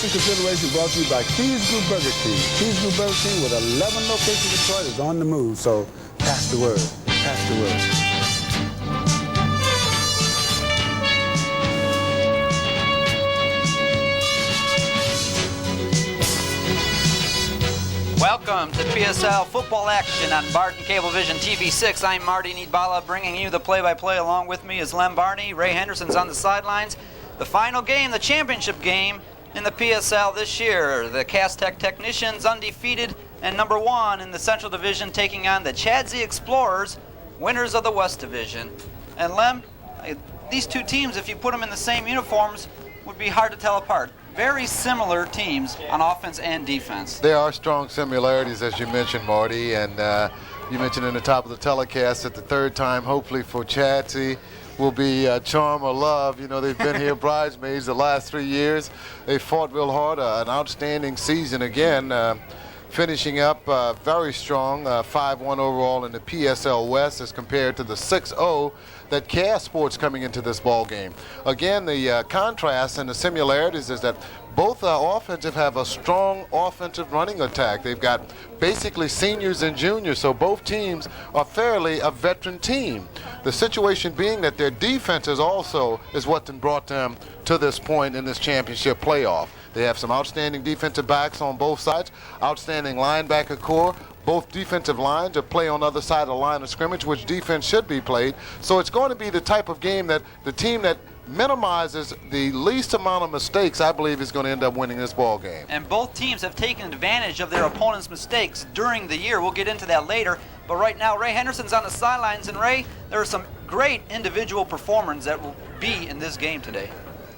Special consideration brought to you by Keys Group Burger King. Keys Group Burger King with 11 locations in Detroit is on the move, so pass the word. Pass the word. Welcome to PSL football action on Barden Cablevision TV 6. I'm Marty Needbala bringing you the play-by-play. Along with me is Lem Barney. Ray Henderson's on the sidelines. The final game, the championship game in the PSL this year. The Castech Technicians undefeated and number 1 in the Central Division, taking on the Chadsey Explorers, winners of the West Division. And Lem, these two teams, if you put them in the same uniforms, would be hard to tell apart. Very similar teams on offense and defense. There are strong similarities, as you mentioned, Marty, and you mentioned in the top of the telecast that the third time, hopefully for Chadsey, will be charm or love. You know, they've been here bridesmaids the last 3 years. They fought real hard, an outstanding season again, finishing up very strong, 5-1 overall in the PSL West as compared to the 6-0 that Cass Sports coming into this ball game. Again, the contrast and the similarities is that both offensive have a strong offensive running attack. They've got basically seniors and juniors, so both teams are fairly a veteran team. The situation being that their defenses also is what brought them to this point in this championship playoff. They have some outstanding defensive backs on both sides, outstanding linebacker core. Both defensive lines are play on the other side of the line of scrimmage, which defense should be played. So it's going to be the type of game that the team that minimizes the least amount of mistakes, I believe, is going to end up winning this ball game. And both teams have taken advantage of their opponent's mistakes during the year. We'll get into that later. But right now, Ray Henderson's on the sidelines. And Ray, there are some great individual performers that will be in this game today.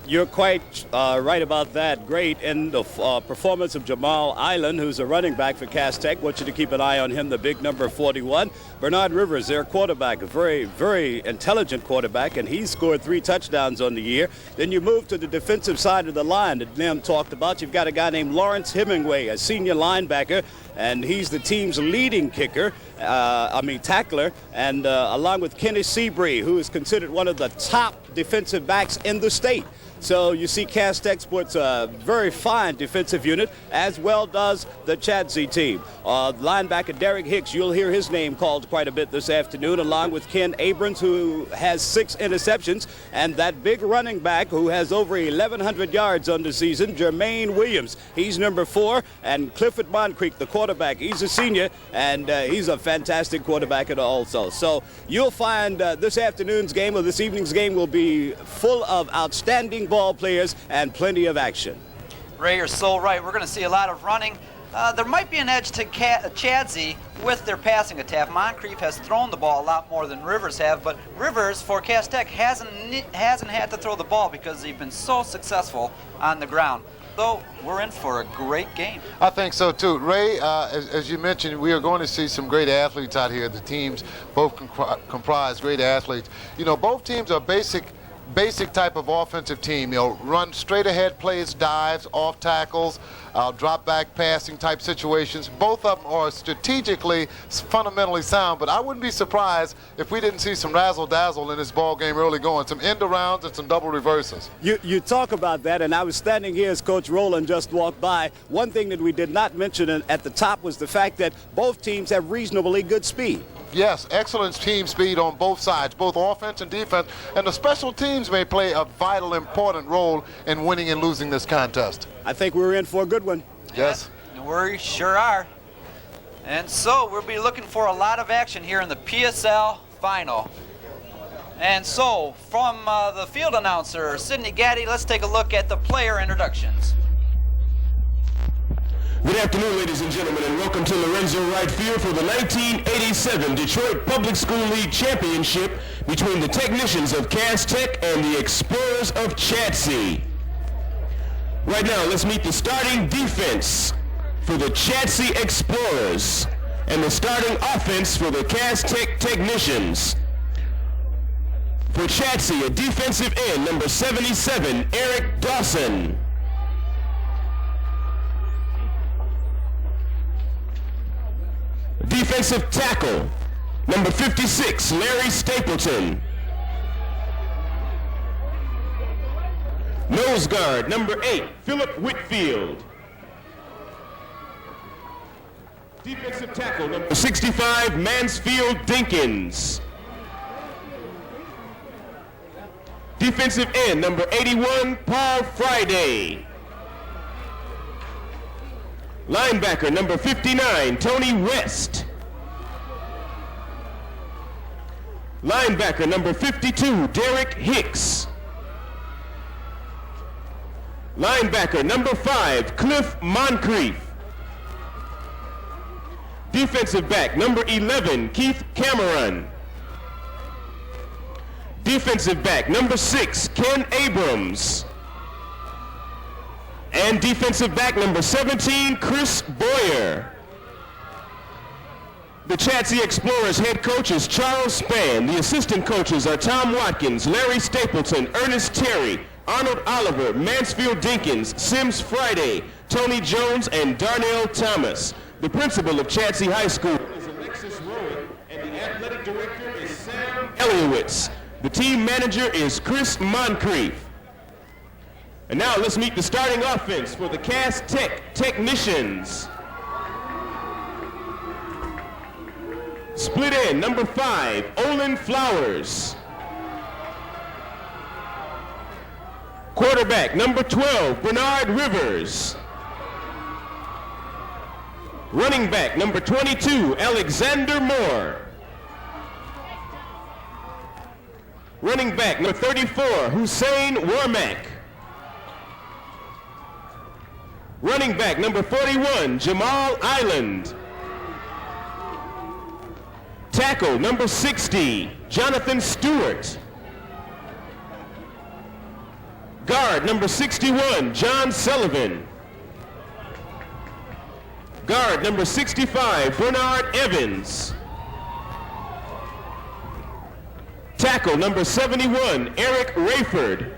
You're quite right about that. Great in the performance of Eiland, who's a running back for Castech. Want you to keep an eye on him, the big number 41. Bernard Rivers, their quarterback, a very, very intelligent quarterback, and he's scored 3 touchdowns on the year. Then you move to the defensive side of the line that Lim talked about. You've got a guy named Lawrence Hemingway, a senior linebacker, and he's the team's leading tackler, and along with Kenny Seabree, who is considered one of the top defensive backs in the state. So you see Castech Sports a very fine defensive unit, as well does the Chadsey team. Linebacker Derrick Hicks, you'll hear his name called quite a bit this afternoon, along with Ken Abrams, who has 6 interceptions, and that big running back who has over 1,100 yards on the season, Germaine Williams. He's number 4, and Clifford Moncrief, the quarterback, he's a senior, and he's a fantastic quarterback also. So you'll find this afternoon's game or this evening's game will be full of outstanding ball players and plenty of action. Ray, you're so right. We're going to see a lot of running. There might be an edge to Chadsey with their passing attack. Moncrief has thrown the ball a lot more than Rivers have, but Rivers for Castech hasn't had to throw the ball because they've been so successful on the ground. So we're in for a great game. I think so too. Ray, as you mentioned, we are going to see some great athletes out here. The teams both comprise great athletes. You know, both teams are basic type of offensive team. They'll run straight ahead plays, dives, off tackles, drop back passing type situations. Both of them are strategically fundamentally sound, but I wouldn't be surprised if we didn't see some razzle dazzle in this ball game early going, some end arounds and some double reverses. You talk about that, and I was standing here as Coach Rowland just walked by. One thing that we did not mention at the top was the fact that both teams have reasonably good speed. Yes, excellent team speed on both sides, both offense and defense, and the special teams may play a vital, important role in winning and losing this contest. I think we're in for a good one. Yes. We sure are. And so we'll be looking for a lot of action here in the PSL final. And so from the field announcer, Sidney Gaddy, let's take a look at the player introductions. Good afternoon, ladies and gentlemen, and welcome to Lorenzo Wright Field for the 1987 Detroit Public School League Championship between the Technicians of Castech and the Explorers of Chadsey. Right now, let's meet the starting defense for the Chadsey Explorers and the starting offense for the Castech Technicians. For Chadsey, a defensive end, number 77, Eric Dawson. Defensive tackle, number 56, Larry Stapleton. Nose guard, number 8, Philip Whitfield. Defensive tackle, number 65, Mansfield Dinkins. Defensive end, number 81, Paul Friday. Linebacker, number 59, Tony West. Linebacker, number 52, Derrick Hicks. Linebacker, number 5, Cliff Moncrief. Defensive back, number 11, Keith Cameron. Defensive back, number 6, Ken Abrams. And defensive back, number 17, Chris Boyer. The Chadsey Explorers head coach is Charles Spann. The assistant coaches are Tom Watkins, Larry Stapleton, Ernest Terry, Arnold Oliver, Mansfield Dinkins, Sims Friday, Tony Jones, and Darnell Thomas. The principal of Chadsey High School is Alexis Rowan, and the athletic director is Sam Eliowitz. The team manager is Chris Moncrief. And now let's meet the starting offense for the Cass Tech Technicians. Split end, number 5, Olin Flowers. Quarterback, number 12, Bernard Rivers. Running back, number 22, Alexander Moore. Running back, number 34, Hussein Warmack. Running back, number 41, Jamal Eiland. Tackle, number 60, Jonathan Stewart. Guard, number 61, John Sullivan. Guard, number 65, Bernard Evans. Tackle, number 71, Eric Rayford.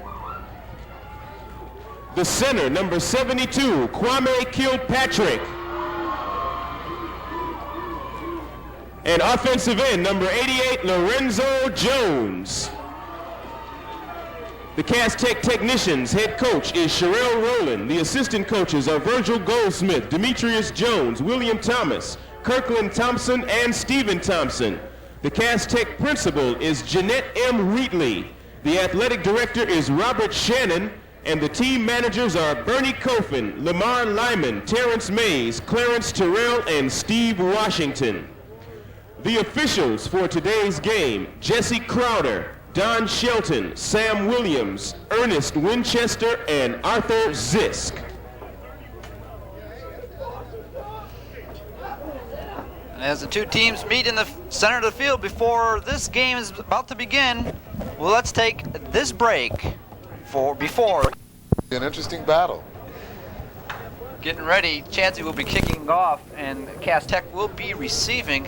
The center, number 72, Kwame Kilpatrick. And offensive end, number 88, Lorenzo Jones. The Cass Tech Technicians head coach is Sherelle Rowland. The assistant coaches are Virgil Goldsmith, Demetrius Jones, William Thomas, Kirkland Thompson, and Stephen Thompson. The Cass Tech principal is Jeanette M. Wheatley. The athletic director is Robert Shannon, and the team managers are Bernie Coffin, Lamar Lyman, Terrence Mays, Clarence Terrell, and Steve Washington. The officials for today's game, Jesse Crowder, Don Shelton, Sam Williams, Ernest Winchester, and Arthur Zisk. And as the two teams meet in the center of the field before this game is about to begin, well, let's take this break before. An interesting battle. Getting ready, Chadsey will be kicking off, and Cass Tech will be receiving.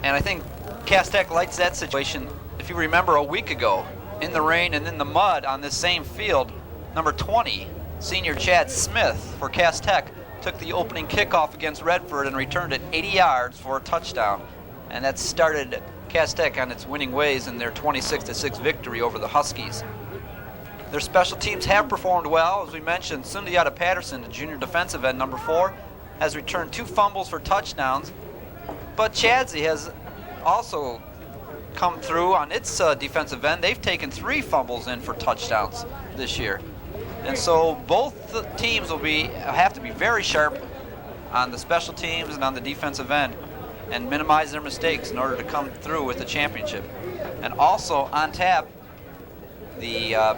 And I think Cass Tech likes that situation. If you remember a week ago, in the rain and in the mud on this same field, number 20, senior Chad Smith for Cass Tech, took the opening kickoff against Redford and returned it 80 yards for a touchdown. And that started Cass Tech on its winning ways in their 26-6 victory over the Huskies. Their special teams have performed well. As we mentioned, Sundiata Patterson, the junior defensive end, number 4, has returned 2 fumbles for touchdowns. But Chadsey has also come through on its defensive end. They've taken 3 fumbles in for touchdowns this year. And so both the teams will have to be very sharp on the special teams and on the defensive end and minimize their mistakes in order to come through with the championship. And also on tap, the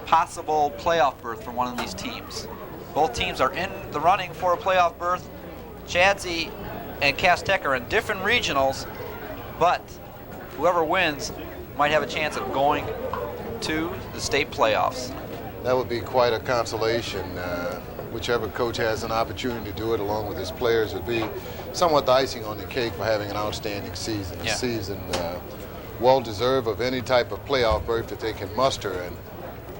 possible playoff berth for one of these teams. Both teams are in the running for a playoff berth. Chadsey and Cass Tech are in different regionals, but whoever wins might have a chance of going to the state playoffs. That would be quite a consolation. Whichever coach has an opportunity to do it along with his players would be somewhat the icing on the cake for having an outstanding season. Yeah. A season well-deserved of any type of playoff berth that they can muster. And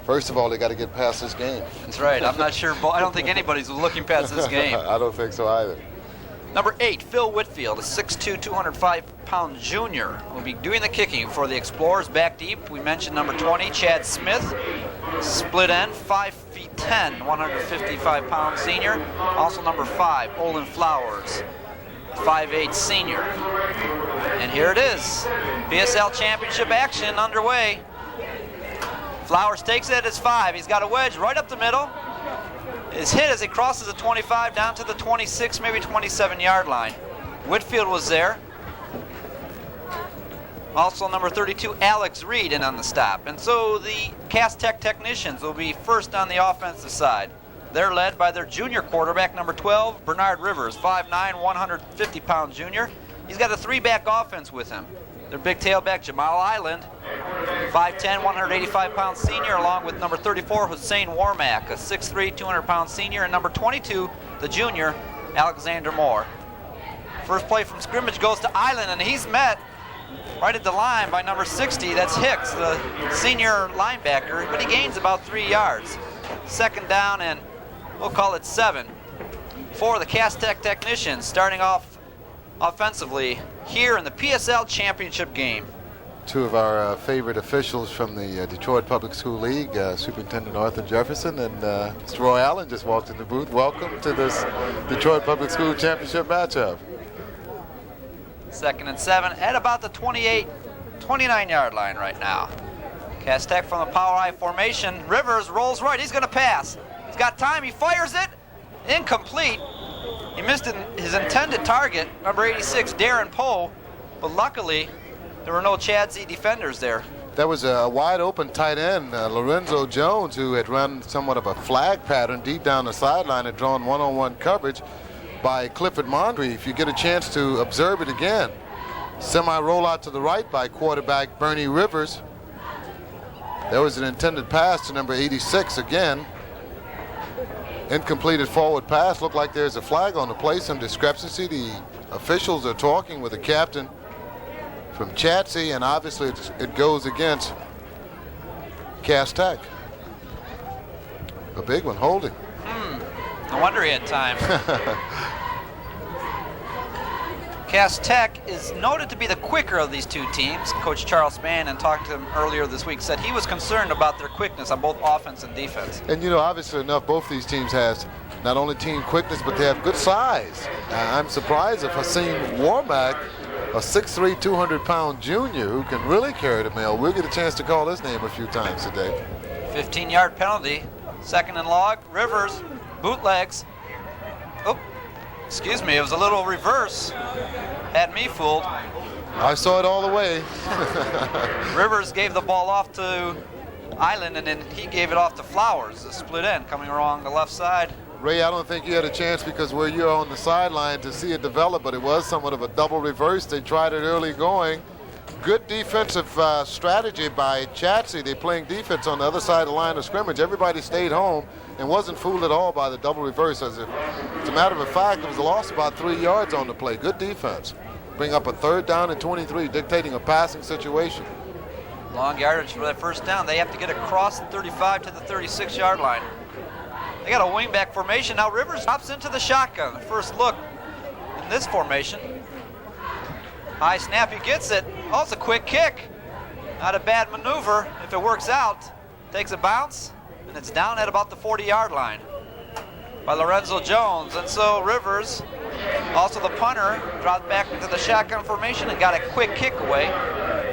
first of all, they got to get past this game. That's right. I'm not sure. I don't think anybody's looking past this game. I don't think so either. Number 8, Phil Whitfield, a 6'2", 205-pound junior, will be doing the kicking for the Explorers back deep. We mentioned number 20, Chad Smith, split end, 5'10", 155-pound senior. Also number 5, Olin Flowers, 5'8" senior. And here it is, PSL Championship action underway. Flowers takes it at his 5. He's got a wedge right up the middle. Is hit as he crosses the 25 down to the 26, maybe 27-yard line. Whitfield was there. Also number 32, Alex Reed, in on the stop. And so the Cass Tech technicians will be first on the offensive side. They're led by their junior quarterback, number 12, Bernard Rivers, 5'9", 150-pound junior. He's got a 3-back offense with him. Their big tailback, Jamal Eiland, 5'10", 185-pound senior, along with number 34, Hussein Warmack, a 6'3", 200-pound senior, and number 22, the junior, Alexander Moore. First play from scrimmage goes to Eiland, and he's met right at the line by number 60, that's Hicks, the senior linebacker, but he gains about 3 yards. Second down, and we'll call it 7 for the Cass Tech technicians, starting off offensively here in the PSL championship game. Two of our favorite officials from the Detroit Public School League, Superintendent Arthur Jefferson and Mr. Roy Allen just walked in the booth. Welcome to this Detroit Public School Championship matchup. Second and 7 at about the 29-yard line right now. Cass Tech from the power I formation. Rivers rolls right. He's going to pass. He's got time. He fires it. Incomplete. He missed his intended target, number 86, Darren Poe, but luckily there were no Chadsey defenders there. That was a wide open tight end, Lorenzo Jones, who had run somewhat of a flag pattern deep down the sideline, had drawn one-on-one coverage by Clifford Moncrief. You get a chance to observe it again. Semi-rollout to the right by quarterback Bernie Rivers. There was an intended pass to number 86 again. Incompleted forward pass. Looked like there's a flag on the play, some discrepancy. The officials are talking with the captain from Chadsey, and obviously it goes against Cass Tech. A big one, holding. No wonder he had time. Cass Tech is noted to be the quicker of these two teams. Coach Charles Spann, talked to him earlier this week, said he was concerned about their quickness on both offense and defense. And you know, obviously enough, both these teams has not only team quickness, but they have good size. I'm surprised if Hussein Warmack, a 6'3", 200-pound junior who can really carry the mail. We'll get a chance to call his name a few times today. 15-yard penalty. Second and long. Rivers bootlegs. Oh, excuse me, it was a little reverse. Had me fooled. I saw it all the way. Rivers gave the ball off to Eiland, and then he gave it off to Flowers, the split end coming along the left side. Ray, I don't think you had a chance because where you're on the sideline to see it develop, but it was somewhat of a double reverse. They tried it early going. Good defensive strategy by Chadsey. They're playing defense on the other side of the line of scrimmage. Everybody stayed home and wasn't fooled at all by the double reverse. As a matter of fact, it was a loss about 3 yards on the play. Good defense. Bring up a 3rd down and 23, dictating a passing situation. Long yardage for that first down. They have to get across the 35 to the 36-yard line. They got a wingback formation. Now Rivers drops into the shotgun. First look in this formation. High snap, he gets it. Oh, it's a quick kick. Not a bad maneuver if it works out. Takes a bounce, and it's down at about the 40-yard line by Lorenzo Jones. And so Rivers, also the punter, dropped back into the shotgun formation and got a quick kick away.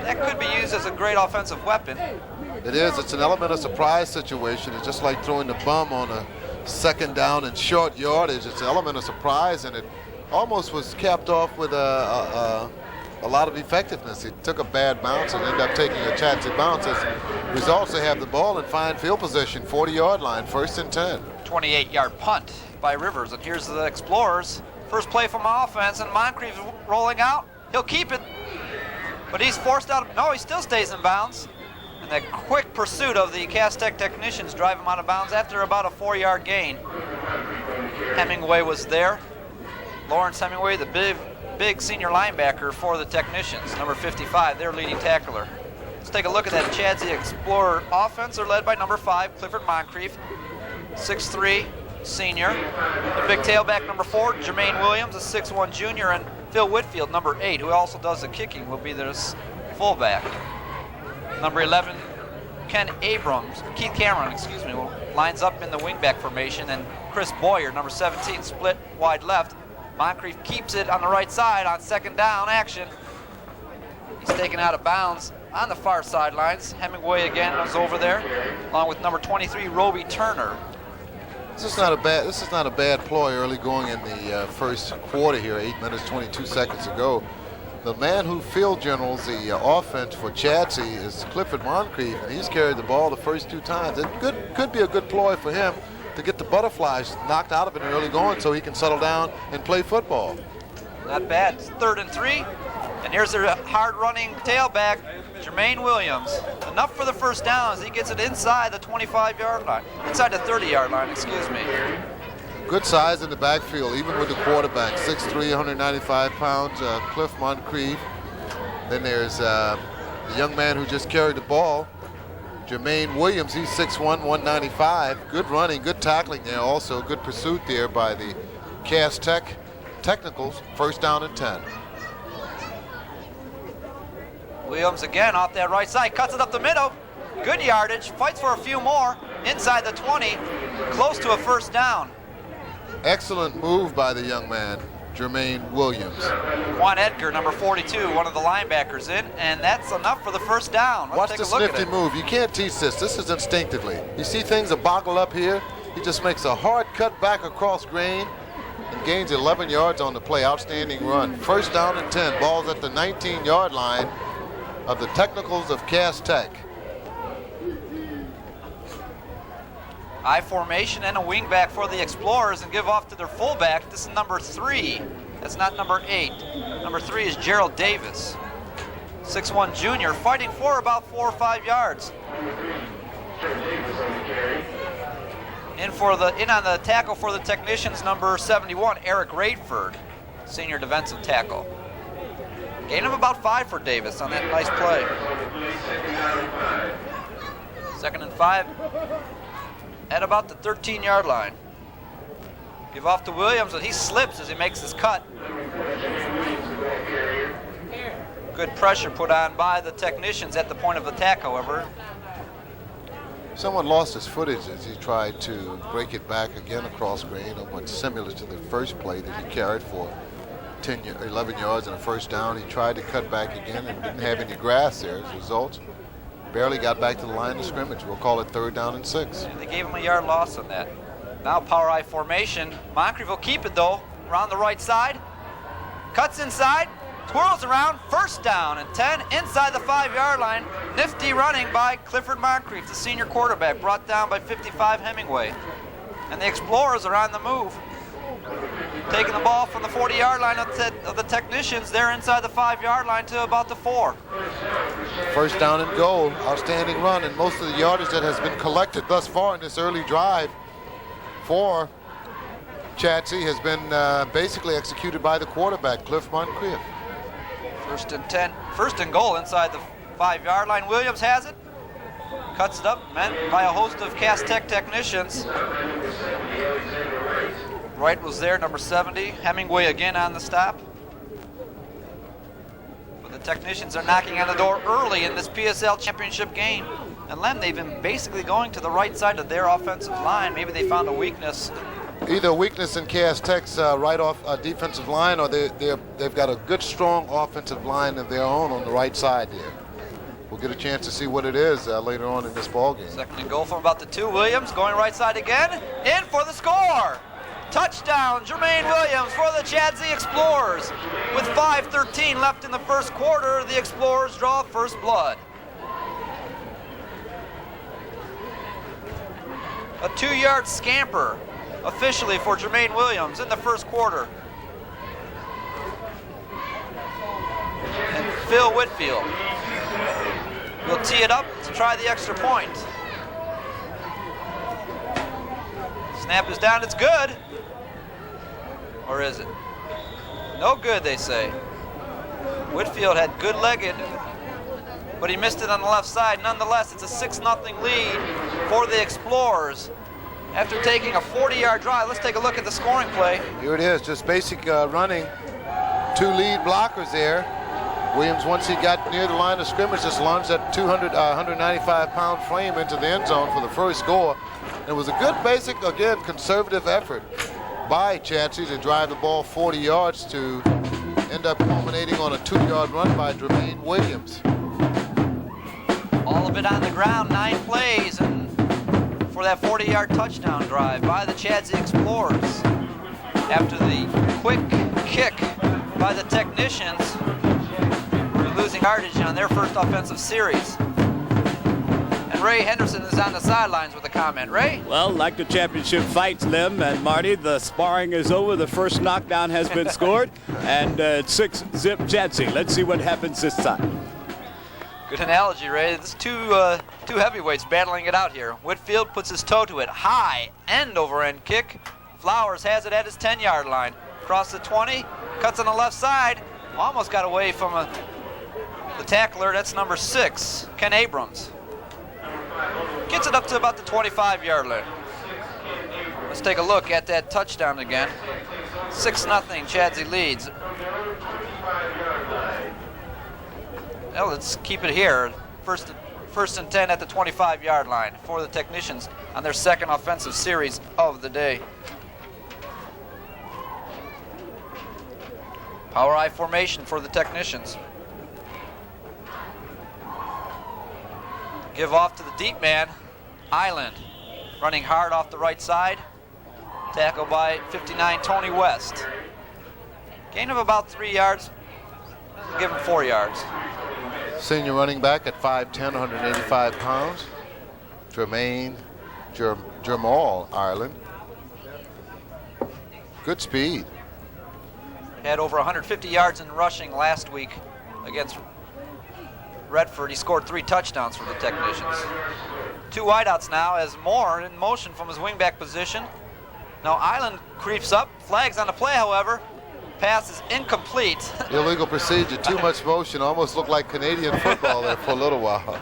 That could be used as a great offensive weapon. It is. It's an element of surprise situation. It's just like throwing the bum on a 2nd down and short yardage. It's an element of surprise, and it almost was capped off with a lot of effectiveness. He took a bad bounce and ended up taking a Chadsey bounce. As results, they have the ball in fine field position, 40-yard line, 1st and 10. 28-yard punt by Rivers, and here's the Explorers. First play from offense, and Moncrief rolling out. He'll keep it, but he's forced out. No, he still stays in bounds. And that quick pursuit of the Cass Tech technicians drive him out of bounds after about a 4-yard gain. Hemingway was there. Lawrence Hemingway, the big senior linebacker for the technicians, number 55, their leading tackler. Let's take a look at that Chadsey Explorer offense. They're led by number 5, Clifford Moncrief, 6'3", senior. The big tailback, number 4, Germaine Williams, a 6'1 junior, and Phil Whitfield, number 8, who also does the kicking, will be their fullback. Number 11, Keith Cameron, lines up in the wingback formation, and Chris Boyer, number 17, split wide left. Moncrief keeps it on the right side on second down action. He's taken out of bounds on the far sidelines. Hemingway again was over there, along with number 23, Roby Turner. This is not a bad ploy early going in the first quarter here, 8 minutes, 22 seconds to go. The man who field generals the offense for Chadsey is Clifford Moncrief, and he's carried the ball the first 2 times. It could be a good ploy for him to get the butterflies knocked out of it early going so he can settle down and play football. Not bad. It's 3rd and 3. And here's their hard-running tailback, Germaine Williams. Enough for the first down as he gets it inside the 25-yard line. Inside the 30-yard line, excuse me. Good size in the backfield, even with the quarterback. 6'3", 195 pounds, Cliff Moncrief. Then there's the young man who just carried the ball, Germaine Williams. He's 6'1", 195. Good running, good tackling there also. Good pursuit there by the Cass Tech Technicals. First down and 10. Williams again off that right side, cuts it up the middle. Good yardage, fights for a few more. Inside the 20, close to a first down. Excellent move by the young man, Germaine Williams. Juan Edgar, number 42, one of the linebackers in, and that's enough for the first down. Watch this nifty move. You can't teach this. This is instinctively. You see things are boggled up here. He just makes a hard cut back across grain and gains 11 yards on the play. Outstanding run. First down and 10. Ball's at the 19-yard line of the Technicals of Cass Tech. I formation and a wingback for the Explorers and give off to their fullback. This is number 3. That's not number 8. Number 3 is Gerald Davis. 6'1 junior, fighting for about 4 or 5 yards. In on the tackle for the Technicians, number 71, Eric Rayford, senior defensive tackle. Gain of about 5 for Davis on that nice play. 2nd and 5 at about the 13-yard line. Give off to Williams, and he slips as he makes his cut. Good pressure put on by the Technicians at the point of attack, however. Someone lost his footage as he tried to break it back again across grain, what's similar to the first play that he carried for 11 yards and a first down. He tried to cut back again and didn't have any grass there. As a result, barely got back to the line of scrimmage. We'll call it 3rd down and 6. They gave him a yard loss on that. Now power I formation. Moncrief will keep it though, around the right side. Cuts inside, twirls around, first down and 10 inside the 5-yard line. Nifty running by Clifford Moncrief, the senior quarterback, brought down by 55 Hemingway. And the Explorers are on the move. Taking the ball from the 40-yard line of the Technicians. They're inside the 5-yard line to about the 4. First down and goal. Outstanding run, and most of the yardage that has been collected thus far in this early drive for Chadsey has been basically executed by the quarterback, Cliff Moncrief. 1st and 10. 1st and goal inside the 5-yard line. Williams has it. Cuts it up, met by a host of Cass Tech Technicians. Wright was there, number 70. Hemingway again on the stop. But the Technicians are knocking on the door early in this PSL championship game. And Lem, they've been basically going to the right side of their offensive line. Maybe they found a weakness. Either a weakness in Cass Tech's right off defensive line, or they've got a good, strong offensive line of their own on the right side here. We'll get a chance to see what it is later on in this ball game. 2nd and goal from about the 2. Williams going right side again. In for the score. Touchdown, Germaine Williams for the Chadsey Explorers. With 5:13 left in the first quarter, the Explorers draw first blood. A 2-yard scamper officially for Germaine Williams in the first quarter. And Phil Whitfield will tee it up to try the extra point. Snap is down, it's good. Or is it? No good, they say. Whitfield had good legged, but he missed it on the left side. Nonetheless, it's a 6-0 lead for the Explorers after taking a 40-yard drive. Let's take a look at the scoring play. Here it is, just basic running. 2 lead blockers there. Williams, once he got near the line of scrimmage, just lunged that 195-pound frame into the end zone for the first score. It was a good basic, again, conservative effort by Chadsey to drive the ball 40 yards to end up culminating on a 2-yard run by Germaine Williams. All of it on the ground, 9 plays, and for that 40-yard touchdown drive by the Chadsey Explorers. After the quick kick by the technicians, we're losing yardage on their first offensive series. And Ray Henderson is on the sidelines with a comment. Ray? Well, like the championship fights, Lim and Marty, the sparring is over. The first knockdown has been scored, and 6-zip Chadsey. Let's see what happens this time. Good analogy, Ray. There's two heavyweights battling it out here. Whitfield puts his toe to it. High end-over-end kick. Flowers has it at his 10-yard line. Across the 20, cuts on the left side. Almost got away from the tackler. That's number 6, Ken Abrams. Gets it up to about the 25-yard line. Let's take a look at that touchdown again. 6-0, Chadsey leads. Well, let's keep it here. First and 10 at the 25-yard line for the technicians on their second offensive series of the day. Power I formation for the technicians. Give off to the deep man, Eiland, running hard off the right side. Tackle by 59, Tony West. Gain of about 3 yards. Give him 4 yards. Senior running back at 5'10", 185 pounds. Germaine Eiland. Good speed. Had over 150 yards in rushing last week against Rayford. He scored 3 touchdowns for the technicians. 2 wideouts now as Moore in motion from his wingback position. Now Eiland creeps up, flags on the play, however. Pass is incomplete. Illegal procedure, too much motion, almost looked like Canadian football there for a little while.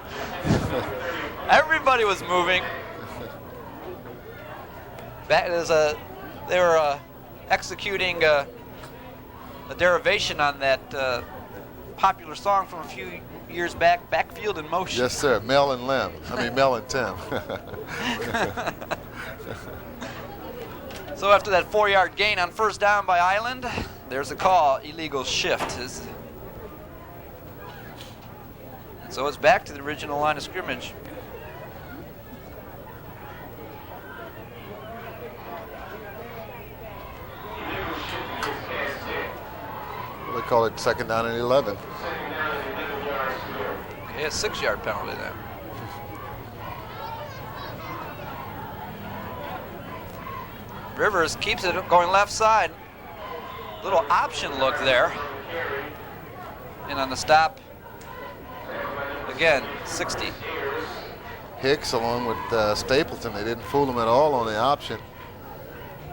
Everybody was moving. They were executing a derivation on that popular song from a few years back, Backfield in Motion. Yes, sir. Mel and Tim. So after that 4-yard gain on first down by Eiland, there's a call, illegal shift. So it's back to the original line of scrimmage. They call it second down and 11. Okay, a 6-yard penalty there. Rivers keeps it going left side. Little option look there. And on the stop, again, 60. Hicks along with Stapleton, they didn't fool him at all on the option.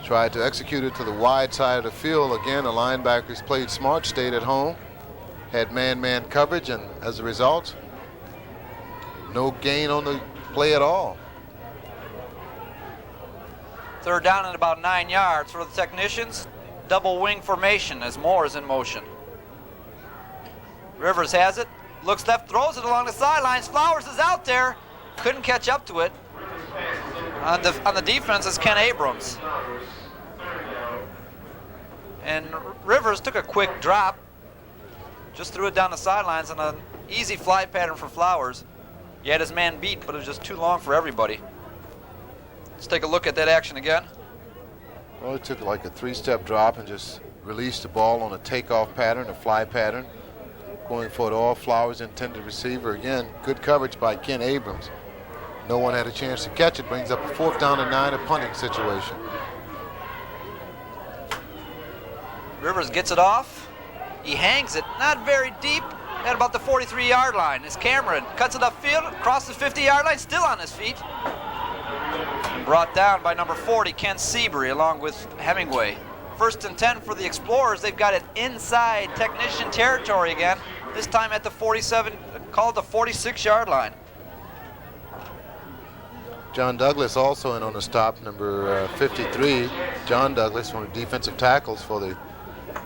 Tried to execute it to the wide side of the field. Again, the linebackers played smart, stayed at home, had man-man coverage, and as a result, no gain on the play at all. Third down and about 9 yards for the technicians. Double wing formation as Moore is in motion. Rivers has it, looks left, throws it along the sidelines. Flowers is out there, couldn't catch up to it. On the defense is Ken Abrams. And Rivers took a quick drop, just threw it down the sidelines on an easy fly pattern for Flowers. He had his man beat, but it was just too long for everybody. Let's take a look at that action again. Well, it took like a 3-step drop and just released the ball on a takeoff pattern, a fly pattern, going for it all. Flowers intended receiver. Again, good coverage by Ken Abrams. No one had a chance to catch it. Brings up a 4th down and 9, a punting situation. Rivers gets it off. He hangs it, not very deep, at about the 43-yard line. As Cameron cuts it upfield, across the 50-yard line, still on his feet. Brought down by number 40, Ken Seabury, along with Hemingway. First and 10 for the Explorers. They've got it inside technician territory again, this time at the 47, called the 46-yard line. John Douglas also in on the stop, number 53. John Douglas, one of the defensive tackles for the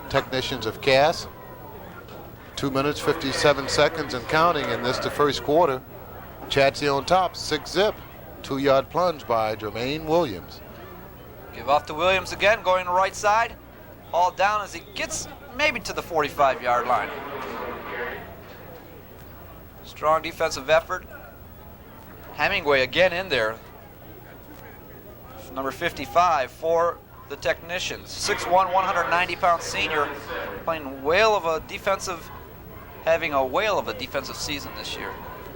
Technicians of Cass. 2 minutes, 57 seconds and counting in this, the first quarter. Chadsey on top, 6-zip. 2-yard plunge by Germaine Williams. Give off to Williams again, going to the right side. All down as he gets maybe to the 45-yard line. Strong defensive effort. Hemingway again in there. Number 55 for the Technicians. 6'1", 190-pound senior, having a whale of a defensive season this year.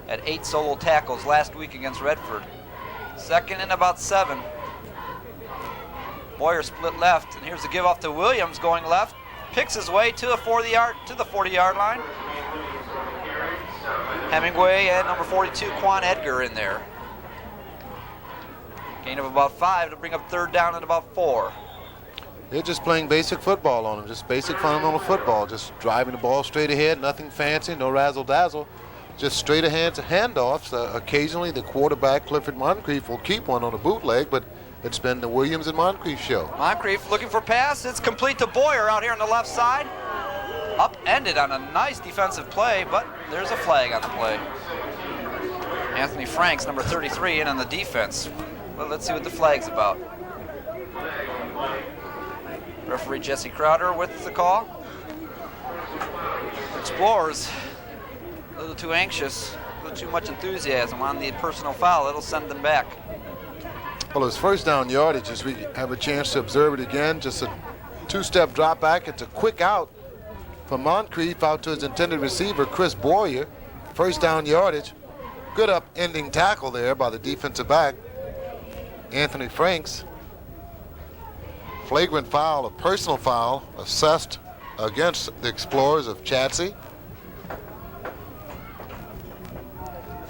Had 8 solo tackles last week against Redford. Second and about 7. Boyer split left, and here's the give off to Williams going left. Picks his way to the 40-yard line. Hemingway and number 42, Quan Edgar in there. Gain of about 5 to bring up third down and about 4. They're just playing basic football on them, just basic fundamental football, just driving the ball straight ahead, nothing fancy, no razzle-dazzle, just straight ahead handoffs. Occasionally the quarterback, Clifford Moncrief, will keep one on a bootleg, but it's been the Williams and Moncrief show. Moncrief looking for pass. It's complete to Boyer out here on the left side. Upended on a nice defensive play, but there's a flag on the play. Anthony Franks, number 33, in on the defense. Well, let's see what the flag's about. Referee Jesse Crowder with the call. Explorers, a little too anxious, a little too much enthusiasm on the personal foul. It'll send them back. Well, his first down yardage, as we have a chance to observe it again, just a 2-step drop back. It's a quick out from Moncrief out to his intended receiver, Chris Boyer. First down yardage. Good upending tackle there by the defensive back, Anthony Franks. Flagrant foul, a personal foul, assessed against the Explorers of Chadsey.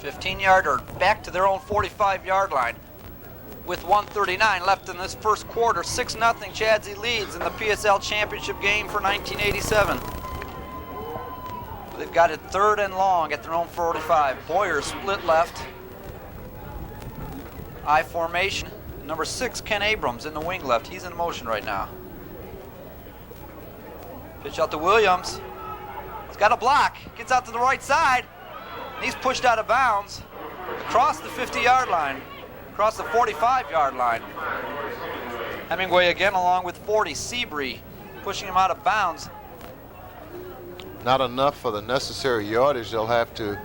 15-yarder back to their own 45-yard line. With 1:39 left in this first quarter, 6-0 Chadsey leads in the PSL championship game for 1987. They've got it third and long at their own 45. Boyer split left. I formation. Number 6, Ken Abrams in the wing left. He's in motion right now. Pitch out to Williams. He's got a block. Gets out to the right side. And he's pushed out of bounds across the 50-yard line. Across the 45-yard line. Hemingway again along with 40, Seabury, pushing him out of bounds. Not enough for the necessary yardage. They'll have to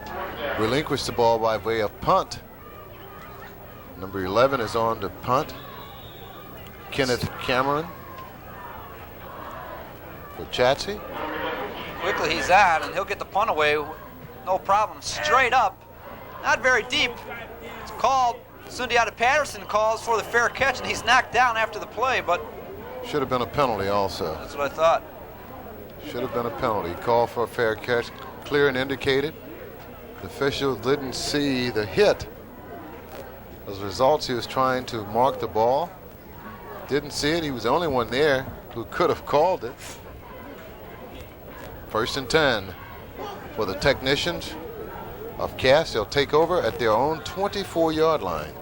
relinquish the ball by way of punt. Number 11 is on to punt. Kenneth Cameron for Chadsey. Quickly he's on, and he'll get the punt away, no problem. Straight up, not very deep. It's called. Sundiata Patterson calls for the fair catch, and he's knocked down after the play, but... Should have been a penalty also. That's what I thought. Should have been a penalty. Call for a fair catch, clear and indicated. The official didn't see the hit. As a result, he was trying to mark the ball. Didn't see it. He was the only one there who could have called it. 1st and 10 for the Technicians of Cass. They'll take over at their own 24-yard line.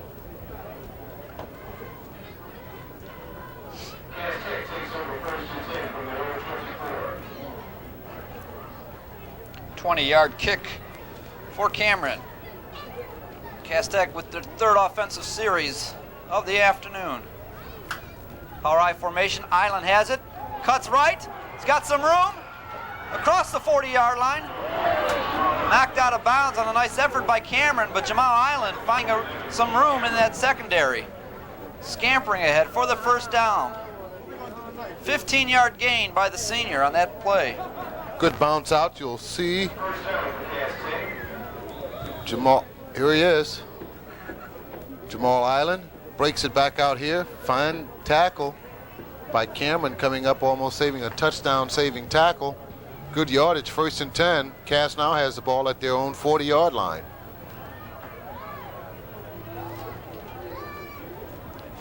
20-yard kick for Cameron. Cass Tech with their third offensive series of the afternoon. Power I formation. Eiland has it. Cuts right. He's got some room. Across the 40-yard line. Knocked out of bounds on a nice effort by Cameron, but Jamal Eiland finding some room in that secondary. Scampering ahead for the first down. 15-yard gain by the senior on that play. Good bounce out. You'll see Jamal. Here he is. Jamal Eiland breaks it back out here. Fine tackle by Cameron, coming up almost saving a touchdown saving tackle. Good yardage, 1st and 10. Cass now has the ball at their own 40-yard line.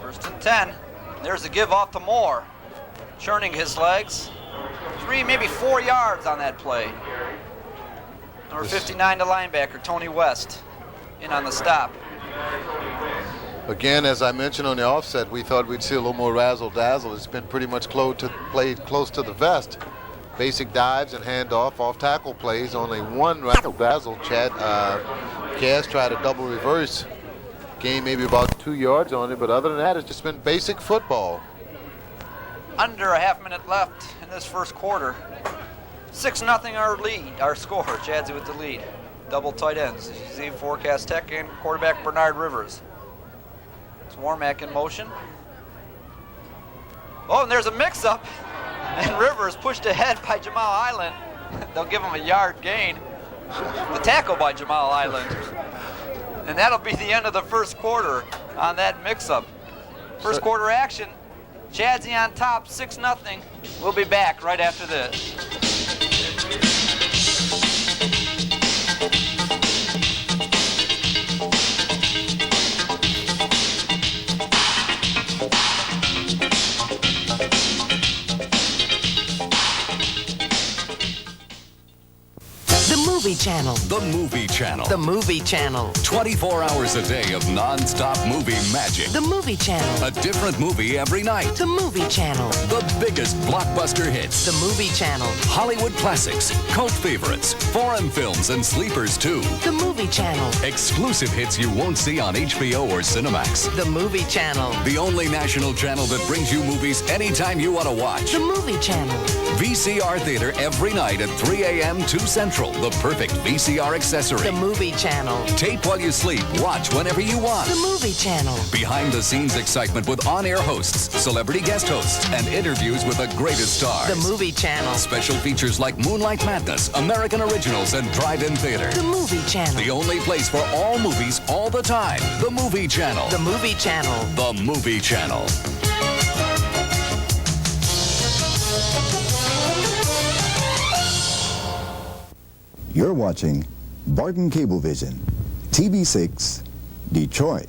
1st and 10. There's a give off to Moore. Churning his legs. 3, maybe 4 yards on that play. Number 59, the linebacker, Tony West, in on the stop. Again, as I mentioned on the offset, we thought we'd see a little more razzle-dazzle. It's been pretty much played close to the vest. Basic dives and handoff, off-tackle plays. Only one razzle-dazzle. Cass tried a double reverse. Gained maybe about 2 yards on it, but other than that, it's just been basic football. Under a half-minute left in this first quarter. 6-0 our score. Chadsey with the lead. Double tight ends. As you see, for Cass Tech and quarterback Bernard Rivers. It's Warmack in motion. Oh, and there's a mix-up. And Rivers pushed ahead by Jamal Eiland. They'll give him a yard gain. The tackle by Jamal Eiland. And that'll be the end of the first quarter on that mix-up. First quarter action. Chadsey on top, 6-0. We'll be back right after this. Movie Channel. The Movie Channel. The Movie Channel. 24 hours a day of non-stop movie magic. The Movie Channel. A different movie every night. The Movie Channel. The biggest blockbuster hits. The Movie Channel. Hollywood classics, cult favorites, foreign films, and sleepers too. The Movie Channel. Exclusive hits you won't see on HBO or Cinemax. The Movie Channel. The only national channel that brings you movies anytime you want to watch. The Movie Channel. VCR Theater every night at 3 a.m. 2 Central. The perfect VCR accessory. The Movie Channel. Tape while you sleep. Watch whenever you want. The Movie Channel. Behind-the-scenes excitement with on-air hosts, celebrity guest hosts, and interviews with the greatest stars. The Movie Channel. Special features like Moonlight Madness, American Originals, and Drive-In Theater. The Movie Channel. The only place for all movies all the time. The Movie Channel. The Movie Channel. The Movie Channel. You're watching Barden Cablevision, TV6, Detroit.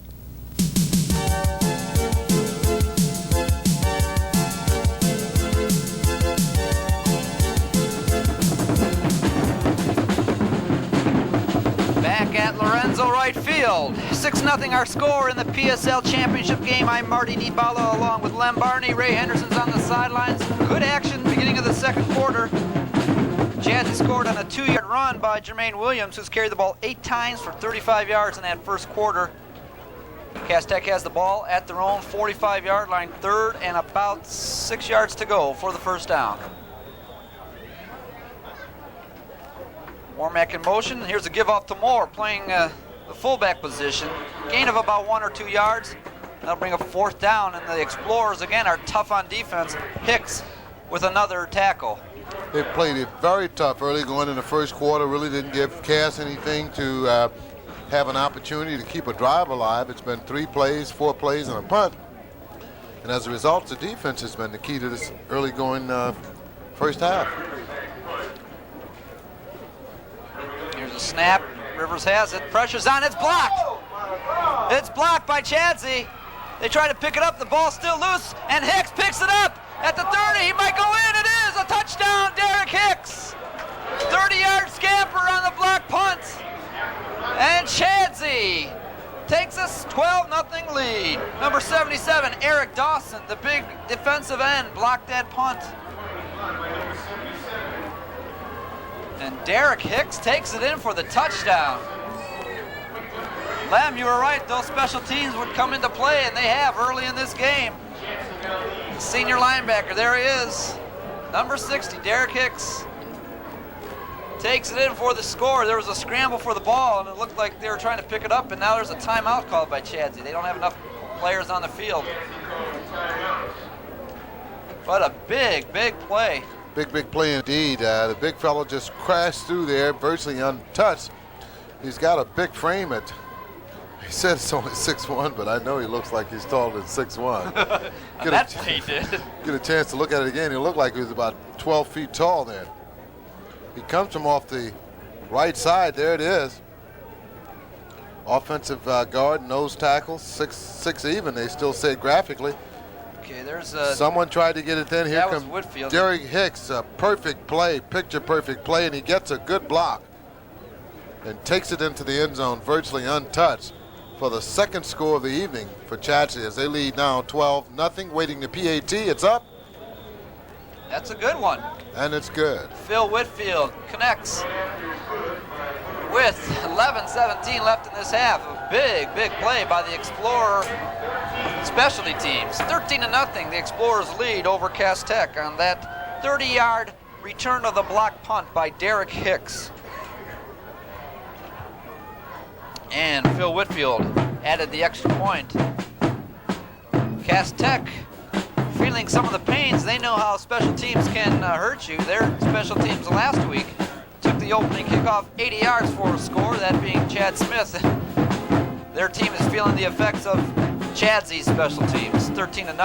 Back at Lorenzo right field. 6-0 our score in the PSL championship game. I'm Marty Niebala along with Lem Barney. Ray Henderson's on the sidelines. Good action beginning of the second quarter. Chadsey scored on a 2-yard run by Germaine Williams, who's carried the ball 8 times for 35 yards in that first quarter. Cass Tech has the ball at their own 45-yard line, third and about 6 yards to go for the first down. Warmack in motion. Here's a give off to Moore, playing the fullback position. Gain of about 1 or 2 yards. That'll bring up fourth down, and the Explorers again are tough on defense. Hicks with another tackle. They played it very tough early going in the first quarter. Really didn't give Cass anything to have an opportunity to keep a drive alive. It's been 3 plays, 4 plays, and a punt. And as a result, the defense has been the key to this early going first half. Here's a snap. Rivers has it. Pressure's on. It's blocked. It's blocked by Chadsey. They try to pick it up. The ball's still loose, and Hicks picks it up at the 30. He might go in. It is a touchdown, Derrick Hicks. 30-yard scamper on the block punt. And Chadsey takes us 12-0 lead. Number 77, Eric Dawson, the big defensive end, blocked that punt. And Derrick Hicks takes it in for the touchdown. Lem, you were right. Those special teams would come into play, and they have early in this game. Senior linebacker, there he is. Number 60, Derrick Hicks. Takes it in for the score. There was a scramble for the ball, and it looked like they were trying to pick it up, and now there's a timeout called by Chadsey. They don't have enough players on the field. What a big, big play. Big play indeed. The big fellow just crashed through there, virtually untouched. He's got a big frame at, he said it's only 6'1", but I know he looks like he's taller than 6'1". That play he did. Get a chance to look at it again. He looked like he was about 12 feet tall then. He comes from off the right side. There it is. Offensive guard, nose tackle, 6 even, they still say graphically. Okay, there's someone tried to get it then. Here comes Whitfield. Derrick Hicks, a perfect play, picture perfect play, and he gets a good block and takes it into the end zone virtually untouched. for the second score of the evening for Chadsey as they lead now 12-0, waiting the PAT. It's up. That's a good one. And it's good. Phil Whitfield connects with 11:17 left in this half. A big, big play by the Explorer specialty teams. 13-0, the Explorers lead over Cass Tech on that 30-yard return of the block punt by Derrick Hicks. And Phil Whitfield added the extra point. Cass Tech feeling some of the pains. They know how special teams can hurt you. Their special teams last week took the opening kickoff 80 yards for a score, that being Chad Smith. Their team is feeling the effects of Chadsey's special teams, 13-0.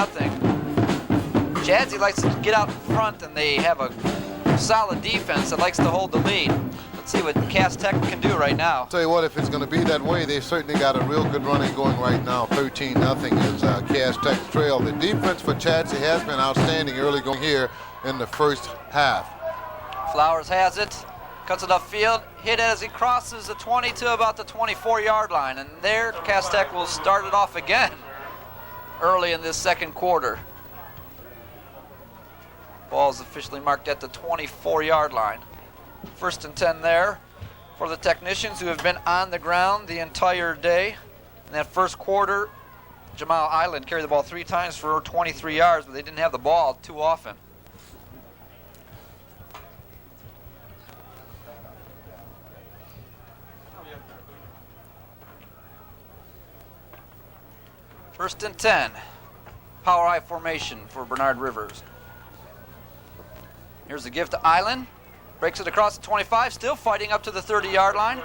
Chadsey likes to get out in front, and they have a solid defense that likes to hold the lead. Let's see what Cass Tech can do right now. Tell you what, if it's going to be that way, they've certainly got a real good running going right now. 13-0 is Cass Tech's trail. The defense for Chadsey has been outstanding early going here in the first half. Flowers has it, cuts it upfield, hit as he crosses the 20 to about the 24-yard line, and there Cass Tech will start it off again early in this second quarter. Ball's officially marked at the 24-yard line. 1st and 10 there for the technicians who have been on the ground the entire day. In that first quarter, Jamal Eiland carried the ball 3 times for 23 yards, but they didn't have the ball too often. First and 10, power I formation for Bernard Rivers. Here's the give to Eiland. Breaks it across the 25, still fighting up to the 30-yard line.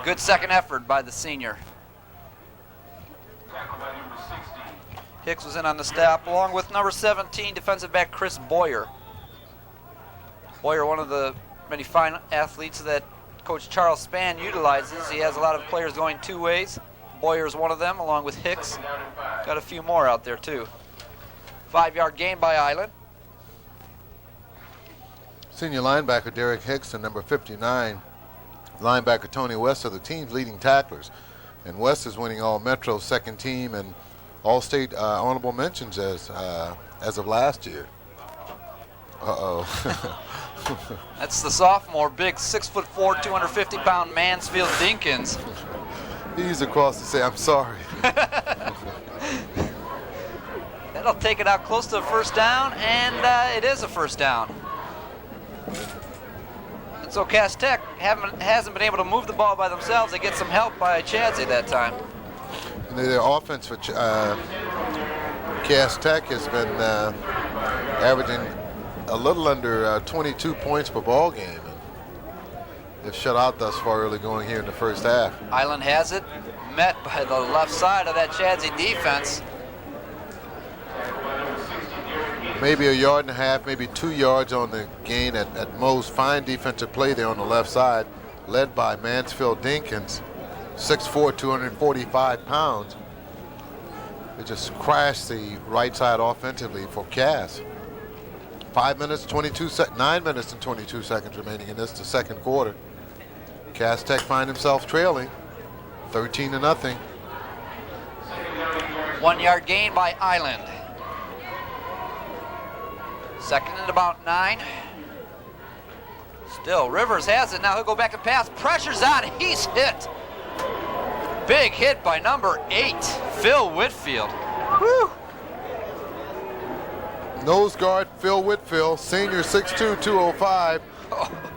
Good second effort by the senior. Hicks was in on the stop, along with number 17, defensive back Chris Boyer. Boyer, one of the many fine athletes that Coach Charles Spann utilizes. He has a lot of players going 2 ways. Boyer's one of them, along with Hicks. Got a few more out there, too. 5-yard gain by Eiland. Senior linebacker Derrick Hicks and number 59, linebacker Tony West are the team's leading tacklers. And West is winning All-Metro second team and All-State honorable mentions as of last year. Uh-oh. That's the sophomore, big 6'4", 250-pound Mansfield Dinkins. He's across to say, I'm sorry. That'll take it out close to a first down, and it is a first down. And so Cass Tech hasn't been able to move the ball by themselves. They get some help by Chadsey that time. And their offense for Cass Tech has been averaging a little under 22 points per ball game. And they've shut out thus far early going here in the first half. Eiland has it, met by the left side of that Chadsey defense. Maybe a yard and a half, maybe 2 yards on the gain at most. Fine defensive play there on the left side, led by Mansfield Dinkins, 6'4", 245 pounds. They just crashed the right side offensively for Cass. 9 minutes and 22 seconds remaining in this, the second quarter. Cass Tech find himself trailing, 13-0. 1 yard gain by Eiland. Second and about 9. Still, Rivers has it. Now he'll go back and pass. Pressure's on. He's hit. Big hit by number 8, Phil Whitfield. Woo! Nose guard Phil Whitfield, senior 6'2", 205,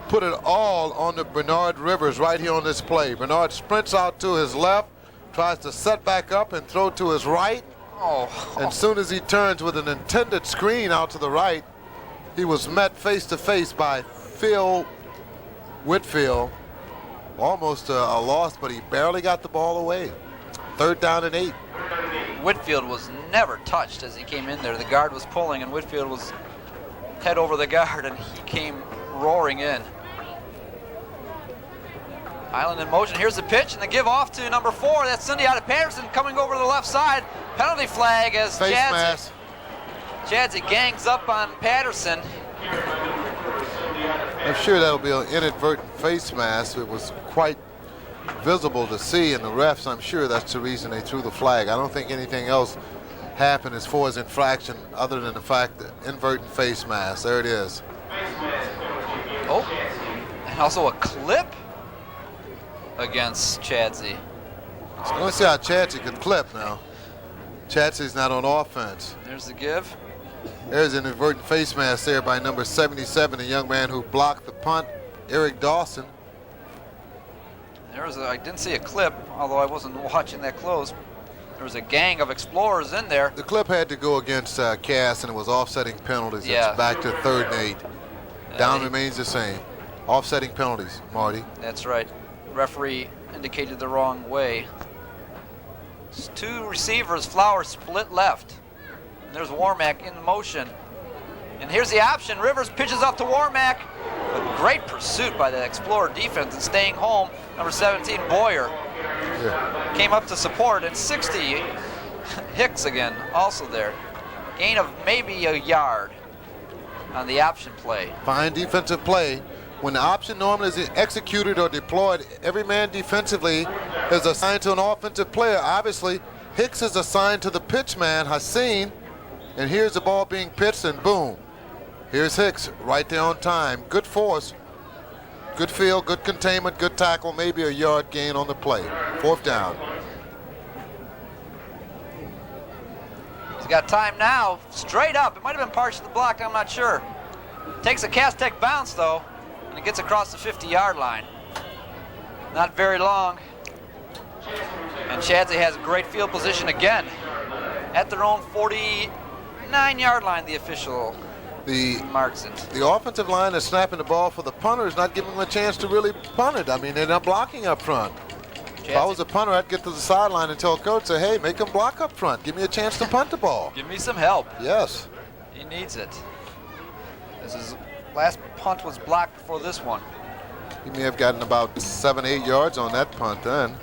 put it all on the Bernard Rivers right here on this play. Bernard sprints out to his left, tries to set back up and throw to his right. And as soon as he turns with an intended screen out to the right, he was met face to face by Phil Whitfield. Almost a loss, but he barely got the ball away. 3rd down and 8. Whitfield was never touched as he came in there. The guard was pulling, and Whitfield was head over the guard, and he came roaring in. Eiland in motion. Here's the pitch, and the give off to number 4. That's Cindy out of Patterson coming over to the left side. Penalty flag as Chadsey gangs up on Patterson. I'm sure that'll be an inadvertent face mask. It was quite visible to see, and the refs, I'm sure that's the reason they threw the flag. I don't think anything else happened as far as infraction other than the fact that inverting face mask. There it is. Oh, and also a clip against Chadsey. So let's see how Chadsey could clip now. Chadsey's not on offense. There's the give. There's an inverted face mask there by number 77, a young man who blocked the punt, Eric Dawson. I didn't see a clip, although I wasn't watching that close. There was a gang of explorers in there. The clip had to go against Cass, and it was offsetting penalties. Yeah. It's back to 3rd and 8. Down remains the same. Offsetting penalties, Marty. That's right. Referee indicated the wrong way. It's 2 receivers, Flowers split left. And there's Warmack in motion. And here's the option. Rivers pitches up to Warmack. A great pursuit by the Explorer defense and staying home. Number 17, Boyer, came up to support. And 60, Hicks again, also there. Gain of maybe a yard on the option play. Fine defensive play. When the option normally is executed or deployed, every man defensively is assigned to an offensive player. Obviously, Hicks is assigned to the pitch man, Hassan, and here's the ball being pitched, and boom. Here's Hicks right there on time. Good force, good field, good containment, good tackle, maybe a yard gain on the play. 4th down. He's got time now, straight up. It might have been partially blocked, I'm not sure. Takes a Cass Tech bounce, though. And it gets across the 50-yard line. Not very long. And Chadsey has great field position again. At their own 49-yard line, the official marks it. The offensive line is snapping the ball for the punter, is not giving them a chance to really punt it. I mean, they're not blocking up front. Chadsey. If I was a punter, I'd get to the sideline and tell coach, say, hey, make them block up front. Give me a chance to punt the ball. Give me some help. Yes. He needs it. His last punt was blocked before this one. He may have gotten about 7-8 yards on that punt then.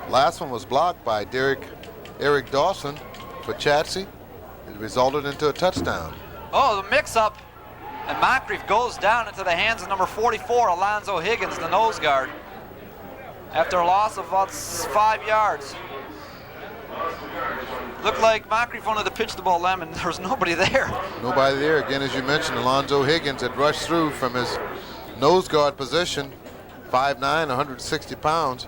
Last one was blocked by Eric Dawson for Chadsey. It resulted into a touchdown. Oh, the mix-up. And Moncrief goes down into the hands of number 44, Alonzo Higgins, the nose guard, after a loss of about 5 yards. Looked like Moncrief wanted to pitch the ball, and there was nobody there. Nobody there. Again, as you mentioned, Alonzo Higgins had rushed through from his nose guard position, 5'9", 160 pounds.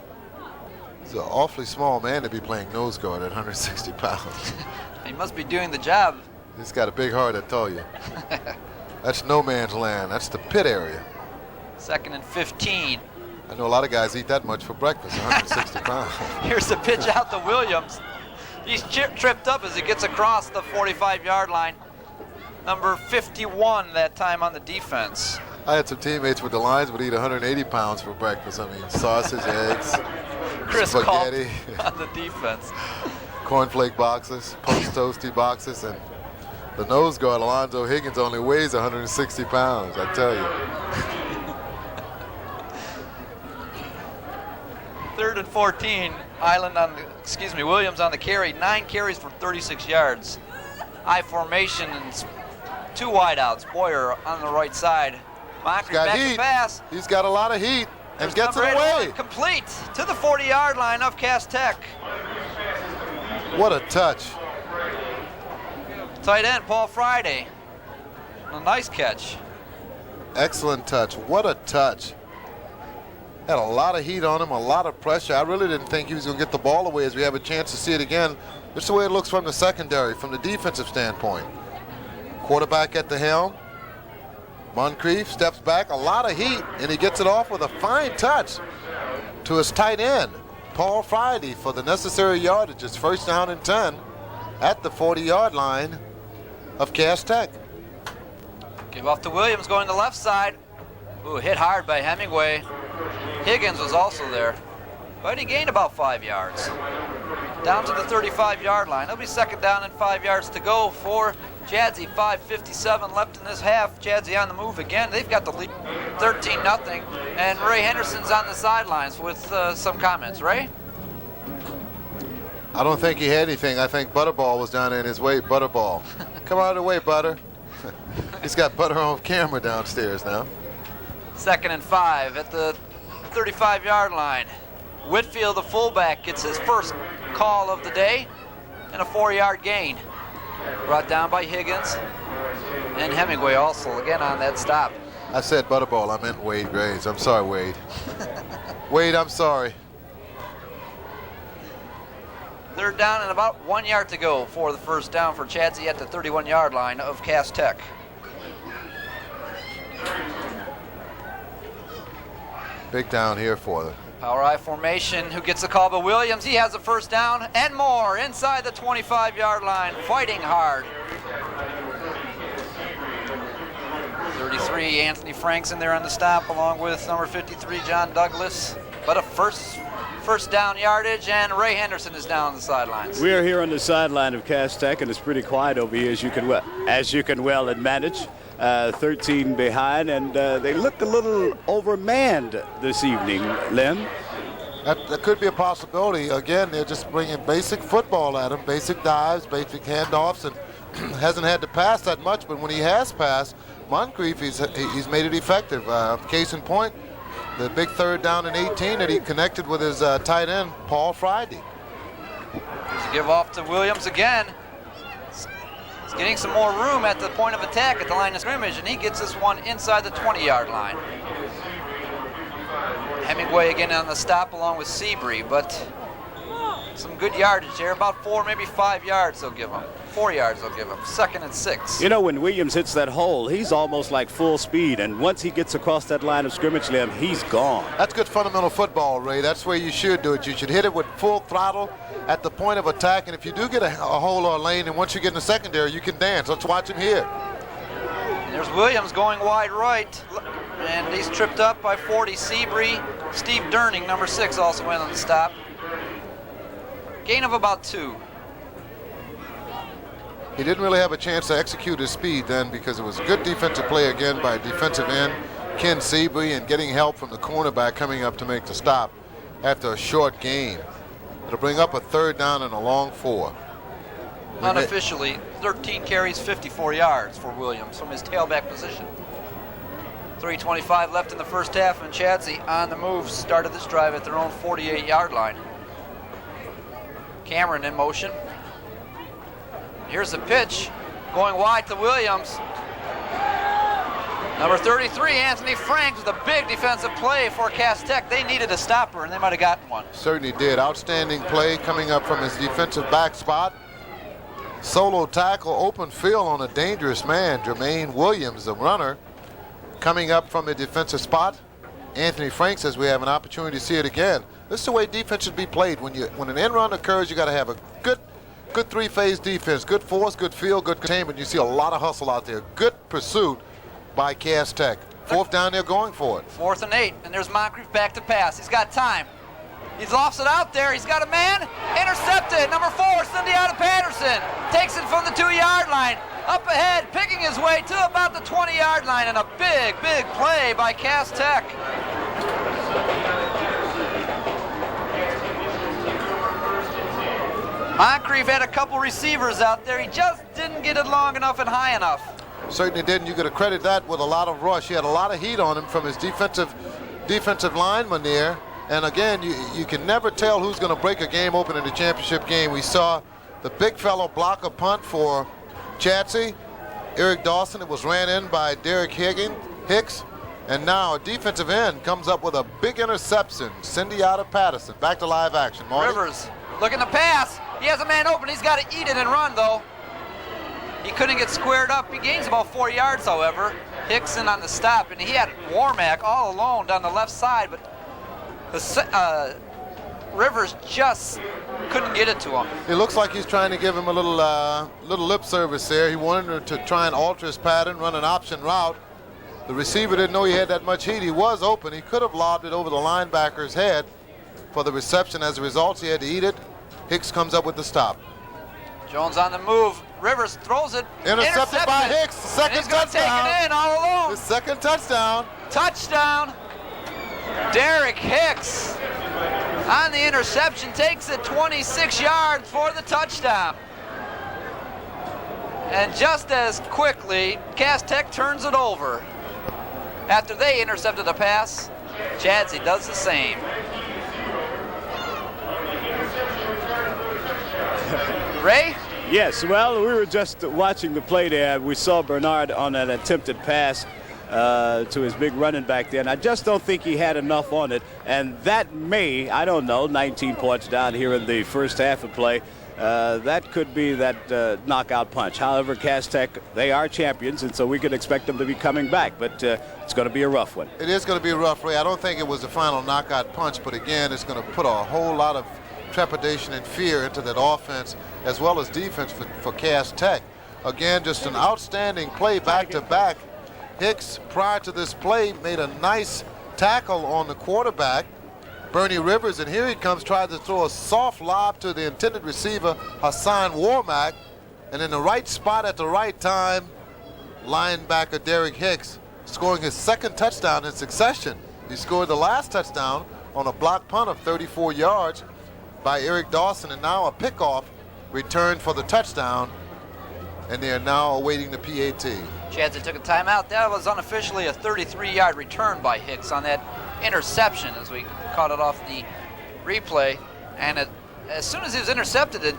He's an awfully small man to be playing nose guard at 160 pounds. He must be doing the job. He's got a big heart, I tell you. That's no man's land. That's the pit area. 2nd and 15. I know a lot of guys eat that much for breakfast, 160 pounds. Here's the pitch out to Williams. He's tripped up as he gets across the 45-yard line. Number 51 that time on the defense. I had some teammates with the Lions would eat 180 pounds for breakfast. I mean, sausage, eggs, Chris spaghetti, on the defense. cornflake boxes, post toasty boxes, and the nose guard, Alonzo Higgins, only weighs 160 pounds, I tell you. 3rd and 14. Williams on the carry. 9 carries for 36 yards. I formation and 2 wideouts. Boyer on the right side. Moncrief back to pass. He's got a lot of heat and There's gets it number away. 81 complete to the 40-yard line of Cass Tech. What a touch. Tight end Paul Friday. A nice catch. Excellent touch. What a touch. Had a lot of heat on him, a lot of pressure. I really didn't think he was going to get the ball away as we have a chance to see it again. Just the way it looks from the secondary, from the defensive standpoint. Quarterback at the helm. Moncrief steps back, a lot of heat, and he gets it off with a fine touch to his tight end, Paul Friday, for the necessary yardage. It's 1st down and 10 at the 40-yard line of Cass Tech. Give off to Williams going to the left side. Ooh, hit hard by Hemingway. Higgins was also there, but he gained about 5 yards. Down to the 35-yard line. It'll be 2nd down and 5 yards to go for Chadsey. 5:57 left in this half. Chadsey on the move again. They've got the lead 13-0, and Ray Henderson's on the sidelines with some comments. Ray? I don't think he had anything. I think Butterball was down in his way. Butterball. Come out of the way, Butter. He's got Butter on camera downstairs now. 2nd and 5 at the 35-yard line. Whitfield, the fullback, gets his first call of the day and a 4-yard gain. Brought down by Higgins and Hemingway also again on that stop. I said Butterball, I meant Wade Graves. I'm sorry, Wade. Wade, I'm sorry. 3rd down and about 1 yard to go for the first down for Chadsey at the 31-yard line of Cass Tech. Big down here for them. Power I formation. Who gets the call? But Williams. He has the first down and more inside the 25-yard line, fighting hard. 33, Anthony Franks in there on the stop, along with number 53, John Douglas. But a first down yardage, and Ray Henderson is down the sidelines. We are here on the sideline of Cass Tech, and it's pretty quiet over here, as you can well manage. 13 behind, and they look a little overmanned this evening, Len. That could be a possibility. Again, they're just bringing basic football at him, basic dives, basic handoffs, and hasn't had to pass that much, but when he has passed, Moncrief, he's made it effective. Case in point, the big 3rd down and 18 that he connected with his tight end, Paul Friday. There's a give off to Williams again. He's getting some more room at the point of attack at the line of scrimmage, and he gets this one inside the 20-yard line. Hemingway again on the stop along with Seabury, but some good yardage there. About 4, maybe 5 yards they'll give him. 4 yards they'll give him. 2nd and 6. You know, when Williams hits that hole, he's almost like full speed, and once he gets across that line of scrimmage, Lim, he's gone. That's good fundamental football, Ray. That's where you should do it. You should hit it with full throttle at the point of attack, and if you do get a hole or a lane, and once you get in the secondary, you can dance. Let's watch him here. There's Williams going wide right, and he's tripped up by 40, Seabury. Steve Durning, number 6, also went on the stop. Gain of about 2. He didn't really have a chance to execute his speed then because it was a good defensive play again by defensive end Ken Seabury and getting help from the cornerback coming up to make the stop after a short gain. It'll bring up a 3rd down and a long 4. Unofficially, 13 carries, 54 yards for Williams from his tailback position. 3:25 left in the first half, and Chadsey on the move started this drive at their own 48-yard line. Cameron in motion. Here's the pitch, going wide to Williams. Number 33, Anthony Franks, with a big defensive play for Cass Tech. They needed a stopper, and they might have gotten one. Certainly did. Outstanding play coming up from his defensive back spot. Solo tackle, open field on a dangerous man. Germaine Williams, the runner, coming up from a defensive spot. Anthony Franks says we have an opportunity to see it again. This is the way defense should be played. When an end run occurs, you got to have a good 3-phase defense, good force, good field, good containment. You see a lot of hustle out there. Good pursuit by Cass Tech. 4th down, they're going for it. 4th and 8, and there's Moncrief back to pass. He's got time. He's lofts it out there. He's got a man. Intercepted. Number 4, Cindy out of Patterson. Takes it from the 2-yard line. Up ahead, picking his way to about the 20-yard line, and a big play by Cass Tech. Moncrief had a couple receivers out there. He just didn't get it long enough and high enough. Certainly didn't. You could credit that with a lot of rush. He had a lot of heat on him from his defensive lineman there. And again, you can never tell who's going to break a game open in the championship game. We saw the big fellow block a punt for Chadsey. Eric Dawson, it was ran in by Derrick Hicks. And now a defensive end comes up with a big interception. Cindy out of Patterson. Back to live action. Marty? Rivers looking to pass. He has a man open. He's got to eat it and run, though. He couldn't get squared up. He gains about 4 yards, however. Hickson on the stop, and he had Warmack all alone down the left side, but Rivers just couldn't get it to him. It looks like he's trying to give him a little lip service there. He wanted him to try and alter his pattern, run an option route. The receiver didn't know he had that much heat. He was open. He could have lobbed it over the linebacker's head for the reception. As a result, he had to eat it. Hicks comes up with the stop. Jones on the move. Rivers throws it. Intercepted by Hicks. Second touchdown. Take it in all alone. The second touchdown. Touchdown. Derrick Hicks on the interception takes it 26 yards for the touchdown. And just as quickly, Cass Tech turns it over. After they intercepted a pass Chadsey does the same. Ray? Yes, well, we were just watching the play there. We saw Bernard on an attempted pass to his big running back there, and I just don't think he had enough on it. And that may, I don't know, 19 points down here in the first half of play. That could be that knockout punch. However, Cass Tech, they are champions, and so we can expect them to be coming back. But it's going to be a rough one. It is going to be a rough, Ray. I don't think it was the final knockout punch, but again, it's going to put a whole lot of trepidation and fear into that offense as well as defense for Cass Tech. Again, just an outstanding play back-to-back. Hicks, prior to this play, made a nice tackle on the quarterback, Bernie Rivers, and here he comes, tried to throw a soft lob to the intended receiver, Hassan Warmack, and in the right spot at the right time, linebacker Derrick Hicks scoring his second touchdown in succession. He scored the last touchdown on a block punt of 34 yards by Eric Dawson, and now a pickoff return for the touchdown, and they are now awaiting the PAT. Chadsey took a timeout. That was unofficially a 33-yard return by Hicks on that interception, as we caught it off the replay. And as soon as he was intercepted,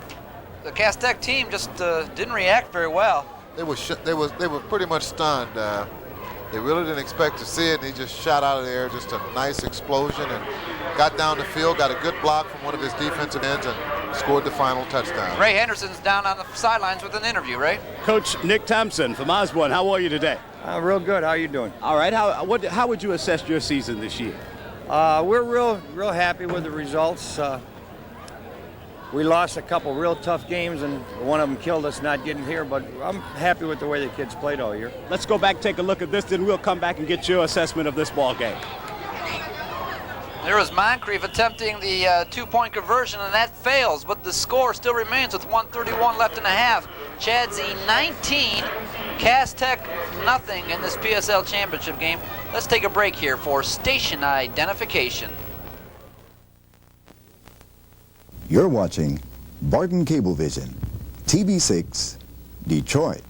the Cass Tech team just didn't react very well. They were pretty much stunned. They really didn't expect to see it, and he just shot out of there, just a nice explosion, and got down the field, got a good block from one of his defensive ends, and scored the final touchdown. Ray Henderson's down on the sidelines with an interview. Ray? Coach Nick Thompson from Osborne, how are you today? Real good. How you doing? All right. How would you assess your season this year? We're real happy with the results. We lost a couple real tough games, and one of them killed us not getting here, but I'm happy with the way the kids played all year. Let's go back, take a look at this, then we'll come back and get your assessment of this ball game. There was Moncrief attempting the two-point conversion, and that fails, but the score still remains with 1:31 left in the half. Chadsey 19, Cass Tech nothing in this PSL championship game. Let's take a break here for station identification. You're watching Barden Cablevision, TV6, Detroit.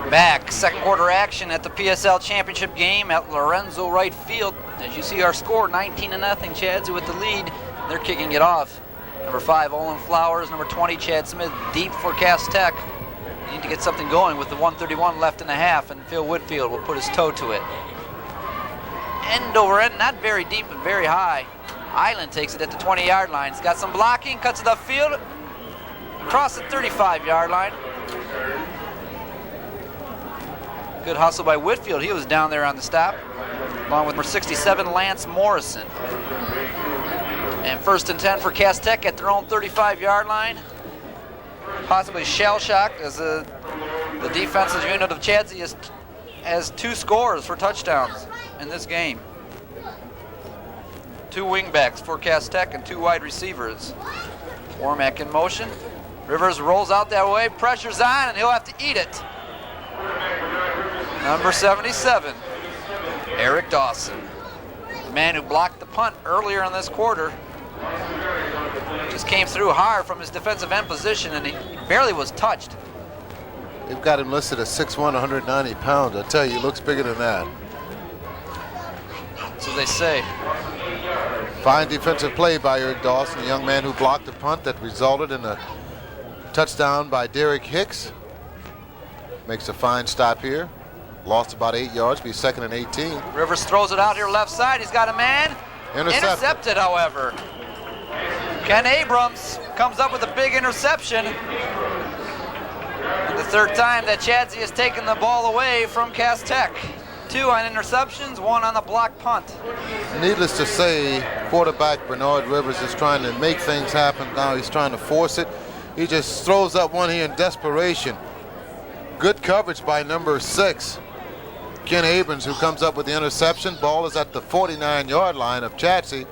Back, second quarter action at the PSL championship game at Lorenzo Wright Field. As you see our score, 19-0, Chadsey with the lead. They're kicking it off. Number 5, Olin Flowers. Number 20, Chad Smith, deep for Cass Tech. They need to get something going with the 1:31 left in the half, and Phil Whitfield will put his toe to it. End over end, not very deep, but very high. Eiland takes it at the 20-yard line. He's got some blocking, cuts to the field, across the 35-yard line. Good hustle by Whitfield. He was down there on the stop, along with number 67, Lance Morrison. And 1st and 10 for Cass Tech at their own 35-yard line. Possibly shell-shocked as the defensive unit of Chadsey has 2 scores for touchdowns in this game. 2 wingbacks for Cass Tech and 2 wide receivers. Warmack in motion. Rivers rolls out that way, pressure's on, and he'll have to eat it. Number 77, Eric Dawson, the man who blocked the punt earlier in this quarter. Just came through hard from his defensive end position, and he barely was touched. They've got him listed at 6'1", 190 pounds. I tell you, he looks bigger than that. So they say. Fine defensive play by Eric Dawson, the young man who blocked the punt that resulted in a touchdown by Derrick Hicks. Makes a fine stop here. Lost about 8 yards, be 2nd and 18. Rivers throws it out here left side. He's got a man. Intercepted, however. Ken Abrams comes up with a big interception. And the 3rd time that Chadsey has taken the ball away from Cass Tech. 2 on interceptions, 1 on the block punt. Needless to say, quarterback Bernard Rivers is trying to make things happen. Now he's trying to force it. He just throws up one here in desperation. Good coverage by number 6, Ken Abrams, who comes up with the interception. Ball is at the 49-yard line of Chadsey,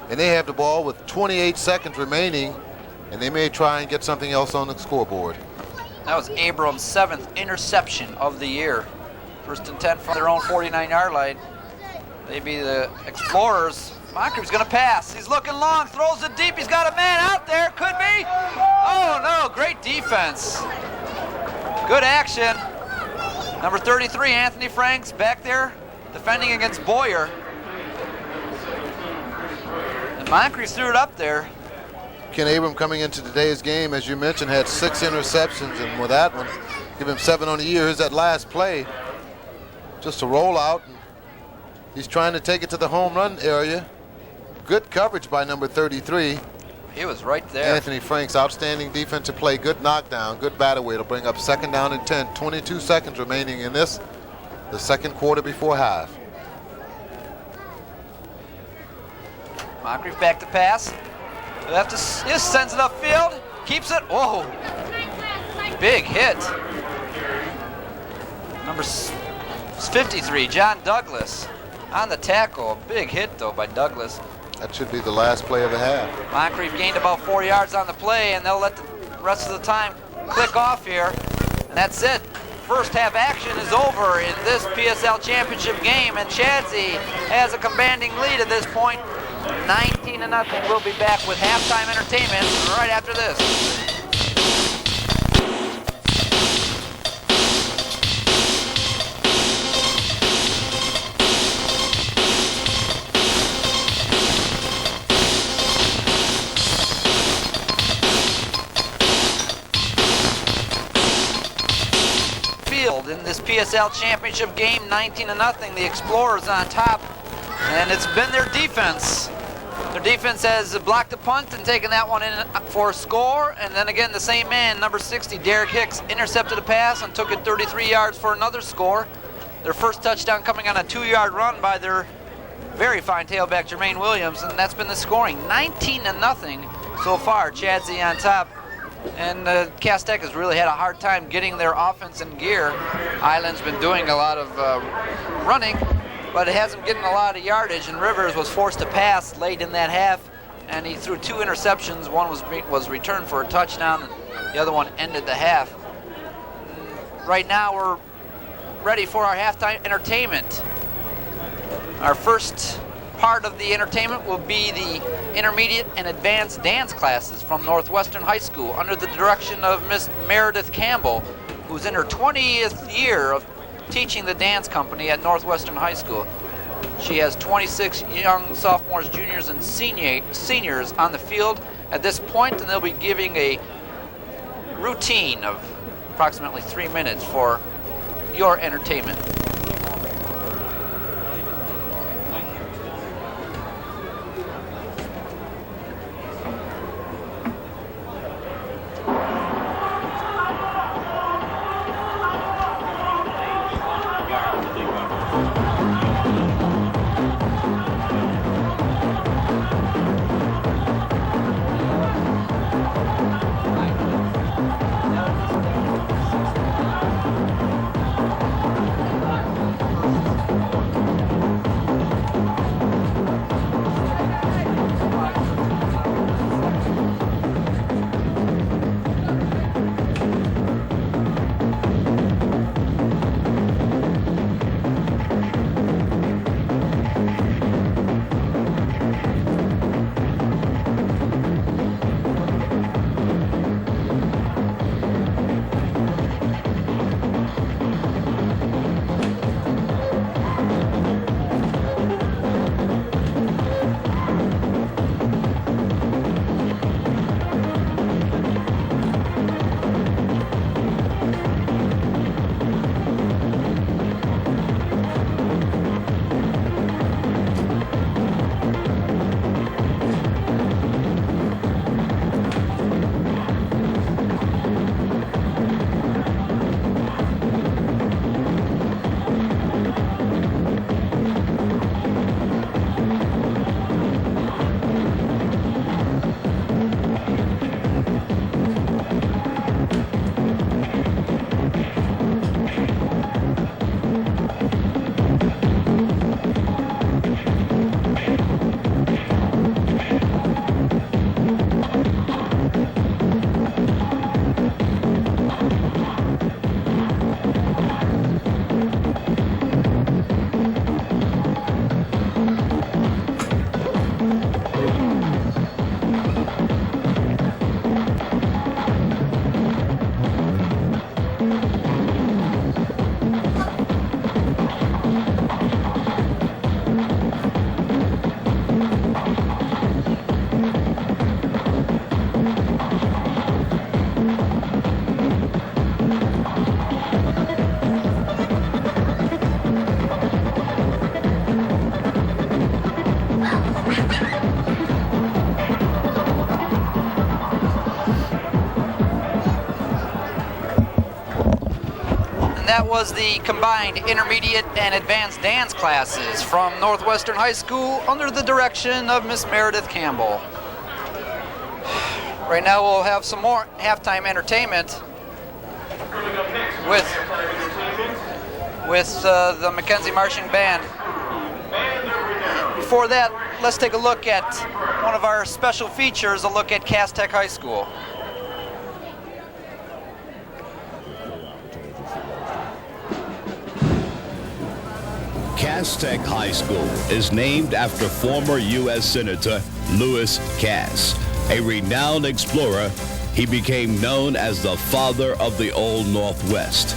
and they have the ball with 28 seconds remaining, and they may try and get something else on the scoreboard. That was Abrams' 7th interception of the year. First and 10 from their own 49-yard line. They be the Explorers. Moncrief's gonna pass. He's looking long, throws it deep. He's got a man out there, could be. Oh no, great defense. Good action. Number 33, Anthony Franks, back there defending against Boyer. And Moncrief threw it up there. Ken Abram coming into today's game, as you mentioned, had 6 interceptions, and with that one, give him 7 on the year. Here's that last play. Just a rollout. He's trying to take it to the home run area. Good coverage by number 33. He was right there. Anthony Franks, outstanding defensive play, good knockdown, good battle weight. It'll bring up 2nd down and 10. 22 seconds remaining in this, the second quarter before half. Moncrief back to pass. Left just sends it upfield, keeps it. Whoa, big hit. Number 53, John Douglas, on the tackle. Big hit though by Douglas. That should be the last play of the half. Moncrief gained about 4 yards on the play, and they'll let the rest of the time click off here. And that's it. First half action is over in this PSL championship game, and Chadsey has a commanding lead at this point. 19-0. We'll be back with halftime entertainment right after this. Field in this PSL championship game, 19-0. The Explorers on top, and it's been their defense. Their defense has blocked a punt and taken that one in for a score, and then again the same man, number 60, Derrick Hicks, intercepted a pass and took it 33 yards for another score. Their first touchdown coming on a 2-yard run by their very fine tailback, Germaine Williams, and that's been the scoring. 19-0 so far, Chadsey on top. And Cass Tech has really had a hard time getting their offense in gear. Eiland's been doing a lot of running, but it hasn't getting a lot of yardage, and Rivers was forced to pass late in that half, and he threw 2 interceptions. One was returned for a touchdown, and the other one ended the half. Right now we're ready for our halftime entertainment. Our first part of the entertainment will be the intermediate and advanced dance classes from Northwestern High School under the direction of Miss Meredith Campbell, who's in her 20th year of teaching the dance company at Northwestern High School. She has 26 young sophomores, juniors, and seniors on the field at this point, and they'll be giving a routine of approximately 3 minutes for your entertainment. that was the combined intermediate and advanced dance classes from Northwestern High School under the direction of Miss Meredith Campbell. Right now we'll have some more halftime entertainment with the Mackenzie Marching Band. Before that, let's take a look at one of our special features, a look at Cass Tech High School. Cass Tech High School is named after former U.S. Senator Lewis Cass. A renowned explorer, he became known as the father of the Old Northwest.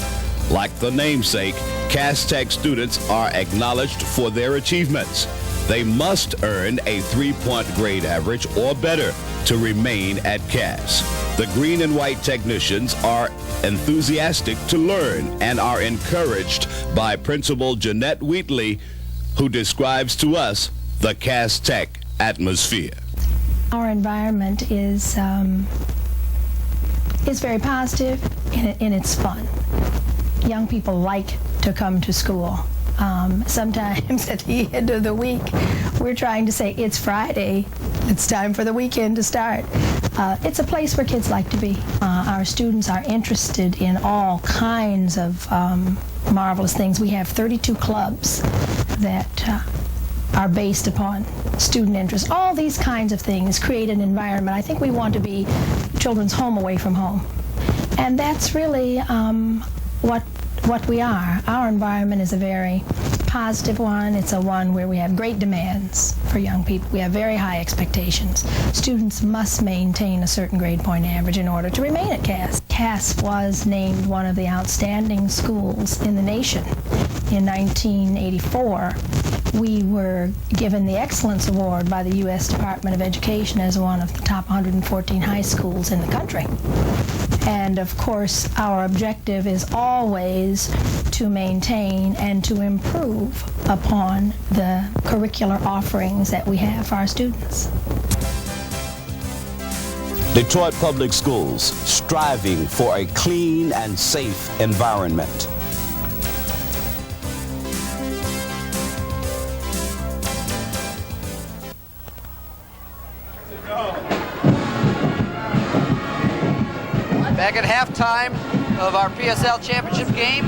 Like the namesake, Cass Tech students are acknowledged for their achievements. They must earn a 3-point grade average or better to remain at Cass. The green and white technicians are enthusiastic to learn and are encouraged by Principal Jeanette Wheatley, who describes to us the Cass Tech atmosphere. Our environment is very positive and it's fun. Young people like to come to school. Sometimes at the end of the week, we're trying to say, it's Friday, it's time for the weekend to start. It's a place where kids like to be. Our students are interested in all kinds of marvelous things. We have 32 clubs that are based upon student interest. All these kinds of things create an environment. I think we want to be children's home away from home. And that's really what we are. Our environment is a very positive one. It's a one where we have great demands for young people. We have very high expectations. Students must maintain a certain grade point average in order to remain at Cass. Cass was named one of the outstanding schools in the nation. In 1984, we were given the Excellence Award by the U.S. Department of Education as one of the top 114 high schools in the country. And of course, our objective is always to maintain and to improve upon the curricular offerings that we have for our students. Detroit Public Schools, striving for a clean and safe environment. Back at halftime of our PSL championship game,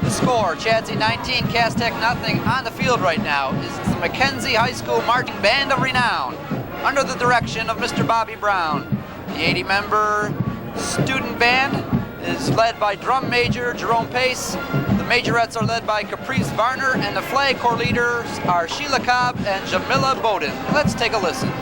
the score, Chadsey 19, Cass Tech nothing. On the field right now is the Mackenzie High School Marching Band of Renown, under the direction of Mr. Bobby Brown. The 80-member student band is led by drum major Jerome Pace. The majorettes are led by Caprice Varner, and the flag corps leaders are Sheila Cobb and Jamila Bowden. Let's take a listen.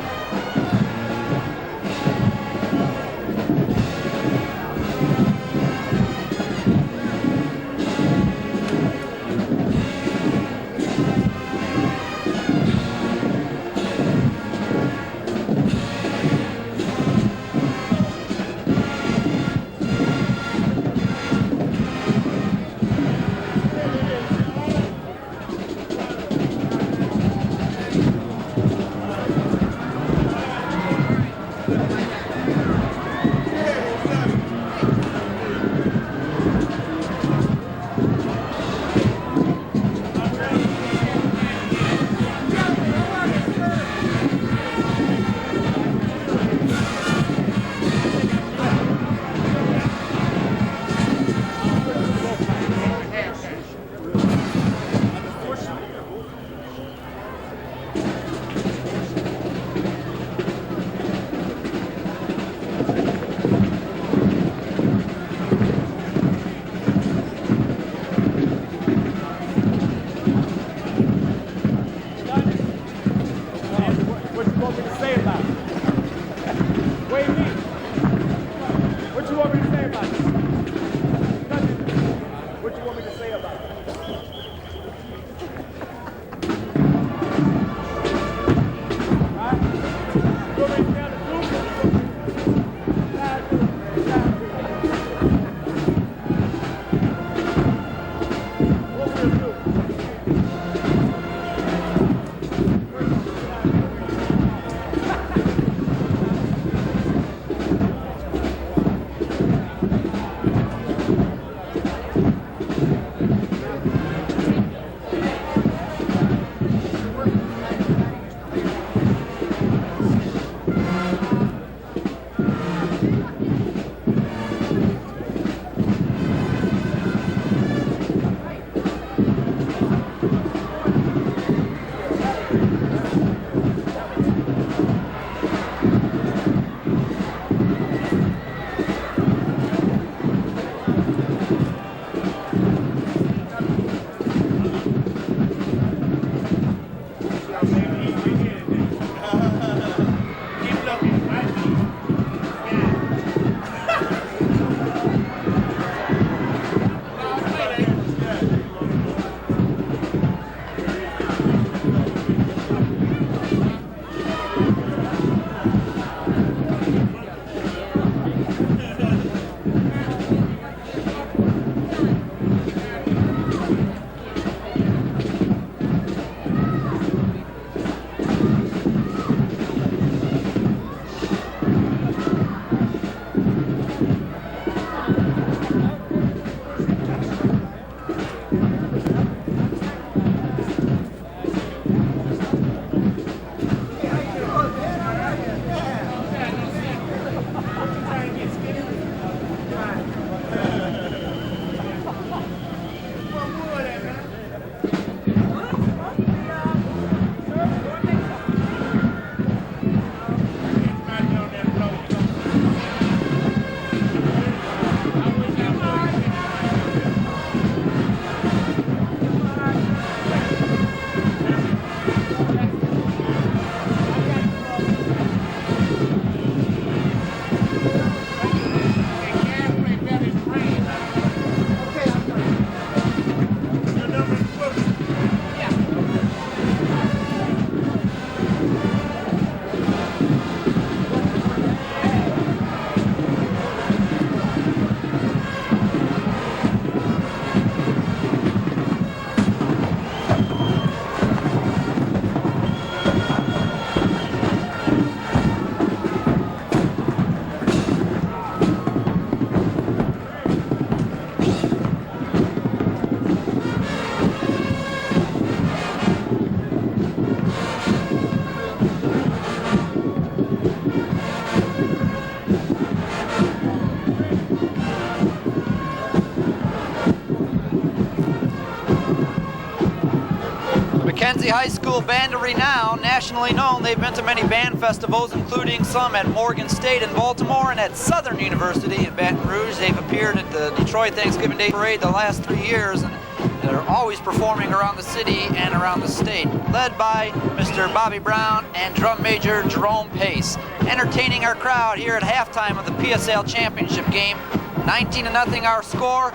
Mackenzie High School Band of Renown, nationally known. They've been to many band festivals, including some at Morgan State in Baltimore and at Southern University in Baton Rouge. They've appeared at the Detroit Thanksgiving Day Parade the last 3 years, and they're always performing around the city and around the state. Led by Mr. Bobby Brown and drum major Jerome Pace. Entertaining our crowd here at halftime of the PSL Championship game. 19-0 our score,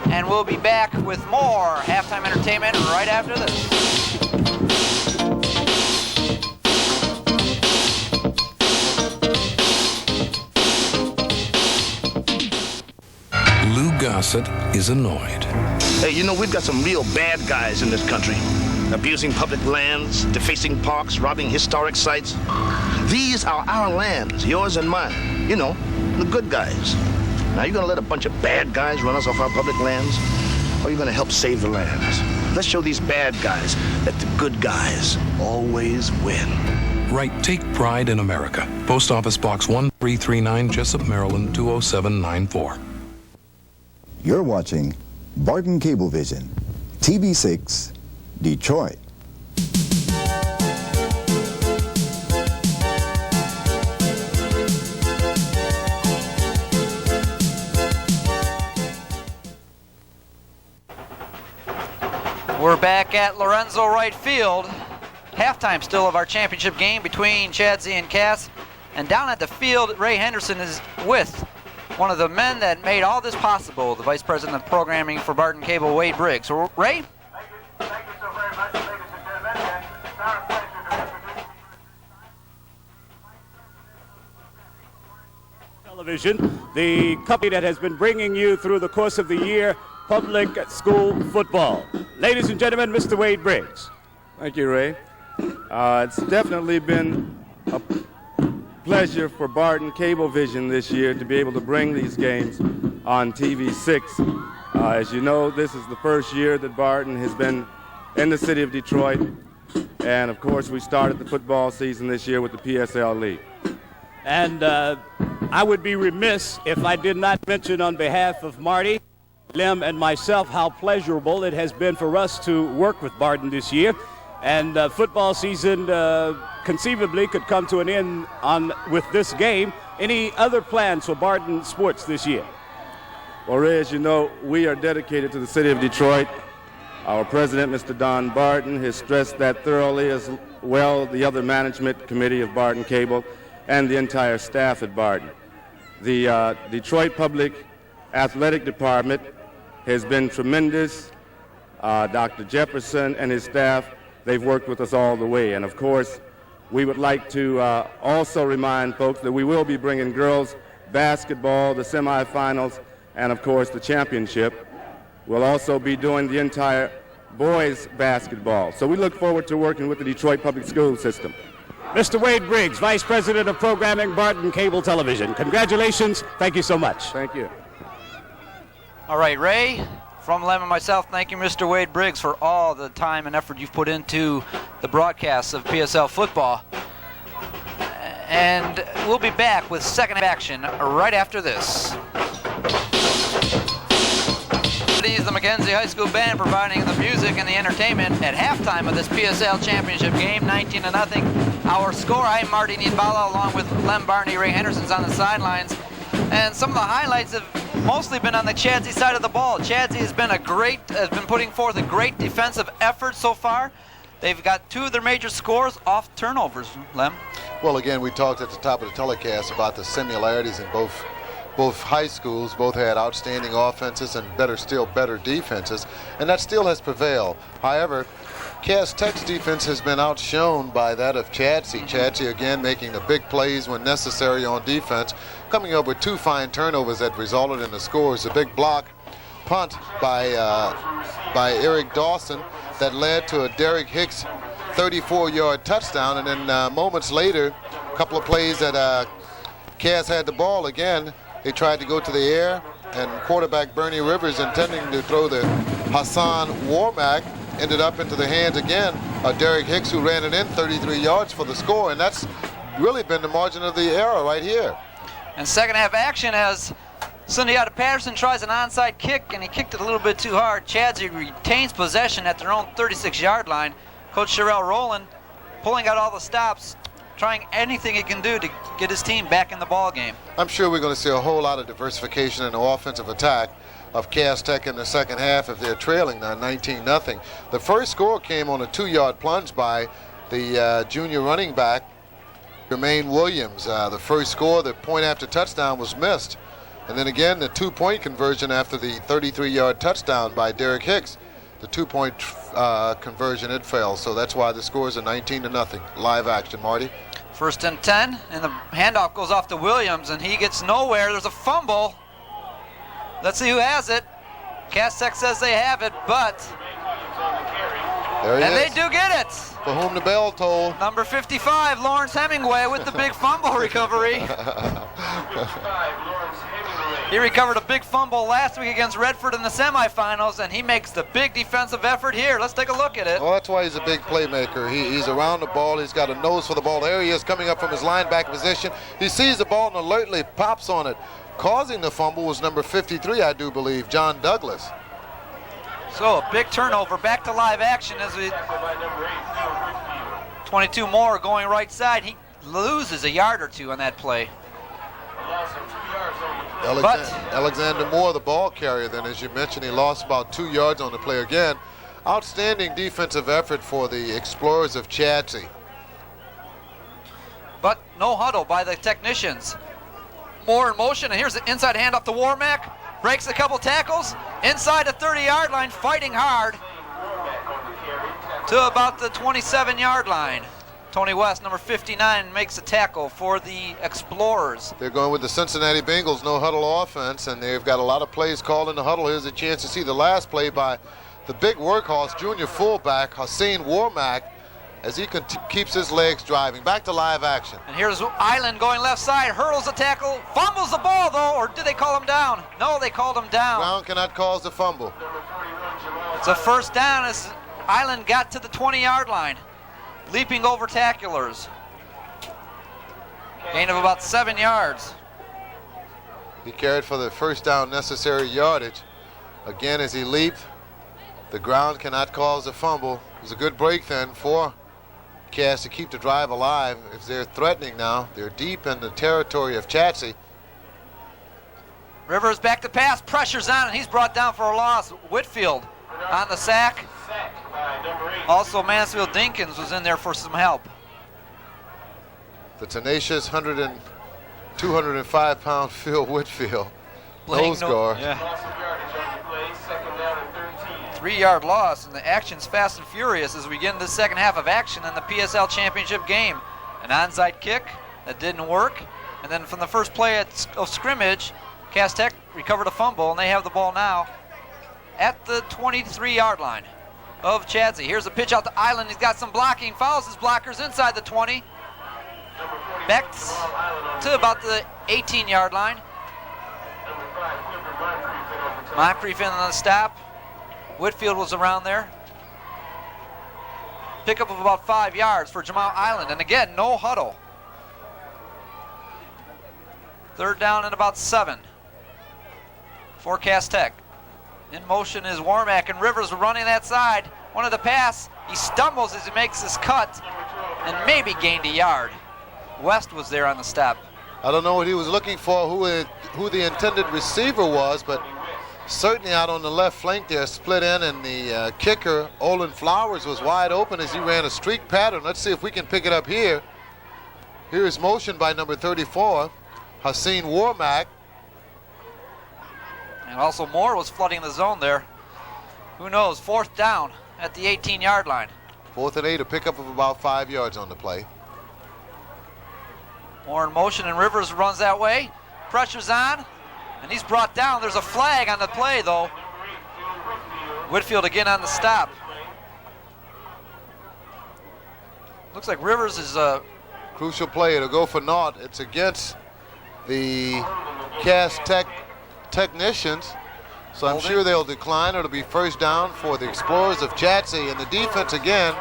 and we'll be back with more halftime entertainment right after this. Lou Gossett is annoyed. Hey, you know, we've got some real bad guys in this country. Abusing public lands, defacing parks, robbing historic sites. These are our lands, yours and mine. You know, the good guys. Now, you gonna let a bunch of bad guys run us off our public lands? Or are you gonna help save the lands? Let's show these bad guys that the good guys always win. Write Take Pride in America. Post Office Box 1339, Jessup, Maryland, 20794. You're watching Barden Cablevision, TV6, Detroit. We're back at Lorenzo Wright Field. Halftime still of our championship game between Chadsey and Cass. And down at the field, Ray Henderson is with one of the men that made all this possible, the Vice President of Programming for Barden Cable, Wade Briggs. So, Ray? Thank you so very much, ladies and gentlemen. And it's our pleasure to introduce Television, the company that has been bringing you through the course of the year public school football. Ladies and gentlemen, Mr. Wade Briggs. Thank you, Ray. It's definitely been a pleasure for Barden Cablevision this year to be able to bring these games on TV6. As you know, this is the first year that Barden has been in the city of Detroit. And, of course, we started the football season this year with the PSL League. And I would be remiss if I did not mention on behalf of Marty, Lem, and myself how pleasurable it has been for us to work with Barden this year. And football season conceivably could come to an end with this game. Any other plans for Barden sports this year? Well, Ray, as you know, we are dedicated to the city of Detroit. Our president, Mr. Don Barden, has stressed that thoroughly, as well the other management committee of Barden Cable and the entire staff at Barden. The Detroit Public Athletic Department has been tremendous. Dr. Jefferson and his staff, they've worked with us all the way. And, of course, we would like to also remind folks that we will be bringing girls basketball, the semifinals, and, of course, the championship. We'll also be doing the entire boys basketball. So we look forward to working with the Detroit Public School System. Mr. Wade Briggs, Vice President of Programming, Barden Cable Television. Congratulations. Thank you so much. Thank you. All right, Ray, from Lem and myself, thank you, Mr. Wade Briggs, for all the time and effort you've put into the broadcasts of PSL football. And we'll be back with second action right after this. It is the Mackenzie High School Band providing the music and the entertainment at halftime of this PSL Championship game, 19-0. Our score, I'm Marty Needbala, along with Lem Barney, Ray Henderson's on the sidelines. And some of the highlights have mostly been on the Chadsey side of the ball. Chadsey has been putting forth a great defensive effort so far. They've got two of their major scores off turnovers, Lem. Well, again, we talked at the top of the telecast about the similarities in both high schools. Both had outstanding offenses and better defenses, and that still has prevailed. However, Cass Tech's defense has been outshone by that of Chadsey. Chadsey, again, making the big plays when necessary on defense, coming up with two fine turnovers that resulted in the scores. A big block punt by Eric Dawson that led to a Derrick Hicks 34-yard touchdown, and then moments later, a couple of plays that Cass had the ball again. They tried to go to the air, and quarterback Bernie Rivers, intending to throw the Hassan Warmack, ended up into the hands again of Derrick Hicks, who ran it in 33 yards for the score, and that's really been the margin of the error right here. And second half action as Sunday out of Patterson tries an onside kick, and he kicked it a little bit too hard. Chadsey retains possession at their own 36-yard line. Coach Sherrell Rowland pulling out all the stops, trying anything he can do to get his team back in the ball game. I'm sure we're going to see a whole lot of diversification in the offensive attack of Cass Tech in the second half if they're trailing now 19-0. The first score came on a 2-yard plunge by the junior running back, Germaine Williams. The first score, the point after touchdown, was missed. And then again, the 2-point conversion after the 33-yard touchdown by Derrick Hicks. The 2-point conversion, it failed. So that's why the scores are 19-0. Live action, Marty. 1st and 10, and the handoff goes off to Williams, and he gets nowhere. There's a fumble. Let's see who has it. Cass Tech says they have it, but they do get it. For whom the bell tolled. Number 55, Lawrence Hemingway, with the big fumble recovery. He recovered a big fumble last week against Rayford in the semifinals, and he makes the big defensive effort here. Let's take a look at it. Well, that's why he's a big playmaker. He's around the ball. He's got a nose for the ball. There he is coming up from his linebacker position. He sees the ball and alertly pops on it. Causing the fumble was number 53, I do believe, John Douglas. So a big turnover. Back to live action as we 22 more going right side. He loses a yard or two on that play. Alexander Moore, the ball carrier, then, as you mentioned, he lost about 2 yards on the play again. Outstanding defensive effort for the Explorers of Chadsey. But no huddle by the technicians. Moore in motion, and here's the inside handoff to Warmack. Breaks a couple tackles. Inside the 30-yard line, fighting hard to about the 27-yard line. Tony West, number 59, makes a tackle for the Explorers. They're going with the Cincinnati Bengals no huddle offense, and they've got a lot of plays called in the huddle. Here's a chance to see the last play by the big workhorse, junior fullback, Warmack, as he keeps his legs driving. Back to live action. And here's Eiland going left side, hurdles the tackle, fumbles the ball though, or did they call him down? No, they called him down. Ground cannot cause the fumble. It's a first down as Eiland got to the 20-yard line, leaping over tacklers. Gain of about 7 yards. He carried for the first down necessary yardage. Again, as he leaped, the ground cannot cause a fumble. It was a good break then for Cass to keep the drive alive. If they're threatening now, they're deep in the territory of Chadsey. Rivers back to pass, pressures on, and he's brought down for a loss. Whitfield on the sack. Also, Mansfield Dinkins was in there for some help. The tenacious 205-pound Phil Whitfield, nose guard. 3-yard loss, and the action's fast and furious as we get into the second half of action in the PSL championship game. An onside kick that didn't work, and then from the first play of scrimmage, Cass Tech recovered a fumble, and they have the ball now at the 23-yard line of Chadsey. Here's a pitch out to Eiland. He's got some blocking, fouls his blockers inside the 20. Back to about the 18-yard line. Moncrief in on the stop. Whitfield was around there. Pickup of about 5 yards for Jamal Eiland, and again, no huddle. Third down and about 7 for Cass Tech. In motion is Warmack, and Rivers running that side. One of the pass, he stumbles as he makes his cut and maybe gained a yard. West was there on the stop. I don't know what he was looking for, who the intended receiver was, but certainly out on the left flank there, split in, and the kicker, Olin Flowers, was wide open as he ran a streak pattern. Let's see if we can pick it up here. Here is motion by number 34, Warmack. And also Moore was flooding the zone there. Who knows, 4th down at the 18-yard line. 4th and 8, a pickup of about 5 yards on the play. Moore in motion, and Rivers runs that way. Pressure's on, and he's brought down. There's a flag on the play, though. Whitfield again on the stop. Looks like Rivers is crucial play. It'll go for naught. It's against the Cass Tech technicians, so I'm sure they'll decline. It'll be first down for the Explorers of Chadsey, and the defense again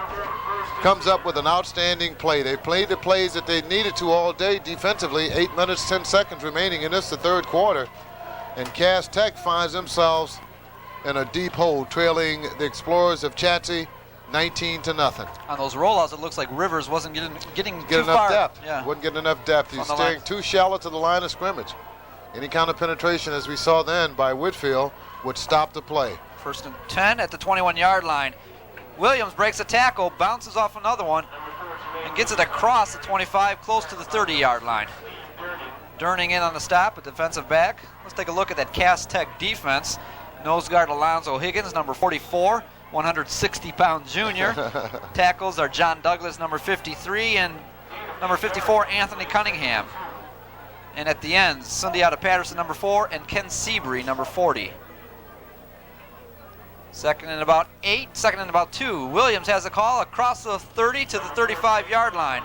comes up with an outstanding play. They played the plays that they needed to all day defensively. 8 minutes, 10 seconds remaining in this, the third quarter, and Cass Tech finds themselves in a deep hole, trailing the Explorers of Chadsey 19-0. On those rollouts, it looks like Rivers wasn't getting too enough far. depth. Yeah. Wasn't getting enough depth. He's staying too shallow to the line of scrimmage. Any kind of penetration, as we saw then by Whitfield, would stop the play. 1st and 10 at the 21-yard line. Williams breaks a tackle, bounces off another one, and gets it across the 25, close to the 30-yard line. Durning in on the stop, a defensive back. Let's take a look at that Cass Tech defense. Nose guard Alonzo Higgins, number 44, 160-pound junior. Tackles are John Douglas, number 53, and number 54, Anthony Cunningham. And at the ends, Sundiata Patterson, number 4, and Ken Seabury, number 40. 2nd and about 8, 2nd and about 2. Williams has a call across the 30 to the 35-yard line.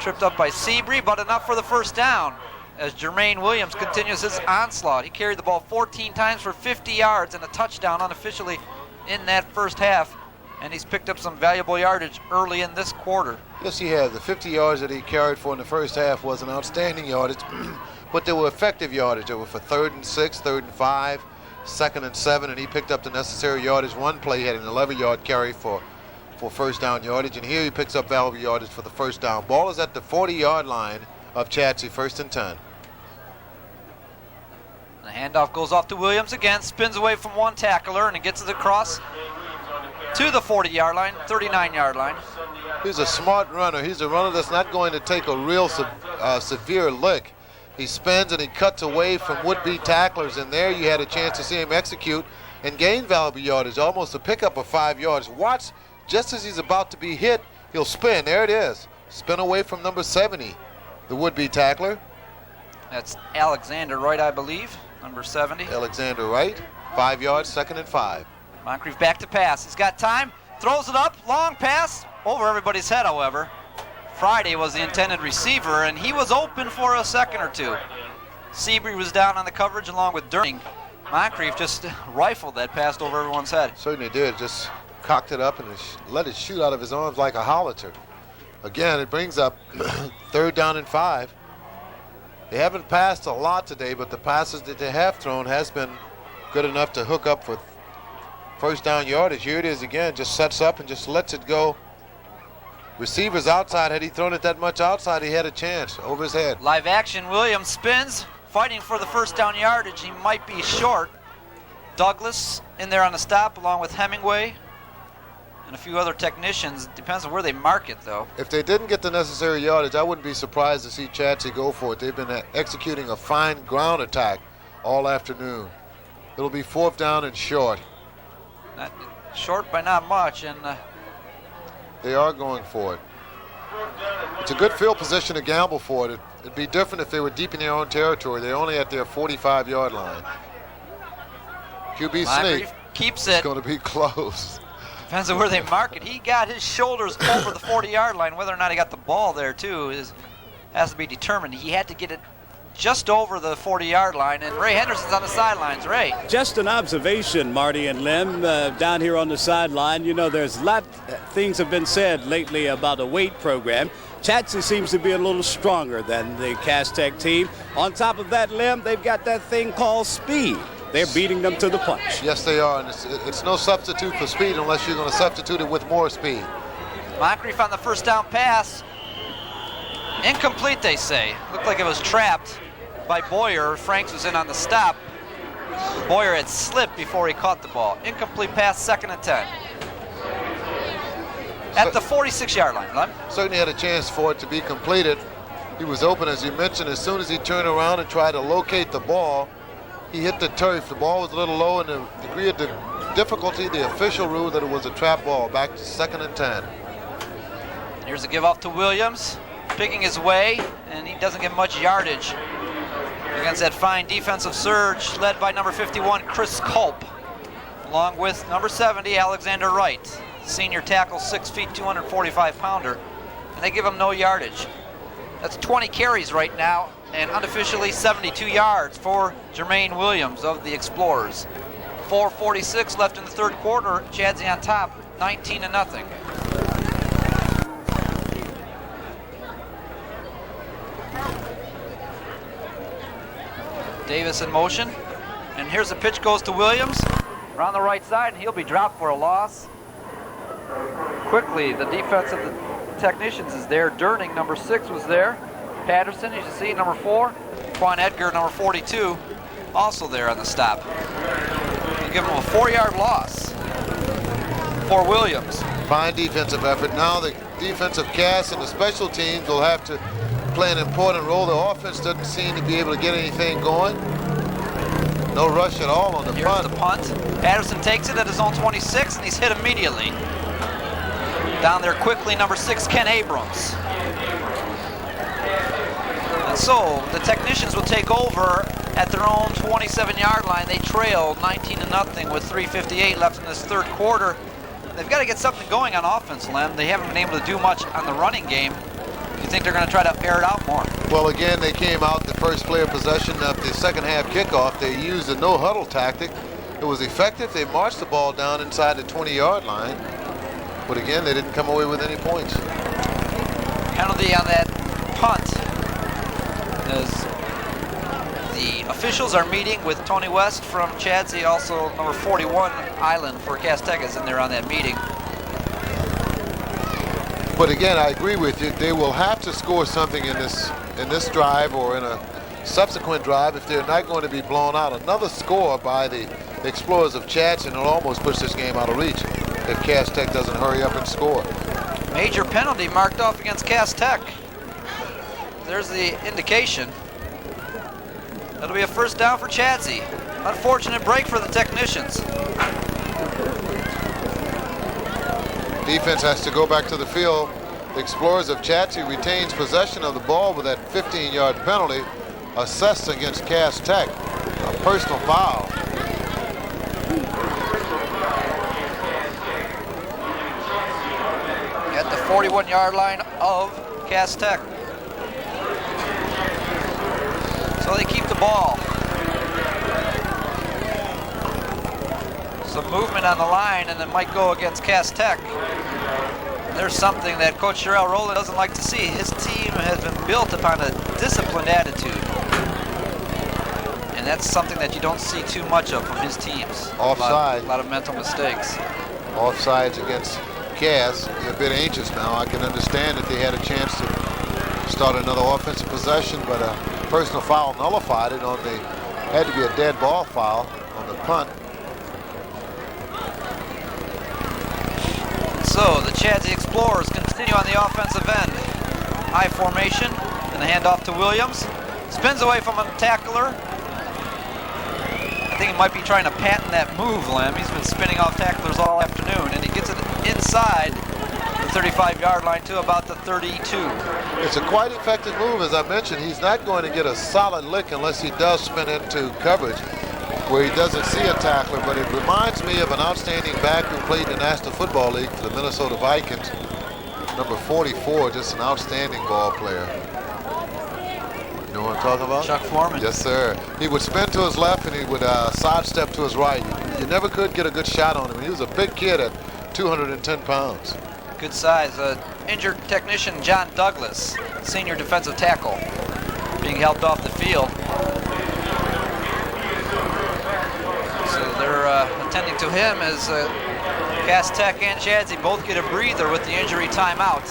Tripped up by Seabury, but enough for the first down as Germaine Williams continues his onslaught. He carried the ball 14 times for 50 yards and a touchdown unofficially in that first half, and he's picked up some valuable yardage early in this quarter. Yes, he has. The 50 yards that he carried for in the first half was an outstanding yardage, but they were effective yardage. They were for 3rd and 6, 3rd and 5, 2nd and 7, and he picked up the necessary yardage. One play he had an 11-yard carry for first down yardage, and here he picks up valuable yardage for the first down. Ball is at the 40-yard line of Chadsey, 1st and 10. The handoff goes off to Williams again, spins away from one tackler, and it gets it across to the 40-yard line, 39-yard line. He's a smart runner. He's a runner that's not going to take a real severe lick. He spins and he cuts away from would-be tacklers, and there you had a chance to see him execute and gain valuable yardage, almost a pickup of 5 yards. Watch, just as he's about to be hit, he'll spin. There it is. Spin away from number 70, the would-be tackler. That's Alexander Wright, I believe, number 70. Alexander Wright, 5 yards, 2nd and 5. Moncrief back to pass. He's got time, throws it up, long pass, over everybody's head, however. Friday was the intended receiver, and he was open for a second or two. Seabury was down on the coverage along with Durning. Moncrief just rifled that pass over everyone's head. Certainly did. Just cocked it up and let it shoot out of his arms like a howitzer. Again, it brings up 3rd down and 5. They haven't passed a lot today, but the passes that they have thrown has been good enough to hook up for first down yardage. Here it is again, just sets up and just lets it go. Receivers outside. Had he thrown it that much outside, he had a chance over his head. Live action, Williams spins, fighting for the first down yardage. He might be short. Douglas in there on the stop along with Hemingway and a few other technicians. Depends on where they mark it, though. If they didn't get the necessary yardage, I wouldn't be surprised to see Chadsey go for it. They've been executing a fine ground attack all afternoon. It'll be 4th down and short. Not short by not much, and they are going for it. It's a good field position to gamble for it. It'd be different if they were deep in their own territory. They're only at their 45-yard line. QB sneak keeps it. It's going to be close. Depends on where they mark it. He got his shoulders over the 40-yard line. Whether or not he got the ball there, too, has to be determined. He had to get it just over the 40-yard line, and Ray Henderson's on the sidelines. Ray. Just an observation, Marty and Lim, down here on the sideline. You know, there's a lot things have been said lately about a weight program. Chadsey seems to be a little stronger than the Cass Tech team. On top of that, Lim, they've got that thing called speed. They're beating them to the punch. Yes, they are, and it's no substitute for speed unless you're going to substitute it with more speed. Moncrief on the first down pass. Incomplete, they say. Looked like it was trapped by Boyer. Franks was in on the stop. Boyer had slipped before he caught the ball. Incomplete pass, 2nd and 10. At the 46-yard line, Len. Certainly had a chance for it to be completed. He was open, as you mentioned. As soon as he turned around and tried to locate the ball, he hit the turf. The ball was a little low, and the degree of the difficulty, the official ruled that it was a trap ball. Back to 2nd and 10. Here's a give off to Williams, picking his way, and he doesn't get much yardage against that fine defensive surge led by number 51, Chris Culp, along with number 70, Alexander Wright, senior tackle, 6 feet, 245-pounder, and they give him no yardage. That's 20 carries right now, and unofficially 72 yards for Germaine Williams of the Explorers. 4:46 left in the third quarter. Chadsey on top, 19-0. Davis in motion, and here's the pitch goes to Williams around the right side, and he'll be dropped for a loss. quickly. The defense of the Technicians is there. Durning, number 6, was there. Patterson, as you see, number 4. Quan Edgar, number 42, also there on the stop. You give him a 4-yard loss for Williams. Fine defensive effort. Now the defensive cast and the special teams will have to play an important role. The offense doesn't seem to be able to get anything going. No rush at all on the Here's punt. the punt. Patterson takes it at his own 26, and he's hit immediately. Down there quickly, number 6, Ken Abrams. And so the Technicians will take over at their own 27-yard line. They trailed 19-0 with 3:58 left in this third quarter. They've got to get something going on offense, Lem. They haven't been able to do much on the running game. Do you think they're going to try to air it out more? Well, again, they came out the first play of possession of the second half kickoff. They used a no-huddle tactic. It was effective. They marched the ball down inside the 20-yard line. But again, they didn't come away with any points. Penalty on that punt. As the officials are meeting with Tony West from Chadsey, also number 41, Eiland for Cass Tech is in there on that meeting. But again, I agree with you. They will have to score something in this drive or in a subsequent drive if they're not going to be blown out. Another score by the Explorers of Chadsey, and it'll almost push this game out of reach if Cass Tech doesn't hurry up and score. Major penalty marked off against Cass Tech. There's the indication. That'll be a first down for Chadsey. Unfortunate break for the Technicians. Defense has to go back to the field. The Explorers of Chadsey retains possession of the ball with that 15-yard penalty assessed against Cass Tech. A personal foul. At the 41-yard line of Cass Tech. So they keep the ball. Some movement on the line, and it might go against Cass Tech. There's something that Coach Sherelle Rowland doesn't like to see. His team has been built upon a disciplined attitude. And that's something that you don't see too much of from his teams. Offside. A lot of mental mistakes. Offsides against Cass. They're a bit anxious now. I can understand that they had a chance to start another offensive possession, but a personal foul nullified it on the, had to be a dead ball foul on the punt. So the Chadsey Explorers continue on the offensive end. High formation, and the handoff to Williams. Spins away from a tackler. I think he might be trying to patent that move, Lem. He's been spinning off tacklers all afternoon, and he gets it inside the 35-yard line to about the 32. It's a quite effective move, as I mentioned. He's not going to get a solid lick unless he does spin into coverage where he doesn't see a tackler, but it reminds me of an outstanding back who played in the National Football League for the Minnesota Vikings. Number 44, just an outstanding ball player. You know what I'm talking about? Chuck Foreman. Yes, sir. He would spin to his left and he would sidestep to his right. You never could get a good shot on him. He was a big kid at 210 pounds. Good size. Injured technician John Douglas, senior defensive tackle, being helped off the field. So they're attending to him as Cass Tech and Chadsey both get a breather with the injury timeout.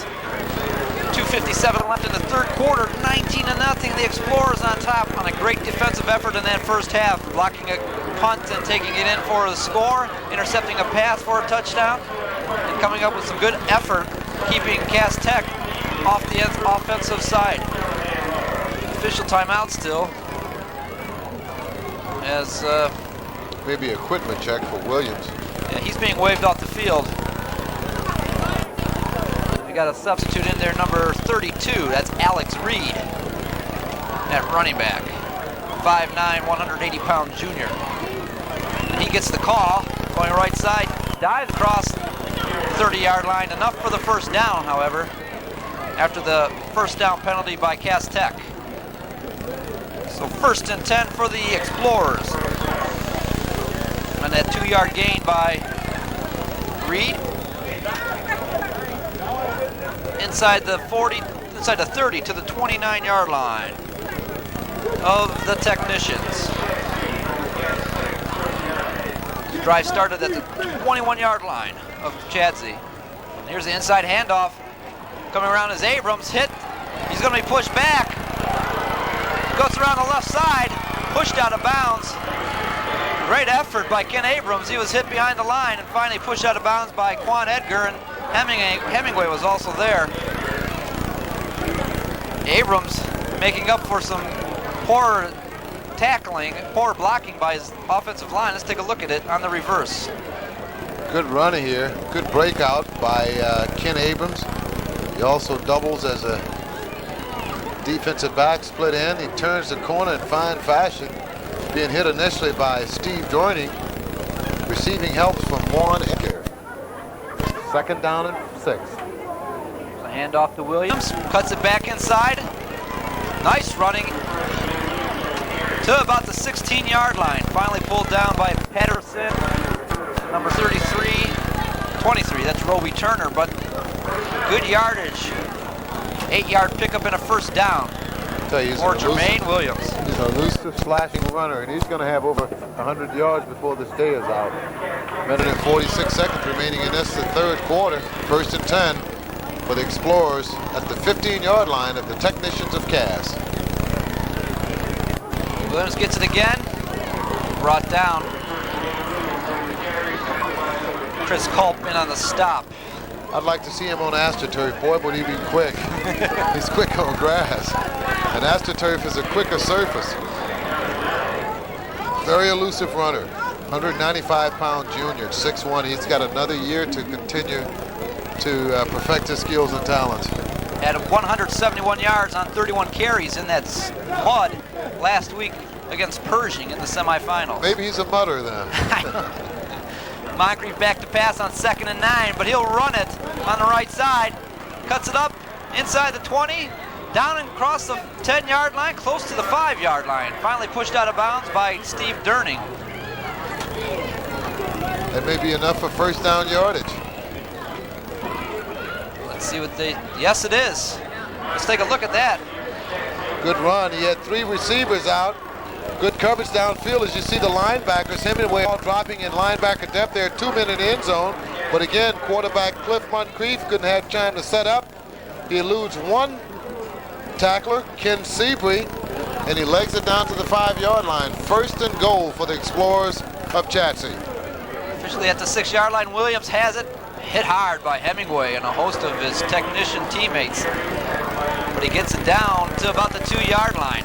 2:57 left in the third quarter, 19-0. The Explorers on top on a great defensive effort in that first half, blocking a punt and taking it in for the score, intercepting a pass for a touchdown, and coming up with some good effort, keeping Cass Tech off the offensive side. Official timeout still, as maybe equipment check for Williams. Yeah, he's being waved off the field. We got a substitute in there, number 32. That's Alex Reed, at running back. 5'9", 180-pound junior. And he gets the call, going right side, dives across the 30-yard line. Enough for the first down, however, after the first down penalty by Cass Tech. So 1st and 10 for the Explorers. And that 2-yard gain by Reed. Inside the 30 to the 29-yard line of the Technicians. Drive started at the 21-yard line of Chadsey. Here's the inside handoff. Coming around is Abrams. Hit. He's going to be pushed back. Goes around the left side. Pushed out of bounds. Great effort by Ken Abrams. He was hit behind the line and finally pushed out of bounds by Quan Edgar, and Hemingway was also there. Abrams making up for some poor tackling, poor blocking by his offensive line. Let's take a look at it on the reverse. Good run here. Good breakout by Ken Abrams. He also doubles as a defensive back, split end. He turns the corner in fine fashion. Being hit initially by Steve Dorning. Receiving help from Juan Edgar. 2nd down and 6. A handoff to Williams. Cuts it back inside. Nice running to about the 16-yard line. Finally pulled down by Patterson. Number 33, 23. That's Roby Turner, but good yardage. 8-yard pickup and a 1st down. For Germaine Williams. He's an elusive slashing runner, and he's going to have over 100 yards before this day is out. Minute and 46 seconds remaining in this, the 3rd quarter. 1st and 10 for the Explorers at the 15-yard line of the Technicians of Cass. Williams gets it again. Brought down. Chris Culp in on the stop. I'd like to see him on AstroTurf. Boy, would he be quick. He's quick on grass. And AstroTurf is a quicker surface. Very elusive runner. 195-pound junior, 6'1". He's got another year to continue to perfect his skills and talents. Had 171 yards on 31 carries in that mud last week against Pershing in the semifinals. Maybe he's a mutter then. Moncrief back to pass on 2nd and 9, but he'll run it on the right side. Cuts it up inside the 20, down and across the 10-yard line, close to the 5-yard line. Finally pushed out of bounds by Steve Durning. That may be enough for 1st down yardage. Let's see what they, yes it is. Let's take a look at that. Good run. He had 3 receivers out. Good coverage downfield as you see the linebackers. Hemingway all dropping in linebacker depth there. 2 men in the end zone. But again, quarterback Cliff Moncrief couldn't have time to set up. He eludes 1 tackler, Ken Seabury, and he legs it down to the 5-yard line. 1st and goal for the Explorers of Chadsey. Officially at the 6-yard line, Williams has it. Hit hard by Hemingway and a host of his technician teammates. But he gets it down to about the 2-yard line.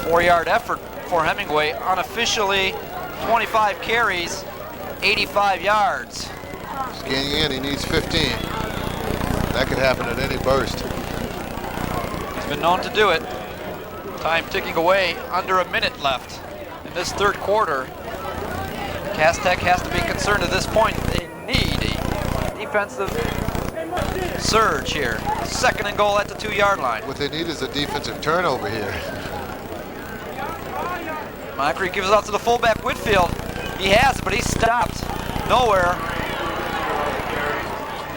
4-yard effort for Hemingway. Unofficially, 25 carries, 85 yards. Scanning in, he needs 15. That could happen at any burst. He's been known to do it. Time ticking away, under a minute left in this 3rd quarter. Cass Tech has to be concerned at this point. They need a defensive surge here. 2nd and goal at the 2-yard line. What they need is a defensive turnover here. Moncrief gives it out to the fullback Whitfield. He has it, but he's stopped. Nowhere.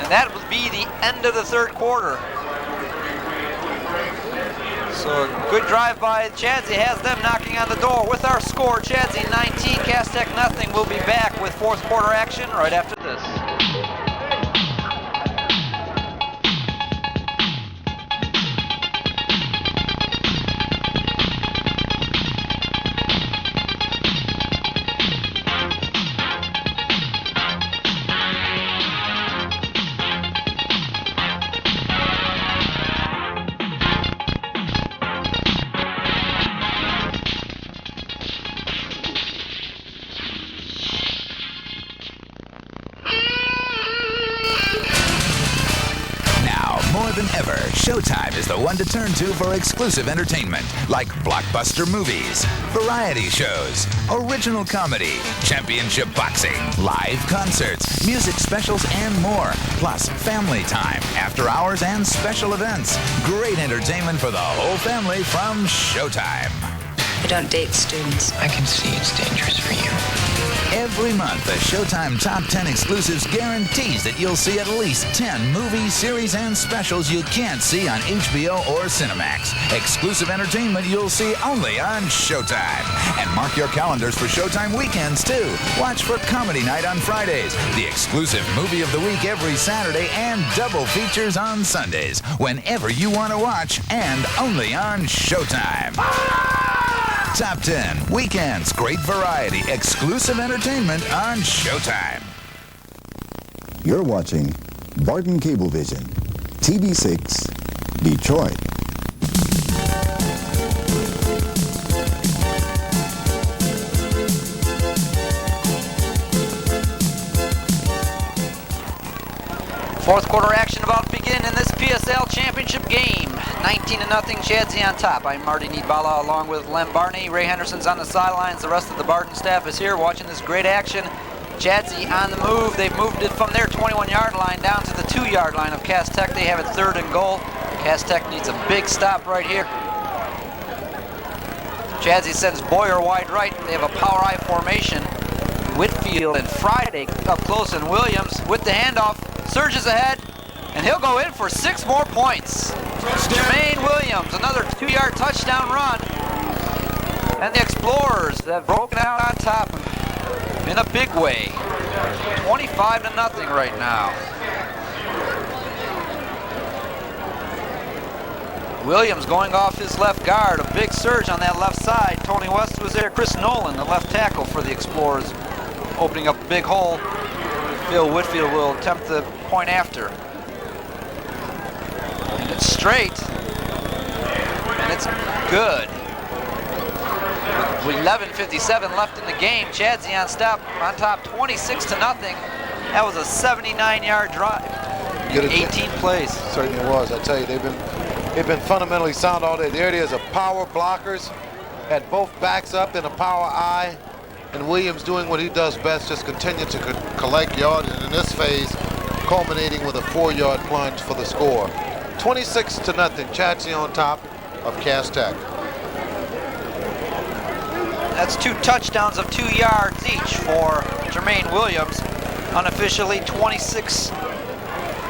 And that would be the end of the 3rd quarter. So a good drive by Chadsey has them knocking on the door. With our score, Chadsey 19, Cass Tech nothing. We'll be back with 4th quarter action right after this. Showtime is the one to turn to for exclusive entertainment, like blockbuster movies, variety shows, original comedy, championship boxing, live concerts, music specials, and more. Plus, family time, after hours, and special events. Great entertainment for the whole family from Showtime. I don't date students. I can see it's dangerous for you. Every month, the Showtime Top 10 Exclusives guarantees that you'll see at least 10 movies, series, and specials you can't see on HBO or Cinemax. Exclusive entertainment you'll see only on Showtime. And mark your calendars for Showtime weekends, too. Watch for Comedy Night on Fridays, the exclusive movie of the week every Saturday, and double features on Sundays, whenever you want to watch, and only on Showtime. Top 10 Weekends, great variety, exclusive entertainment on Showtime. You're watching Barden Cablevision, TV6, Detroit. Fourth quarter action about to begin in this PSL championship game. 19-0, Chadsey on top. I'm Marty Needbala along with Lem Barney. Ray Henderson's on the sidelines. The rest of the Barden staff is here watching this great action. Chadsey on the move. They've moved it from their 21-yard line down to the 2-yard line of Cass Tech. They have it 3rd and goal. Cass Tech needs a big stop right here. Chadsey sends Boyer wide right. They have a power I formation. Whitfield and Friday up close, and Williams with the handoff surges ahead, and he'll go in for 6 more points. Germaine Williams, another 2-yard touchdown run, and the Explorers have broken out on top in a big way. 25-0 right now. Williams going off his left guard, a big surge on that left side. Tony West was there. Chris Nolan, the left tackle for the Explorers, opening up a big hole. Phil Whitfield will attempt the point after. And it's straight. And it's good. With 11:57 left in the game, Chadsey on top 26-0. That was a 79-yard drive in 18 plays. Certainly was. I tell you, they've been fundamentally sound all day. There it is, a power blockers. Had both backs up in a power I. And Williams doing what he does best, just continue to collect yards, and in this phase, culminating with a 4-yard plunge for the score. 26-0, Chadsey on top of Cass Tech. That's 2 touchdowns of 2 yards each for Germaine Williams. Unofficially 26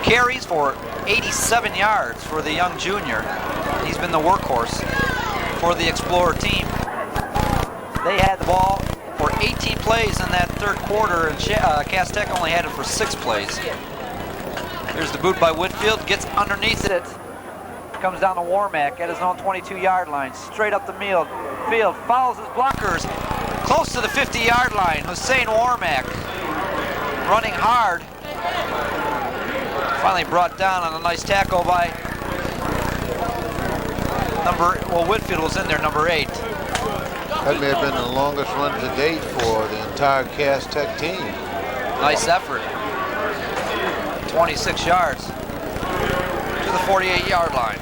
carries for 87 yards for the young junior. He's been the workhorse for the Explorer team. They had the ball for 18 plays in that 3rd quarter, and Cass Tech only had it for 6 plays. Here's the boot by Whitfield, gets underneath it, comes down to Warmack at his own 22-yard line, straight up the field, follows his blockers, close to the 50-yard line. Hussein Warmack running hard, finally brought down on a nice tackle by Whitfield was in there, number 8. That may have been the longest run to date for the entire Cass Tech team. Nice effort. 26 yards to the 48-yard line.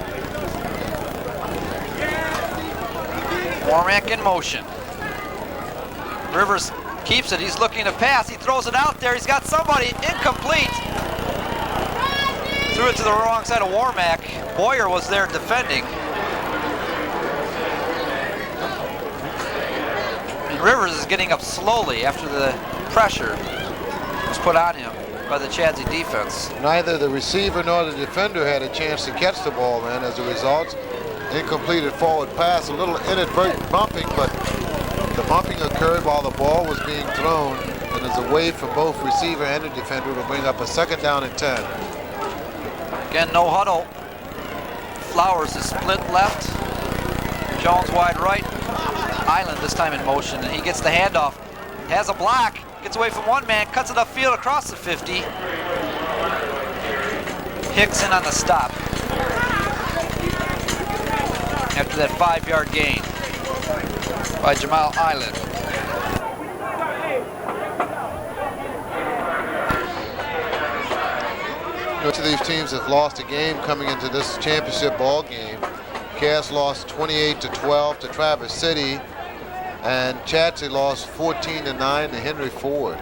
Warmack in motion. Rivers keeps it. He's looking to pass. He throws it out there. He's got somebody incomplete. Threw it to the wrong side of Warmack. Boyer was there defending. Rivers is getting up slowly after the pressure was put on him by the Chadsey defense. Neither the receiver nor the defender had a chance to catch the ball, man. As a result, incompleted forward pass, a little inadvertent bumping, but the bumping occurred while the ball was being thrown, and is a way for both receiver and the defender to bring up a 2nd down and 10. Again, no huddle. Flowers is split left. Jones wide right. Eiland this time in motion, and he gets the handoff. Has a block, gets away from one man, cuts it upfield across the 50. Hicks in on the stop. After that 5-yard gain by Jamal Eiland. Each of these teams have lost a game coming into this championship ball game. Cass lost 28-12 to Traverse City, and Chadsey lost 14-9 to Henry Ford.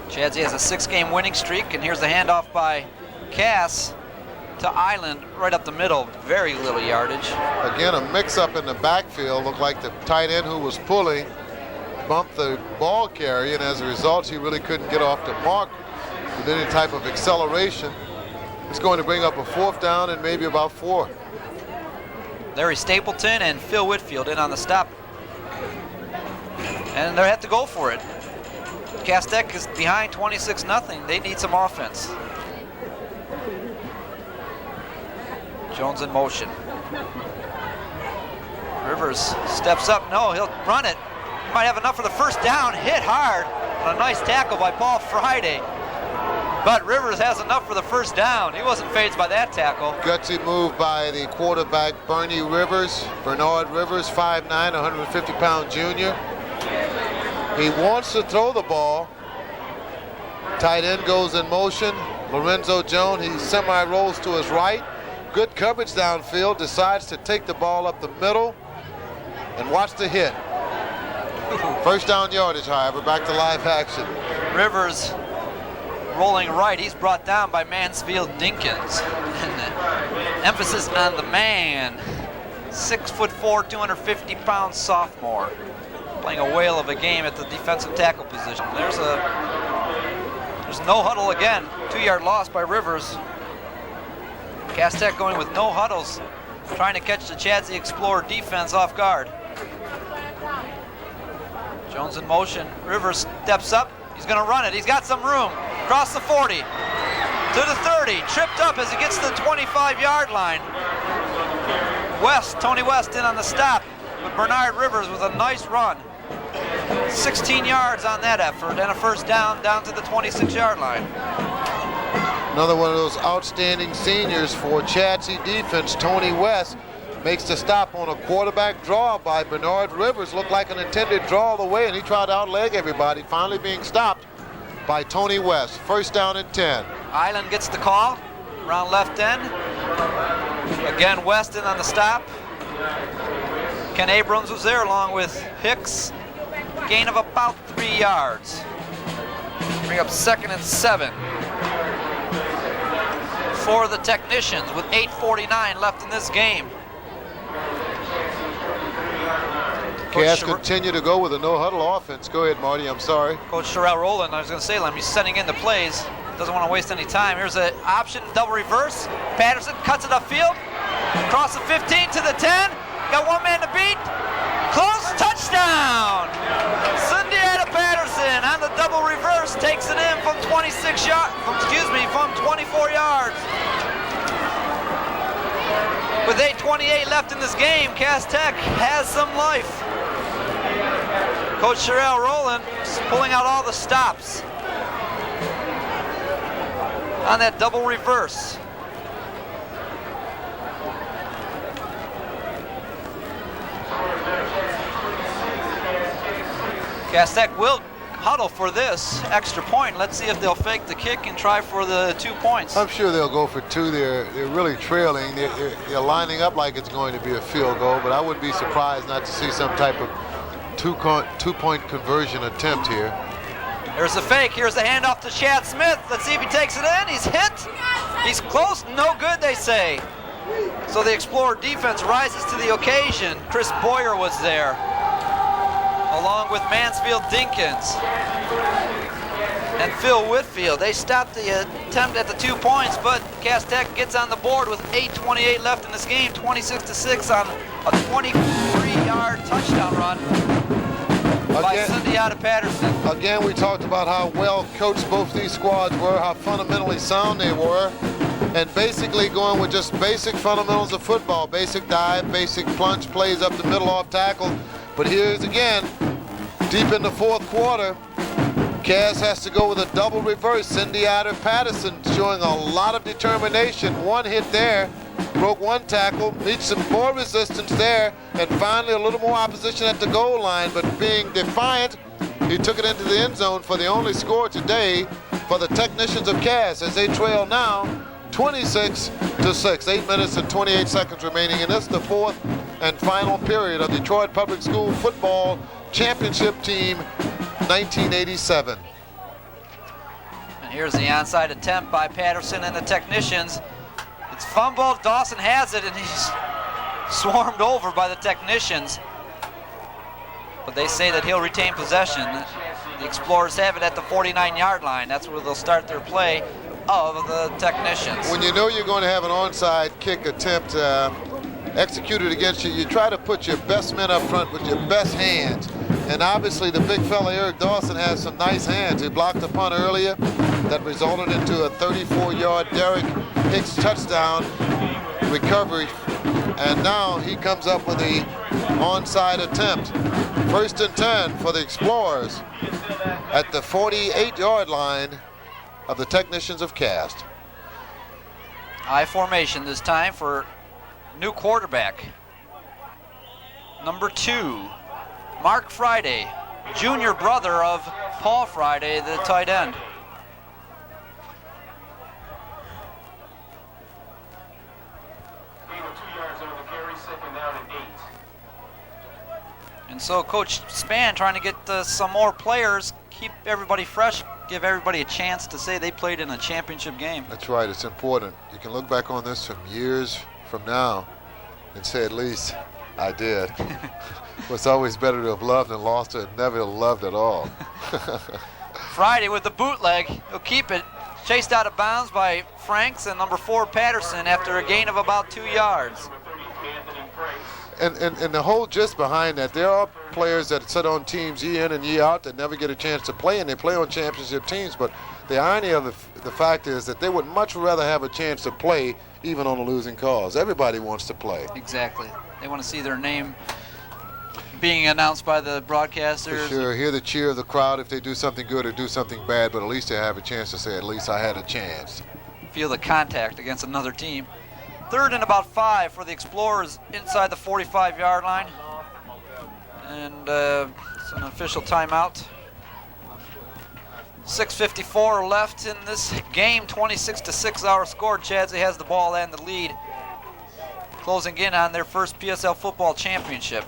Chadsey has a 6-game winning streak, and here's the handoff by Cass to Eiland right up the middle. Very little yardage. Again, a mix-up in the backfield. Looked like the tight end who was pulling bumped the ball carrier, and as a result, he really couldn't get off the mark with any type of acceleration. It's going to bring up a 4th down and maybe about 4. Larry Stapleton and Phil Whitfield in on the stop. And they have to go for it. Cass Tech is behind 26-0. They need some offense. Jones in motion. Rivers steps up. No, he'll run it. He might have enough for the first down. Hit hard. A nice tackle by Paul Friday. But Rivers has enough for the first down. He wasn't fazed by that tackle. Gutsy move by the quarterback, Bernard Rivers, 5'9", 150-pound junior. He wants to throw the ball. Tight end goes in motion. Lorenzo Jones, he semi-rolls to his right. Good coverage downfield, decides to take the ball up the middle. And watch the hit. First down yardage, however, back to live action. Rivers rolling right. He's brought down by Mansfield Dinkins. And emphasis on the man. 6'4", 250-pound sophomore. Playing a whale of a game at the defensive tackle position. There's no huddle again. 2-yard loss by Rivers. Cass Tech going with no huddles, trying to catch the Chadsey Explorer defense off guard. Jones in motion. Rivers steps up. He's going to run it. He's got some room. Across the 40 to the 30. Tripped up as he gets to the 25-yard line. Tony West in on the stop, but Bernard Rivers with a nice run. 16 yards on that effort and a first down to the 26-yard line. Another one of those outstanding seniors for Chadsey defense, Tony West, makes the stop on a quarterback draw by Bernard Rivers. Looked like an intended draw all the way, and he tried to outleg everybody, finally being stopped by Tony West. First down and 10. Eiland gets the call around left end. Again, West in on the stop. Ken Abrams was there along with Hicks. Gain of about 3 yards. Bring up 2nd and 7 for the Technicians with 8:49 left in this game. Cass continue to go with a no-huddle offense. Go ahead, Marty. I'm sorry. Coach Sherrell Rowland, I was going to say, he's setting in the plays. Doesn't want to waste any time. Here's an option, double reverse. Patterson cuts it upfield. Across the 15 to the 10. Got one man to beat. Close, touchdown! Sundiata Patterson on the double reverse takes it in from 24 yards. With 8:28 left in this game, Cass Tech has some life. Coach Sherrell Rowland pulling out all the stops on that double reverse. Cass Tech will huddle for this extra point. Let's see if they'll fake the kick and try for the 2 points. I'm sure they'll go for 2. They're really trailing. They're lining up like it's going to be a field goal, but I wouldn't be surprised not to see some type of two-point conversion attempt here. There's the fake. Here's the handoff to Chad Smith. Let's see if he takes it in. He's hit. He's close. No good, they say. So the Explorer defense rises to the occasion. Chris Boyer was there, along with Mansfield Dinkins and Phil Whitfield. They stopped the attempt at the 2 points, but Cass Tech gets on the board with 8:28 left in this game, 26-6 on a 23-yard touchdown run by Sundiata Patterson. Again, we talked about how well coached both these squads were, how fundamentally sound they were, and basically going with just basic fundamentals of football, basic dive, basic plunge plays up the middle off tackle. But here's again, deep in the 4th quarter, Cass has to go with a double reverse. Sundiata Patterson showing a lot of determination. One hit there, broke one tackle, meets some more resistance there, and finally a little more opposition at the goal line, but being defiant, he took it into the end zone for the only score today for the Technicians of Cass as they trail now 26-6. 8 minutes and 28 seconds remaining, and this is the 4th and final period of Detroit Public School Football Championship Team 1987. And here's the onside attempt by Patterson and the Technicians. It's fumbled. Dawson has it, and he's swarmed over by the Technicians. but they say that he'll retain possession. The Explorers have it at the 49-yard line. That's where they'll start their play of the Technicians. When you know you're going to have an onside kick attempt executed against you, you try to put your best men up front with your best hands. And obviously the big fella Eric Dawson has some nice hands. He blocked a punt earlier that resulted into a 34-yard Derrick Hicks touchdown recovery. And now he comes up with the onside attempt. 1st and 10 for the Explorers at the 48-yard line of the Technicians of Cast. High formation this time for new quarterback. Number 2, Mark Friday, junior brother of Paul Friday, the tight end. And so Coach Spann trying to get some more players, keep everybody fresh, give everybody a chance to say they played in a championship game. That's right, it's important. You can look back on this from years from now and say, at least I did. It's always better to have loved and lost than never loved at all. Friday with the bootleg, he'll keep it. Chased out of bounds by Franks and number 4 Patterson after a gain of about 2 yards. And the whole gist behind that, there are players that sit on teams year in and year out that never get a chance to play, and they play on championship teams. But the irony of the fact is that they would much rather have a chance to play even on a losing cause. Everybody wants to play. Exactly. They want to see their name being announced by the broadcasters. For sure, hear the cheer of the crowd if they do something good or do something bad, but at least they have a chance to say, at least I had a chance. Feel the contact against another team. 3rd and about 5 for the Explorers inside the 45-yard line. And it's an official timeout. 6:54 left in this game, 26-6 our score. Chadsey has the ball and the lead. Closing in on their first PSL football championship.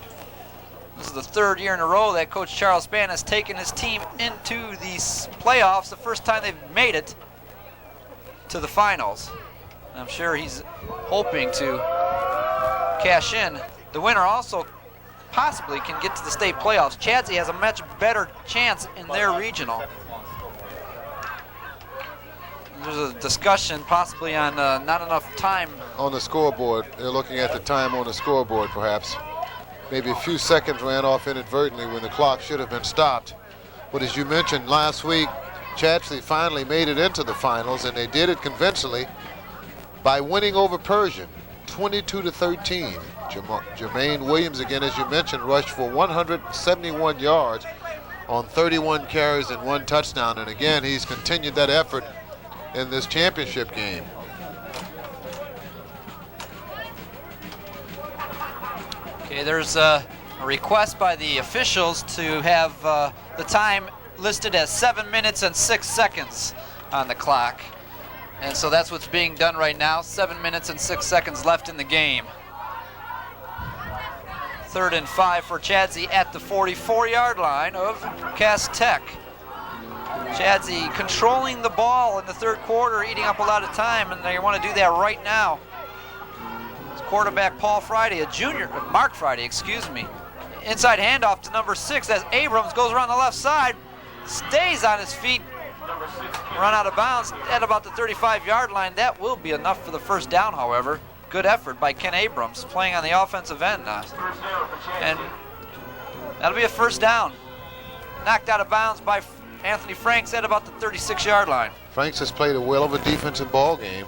This is the 3rd year in a row that Coach Charles Spann has taken his team into these playoffs, the first time they've made it to the finals. I'm sure he's hoping to cash in. The winner also possibly can get to the state playoffs. Chadsey has a much better chance in their regional. There's a discussion possibly on not enough time. On the scoreboard, they're looking at the time on the scoreboard perhaps. Maybe a few seconds ran off inadvertently when the clock should have been stopped. But as you mentioned last week, Chadsey finally made it into the finals, and they did it convincingly by winning over Persian, 22-13. Germaine Williams, again, as you mentioned, rushed for 171 yards on 31 carries and 1 touchdown. And again, he's continued that effort in this championship game. Okay, there's a request by the officials to have the time listed as 7 minutes and 6 seconds on the clock. And so that's what's being done right now. 7 minutes and 6 seconds left in the game. 3rd and 5 for Chadsey at the 44-yard line of Cass Tech. Chadsey controlling the ball in the 3rd quarter, eating up a lot of time, and they want to do that right now. It's quarterback Paul Friday, Mark Friday, excuse me. Inside handoff to number 6 as Abrams goes around the left side, stays on his feet, run out of bounds at about the 35-yard line. That will be enough for the first down, however. Good effort by Ken Abrams, playing on the offensive end now. And that'll be a first down. Knocked out of bounds by Anthony Franks at about the 36-yard line. Franks has played a well of a defensive ball game.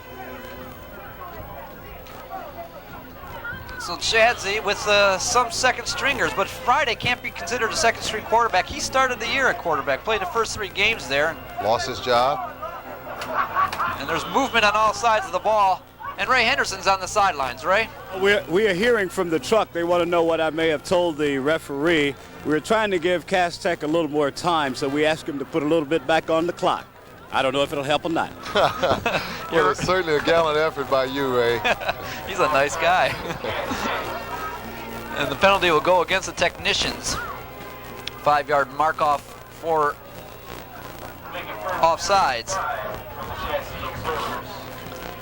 So Chadsey with some second stringers, but Friday can't be considered a second string quarterback. He started the year at quarterback, played the first 3 games there. Lost his job. And there's movement on all sides of the ball. And Ray Henderson's on the sidelines. Ray? We are hearing from the truck. They want to know what I may have told the referee. We were trying to give Cass Tech a little more time, so we asked him to put a little bit back on the clock. I don't know if it'll help or not. Well, it's certainly a gallant effort by you, Ray. He's a nice guy. And the penalty will go against the Technicians. 5-yard mark off for offsides.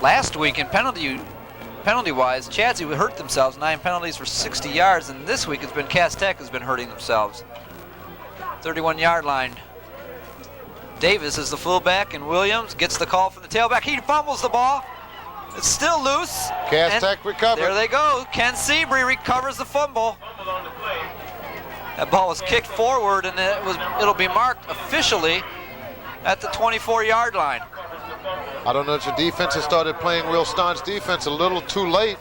Last week in penalty-wise, Chadsey hurt themselves, 9 penalties for 60 yards, and this week it's been Cass Tech has been hurting themselves. 31-yard line. Davis is the fullback, and Williams gets the call from the tailback. He fumbles the ball. It's still loose. Cass Tech recovered. There they go. Ken Seabury recovers the fumble. That ball was kicked forward, and it'll be marked officially at the 24-yard line. I don't know if your defense has started playing real staunch defense a little too late,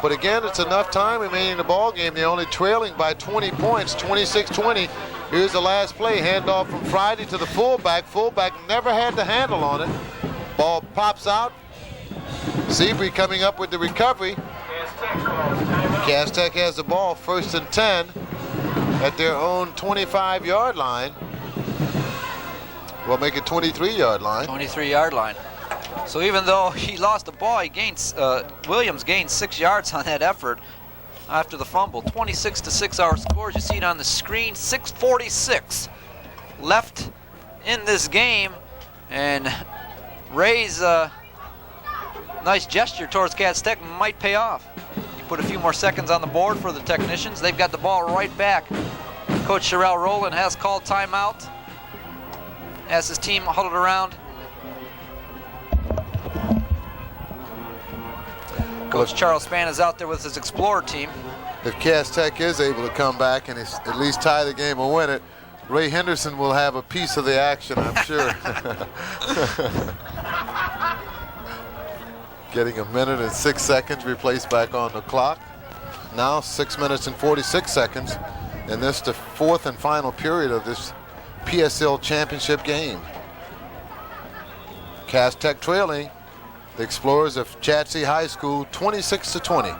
but again, it's enough time remaining in the ball game. They're only trailing by 20 points, 26-20. Here's the last play, handoff from Friday to the fullback. Fullback never had the handle on it. Ball pops out. Seabury coming up with the recovery. Cass Tech has the ball, 1st and 10 at their own 25-yard line. We'll make it 23-yard line. 23-yard line. So even though he lost the ball, he gains, Williams gained 6 yards on that effort after the fumble. 26-6 our scores. You see it on the screen. 6:46 left in this game, and Ray's nice gesture towards Cass Tech might pay off. He put a few more seconds on the board for the technicians. They've got the ball right back. Coach Sherelle Rowland has called timeout as his team huddled around. Coach Charles Spann is out there with his Explorer team. If Cass Tech is able to come back and at least tie the game or win it, Ray Henderson will have a piece of the action, I'm sure. Getting 1 minute and 6 seconds replaced back on the clock. Now 6 minutes and 46 seconds. And this is the 4th and final period of this PSL championship game. Cass Tech trailing the Explorers of Chadsey High School 26-20.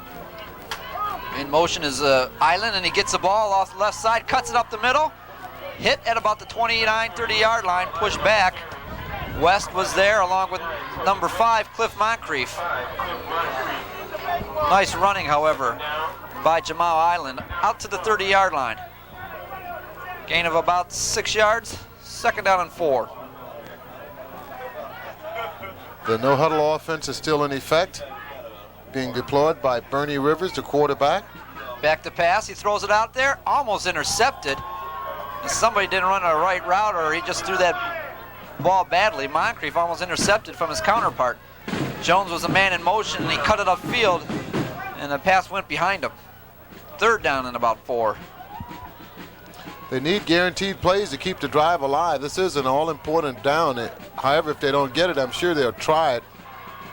In motion is Eiland, and he gets the ball off the left side, cuts it up the middle. Hit at about the 29-30-yard line, pushed back. West was there along with number 5, Cliff Moncrief. Nice running, however, by Jamal Eiland out to the 30-yard line. Gain of about 6 yards, 2nd down and 4. The no-huddle offense is still in effect, being deployed by Bernie Rivers, the quarterback. Back to pass, he throws it out there, almost intercepted. And somebody didn't run a right route, or he just threw that ball badly. Moncrief almost intercepted from his counterpart. Jones was a man in motion, and he cut it upfield, and the pass went behind him. 3rd down and about 4. They need guaranteed plays to keep the drive alive. This is an all-important down. However, if they don't get it, I'm sure they'll try it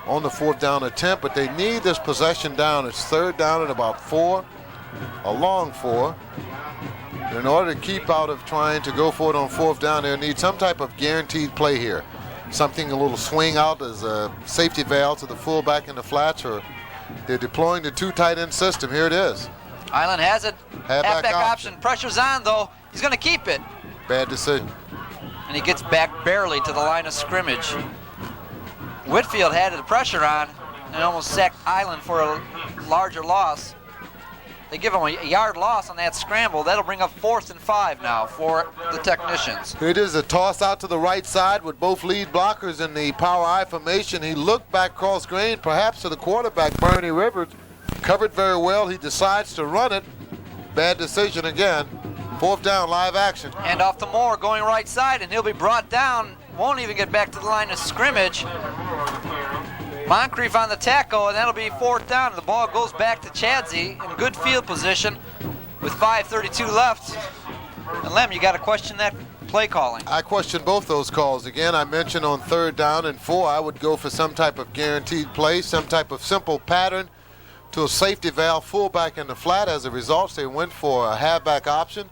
on the 4th down attempt, but they need this possession down. It's 3rd down and about 4, a long 4. In order to keep out of trying to go for it on 4th down, they'll need some type of guaranteed play here. Something, a little swing out as a safety valve to the fullback in the flats, or they're deploying the 2 tight end system. Here it is. Eiland has it. Halfback option. Pressure's on, though. He's going to keep it. Bad decision. And he gets back barely to the line of scrimmage. Whitfield had the pressure on and almost sacked Eiland for a larger loss. They give him a yard loss on that scramble. That'll bring up 4th and 5 now for the technicians. Here it is, a toss out to the right side with both lead blockers in the power I formation. He looked back cross grain, perhaps to the quarterback, Bernie Rivers. Covered very well. He decides to run it. Bad decision again. 4th down, live action. And off to Moore going right side, and he'll be brought down. Won't even get back to the line of scrimmage. Moncrief on the tackle, and that'll be 4th down. The ball goes back to Chadsey in good field position with 5:32 left. And Lem, you got to question that play calling. I question both those calls. Again, I mentioned on 3rd down and 4, I would go for some type of guaranteed play, some type of simple pattern to a safety valve fullback in the flat. As a result, they went for a halfback option.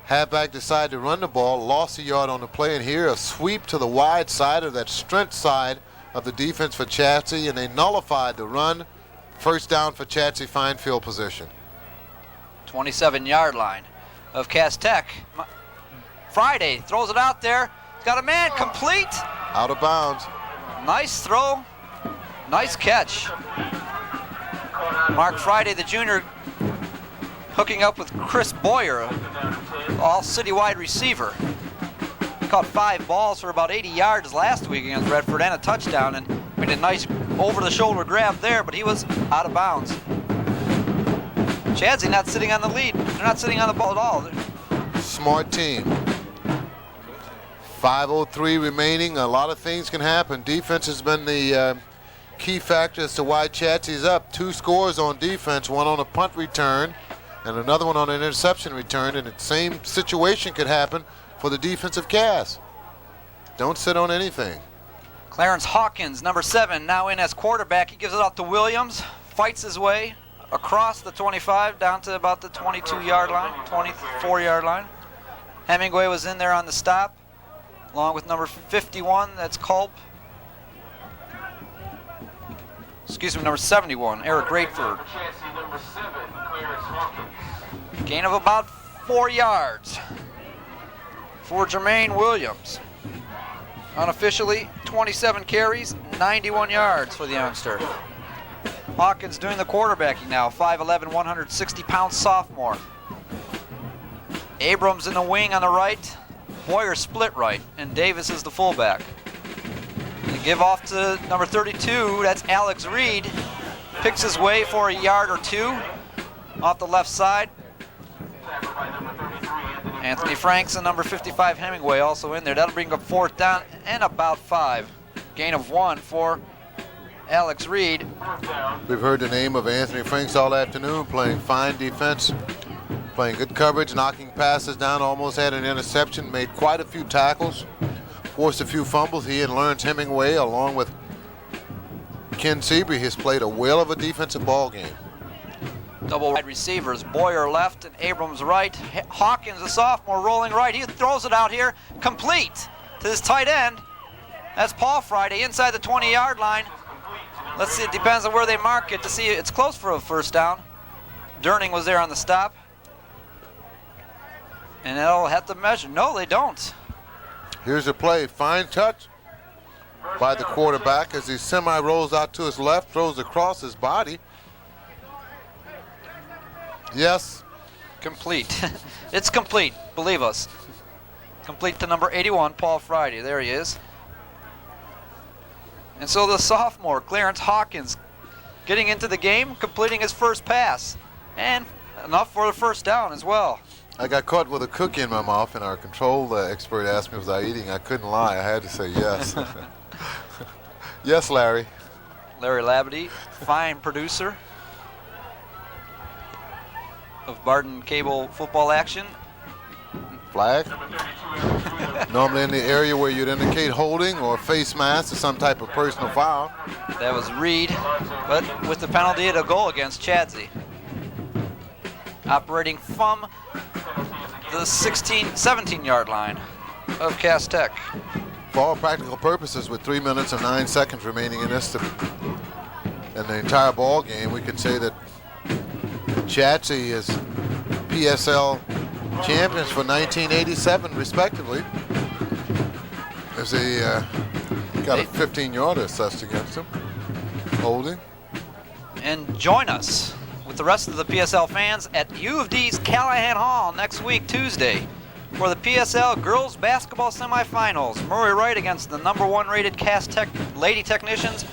Halfback decided to run the ball, lost a yard on the play, and here a sweep to the wide side, or that strength side of the defense for Chadsey, and they nullified the run. 1st down for Chadsey, fine field position. 27-yard line of Cass Tech. Friday throws it out there. He's got a man complete. Out of bounds. Nice throw. Nice catch. Mark Friday, the junior, hooking up with Chris Boyer, all citywide receiver. He caught 5 balls for about 80 yards last week against Redford and a touchdown, and made a nice over-the-shoulder grab there, but he was out of bounds. Chadsey not sitting on the lead. They're not sitting on the ball at all. smart team. 5:03 remaining. A lot of things can happen. Defense has been the key factor as to why Chadsey's up. 2 scores on defense, one on a punt return and another one on an interception return, and the same situation could happen for the defensive cast. Don't sit on anything. Clarence Hawkins, number 7, now in as quarterback. He gives it out to Williams, fights his way across the 25 down to about the 22-yard line, 24-yard line. Hemingway was in there on the stop, along with number 51, that's Culp. Excuse me, number 71, Eric Rayford. Gain of about 4 yards for Germaine Williams. Unofficially, 27 carries, 91 yards for the youngster. Hawkins doing the quarterbacking now, 5'11", 160-pound sophomore. Abrams in the wing on the right, Boyer split right, and Davis is the fullback. They give off to number 32, that's Alex Reed. Picks his way for a yard or 2 off the left side. Anthony Franks and number 55 Hemingway also in there. That'll bring up 4th down and about 5. Gain of 1 for Alex Reed. We've heard the name of Anthony Franks all afternoon, playing fine defense, playing good coverage, knocking passes down, almost had an interception, made quite a few tackles, forced a few fumbles. He and Lawrence Hemingway, along with Ken Seabury, has played a whale of a defensive ball game. Double wide receivers, Boyer left and Abrams right. Hawkins, the sophomore, rolling right. He throws it out here, complete to his tight end. That's Paul Friday inside the 20-yard line. Let's see, it depends on where they mark it to see. It's close for a 1st down. Durning was there on the stop. And they'll have to measure. No, they don't. Here's a play, fine touch by the quarterback as he semi-rolls out to his left, throws across his body. Yes. Complete. It's complete, believe us. Complete to number 81, Paul Friday. There he is. And so the sophomore, Clarence Hawkins, getting into the game, completing his first pass. And enough for the 1st down as well. I got caught with a cookie in my mouth, and our control expert asked me, was I eating? I couldn't lie. I had to say yes. Yes, Larry. Larry Labadie, fine producer of Barden Cable football action. Flag. Normally in the area where you'd indicate holding or face mask or some type of personal foul. That was Reed, but with the penalty, it'll go against Chadsey. Operating from the 17-yard line of Cass Tech. For all practical purposes, with 3 minutes and 9 seconds remaining in this, in the entire ball game, we can say that Chadsey is PSL champions for 1987, respectively, as they got a 15-yarder assessed against them. Holding. And join us with the rest of the PSL fans at U of D's Callahan Hall next week, Tuesday, for the PSL girls basketball semifinals. Murray Wright against the number 1 rated Cass Tech Lady Technicians,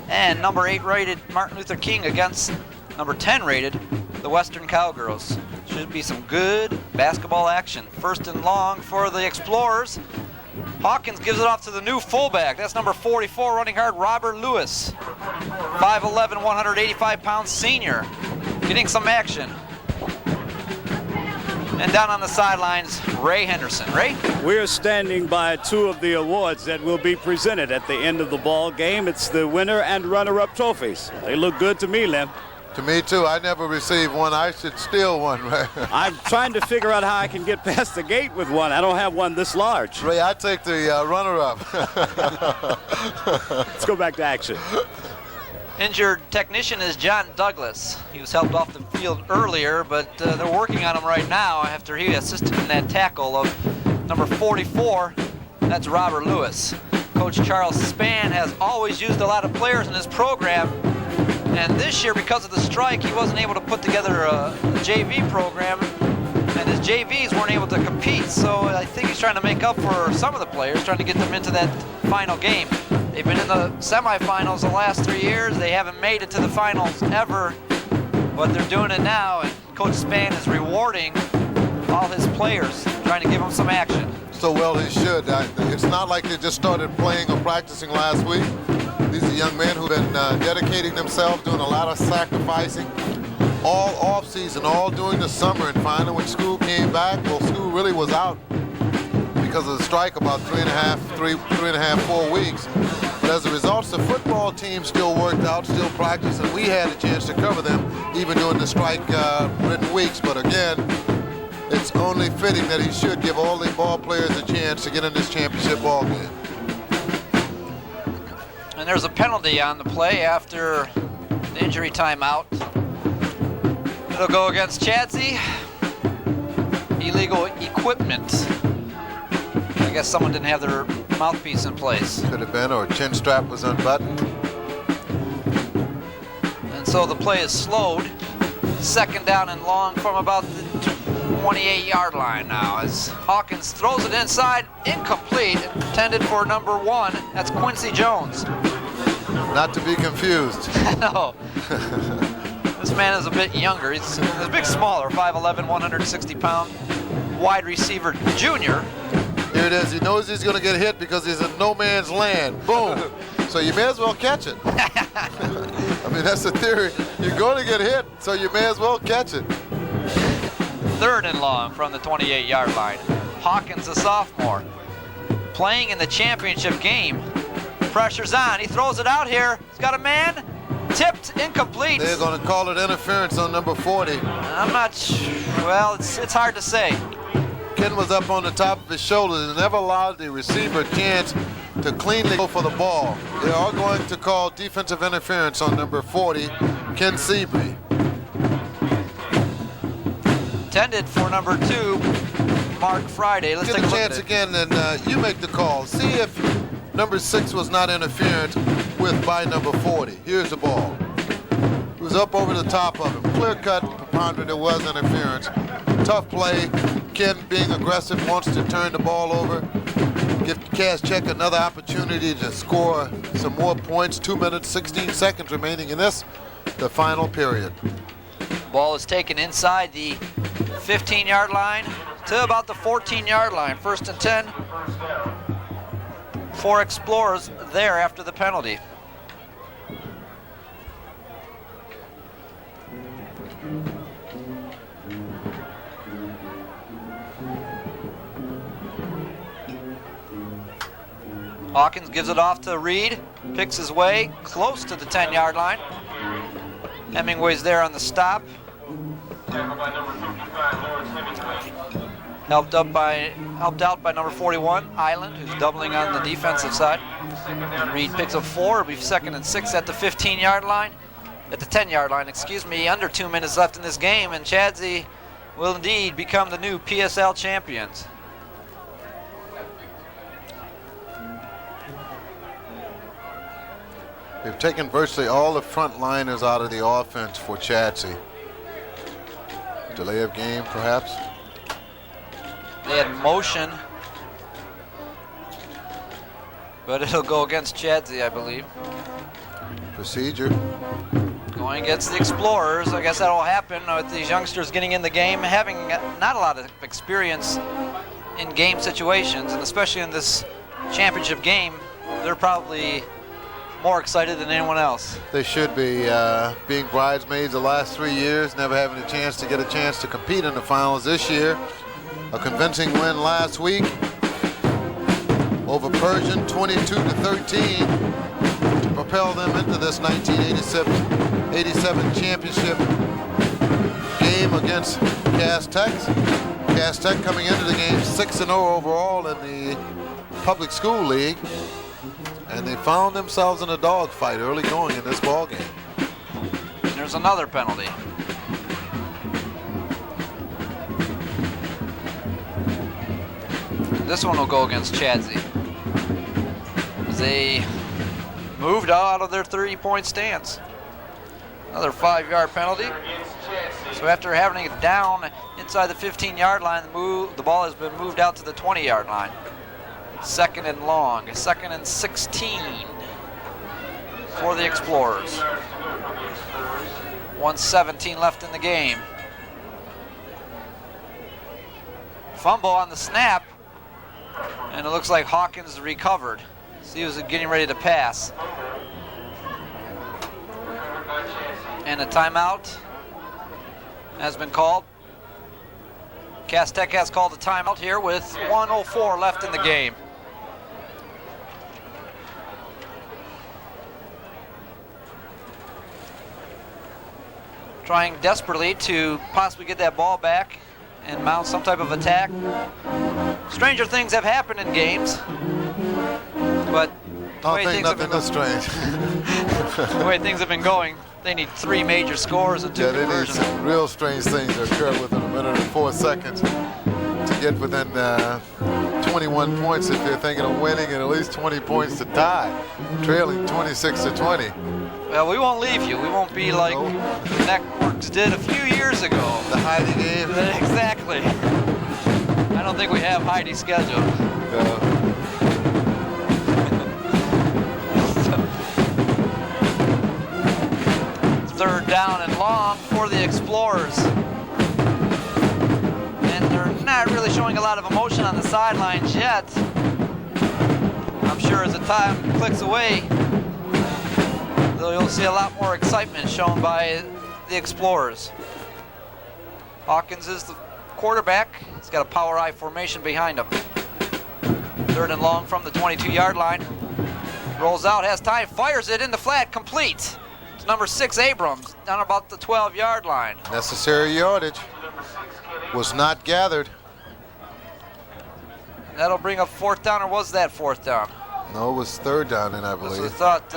and number 8 rated Martin Luther King against number 10 rated the Western Cowgirls. Should be some good basketball action. 1st and long for the Explorers. Hawkins gives it off to the new fullback. That's number 44, running hard, Robert Lewis. 5'11", 185-pound senior. Getting some action. And down on the sidelines, Ray Henderson. Ray? We're standing by 2 of the awards that will be presented at the end of the ball game. It's the winner and runner-up trophies. They look good to me, Lem. To me, too. I never received one. I should steal one, Ray. I'm trying to figure out how I can get past the gate with one. I don't have one this large. Ray, I take the runner-up. Let's go back to action. Injured technician is John Douglas. He was helped off the field earlier, but they're working on him right now after he assisted in that tackle of number 44. That's Robert Lewis. Coach Charles Spann has always used a lot of players in his program, and this year, because of the strike, he wasn't able to put together a JV program, and his JVs weren't able to compete, so I think he's trying to make up for some of the players, trying to get them into that final game. They've been in the semifinals the last 3 years. They haven't made it to the finals ever, but they're doing it now, and Coach Spann is rewarding all his players, trying to give him some action. So well he should. It's not like they just started playing or practicing last week. These are young men who've been dedicating themselves, doing a lot of sacrificing all off season, all during the summer, and finally when school came back, well, school really was out because of the strike about 4 weeks. But as a result, the football team still worked out, still practiced, and we had a chance to cover them even during the strike-ridden weeks. But again, it's only fitting that he should give all the ball players a chance to get in this championship ball game. And there's a penalty on the play after the injury timeout. It'll go against Chadsey. Illegal equipment. I guess someone didn't have their mouthpiece in place. Could have been, or chin strap was unbuttoned. And so the play is slowed. 2nd down and long from about the 28-yard line now as Hawkins throws it inside, incomplete, intended for number 1. That's Quincy Jones. Not to be confused. No. This man is a bit younger. He's a bit smaller, 5'11", 160-pound wide receiver junior. Here it is. He knows he's going to get hit because he's in no man's land. Boom. So you may as well catch it. I mean, that's the theory. You're going to get hit, so you may as well catch it. 3rd and long from the 28-yard line. Hawkins, a sophomore, playing in the championship game. Pressure's on. He throws it out here. He's got a man. Tipped, incomplete. They're going to call it interference on number 40. I'm not well, it's hard to say. Ken was up on the top of his shoulders and never allowed the receiver a chance to cleanly go for the ball. They are going to call defensive interference on number 40, Ken Seabury. Intended for number 2, Mark Friday. Let's get take a look chance at it. again, and you make the call. See if number 6 was not interfered with by number 40. Here's the ball. It was up over the top of him. Clear cut, preponderant, there was interference. Tough play. Ken, being aggressive, wants to turn the ball over. Give Cass Check another opportunity to score some more points. 2 minutes, 16 seconds remaining in this, the final period. Ball is taken inside the 15-yard line to about the 14-yard line. 1st and 10 for Explorers there after the penalty. Hawkins gives it off to Reed, picks his way close to the 10-yard line. Hemingway's there on the stop. Helped out by number 41, Eiland, who's doubling on the defensive side. Reed picks up 4. It'll be 2nd and 6 at the 15-yard line. At the 10-yard line, excuse me. Under 2 minutes left in this game, and Chadsey will indeed become the new PSL champions. They've taken virtually all the frontliners out of the offense for Chadsey. Delay of game, perhaps? They had motion, but it'll go against Chadsey, I believe. Procedure. Going against the Explorers. I guess that'll happen with these youngsters getting in the game, having not a lot of experience in game situations, and especially in this championship game, they're probably more excited than anyone else. They should be. Being bridesmaids the last 3 years, never having a chance to compete in the finals this year. A convincing win last week over Persian, 22-13, to propel them into this 1987 championship game against Cass Tech. Cass Tech coming into the game 6-0 overall in the public school league. And they found themselves in a dogfight early going in this ball game. There's another penalty. This one will go against Chadsey. They moved out of their 30-point stance. Another 5-yard penalty. So after having it down inside the 15-yard line, the ball has been moved out to the 20-yard line. 2nd and long, 2nd and 16 for the Explorers. 1:17 left in the game. Fumble on the snap, and it looks like Hawkins recovered. So he was getting ready to pass. And a timeout has been called. Cass Tech has called a timeout here with 1:04 left in the game. Trying desperately to possibly get that ball back and mount some type of attack. Stranger things have happened in games, but the way things have been the way things have been going, they need 3 major scores and 2 conversions. They need some real strange things to occur within a minute and 4 seconds to get within 21 points if they're thinking of winning, and at least 20 points to tie, trailing 26-20. Well, we won't leave you. We won't be like the networks did a few years ago. The Heidi game? Exactly. I don't think we have Heidi's schedule. Third down and long for the Explorers. And they're not really showing a lot of emotion on the sidelines yet. I'm sure as the time clicks away, you'll see a lot more excitement shown by the Explorers. Hawkins is the quarterback. He's got a power I formation behind him. Third and long from the 22-yard line. Rolls out, has time, fires it in the flat, complete. It's number 6, Abrams, down about the 12-yard line. Necessary yardage was not gathered. That'll bring up 4th down, or was that 4th down? No, it was 3rd down, and I believe. I thought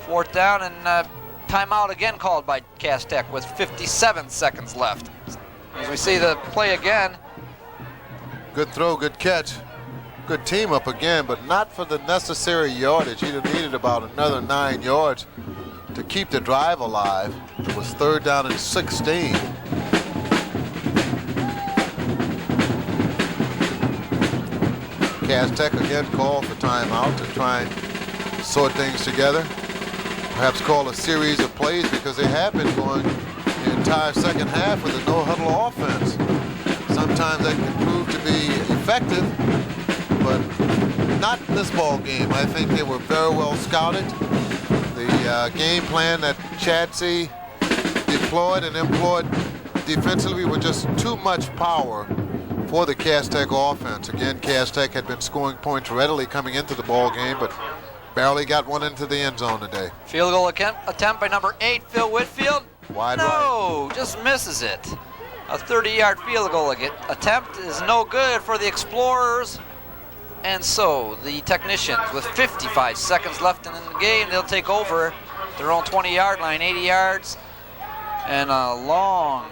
4th down, and timeout again called by Cass Tech with 57 seconds left. As we see the play again. Good throw, good catch. Good team up again, but not for the necessary yardage. He'd have needed about another 9 yards to keep the drive alive. It was 3rd down and 16. Cass Tech again called for timeout to try and sort things together. Perhaps call a series of plays, because they have been going the entire second half with a no-huddle offense. Sometimes that can prove to be effective, but not in this ball game. I think they were very well scouted. The game plan that Chadsey deployed and employed defensively were just too much power for the Cass Tech offense. Again, Cass Tech had been scoring points readily coming into the ball game, but barely got one into the end zone today. Field goal attempt by number 8, Phil Whitfield. Wide right. Just misses it. A 30-yard field goal attempt is no good for the Explorers. And so the Technicians, with 55 seconds left in the game, they'll take over their own 20-yard line, 80 yards, and a long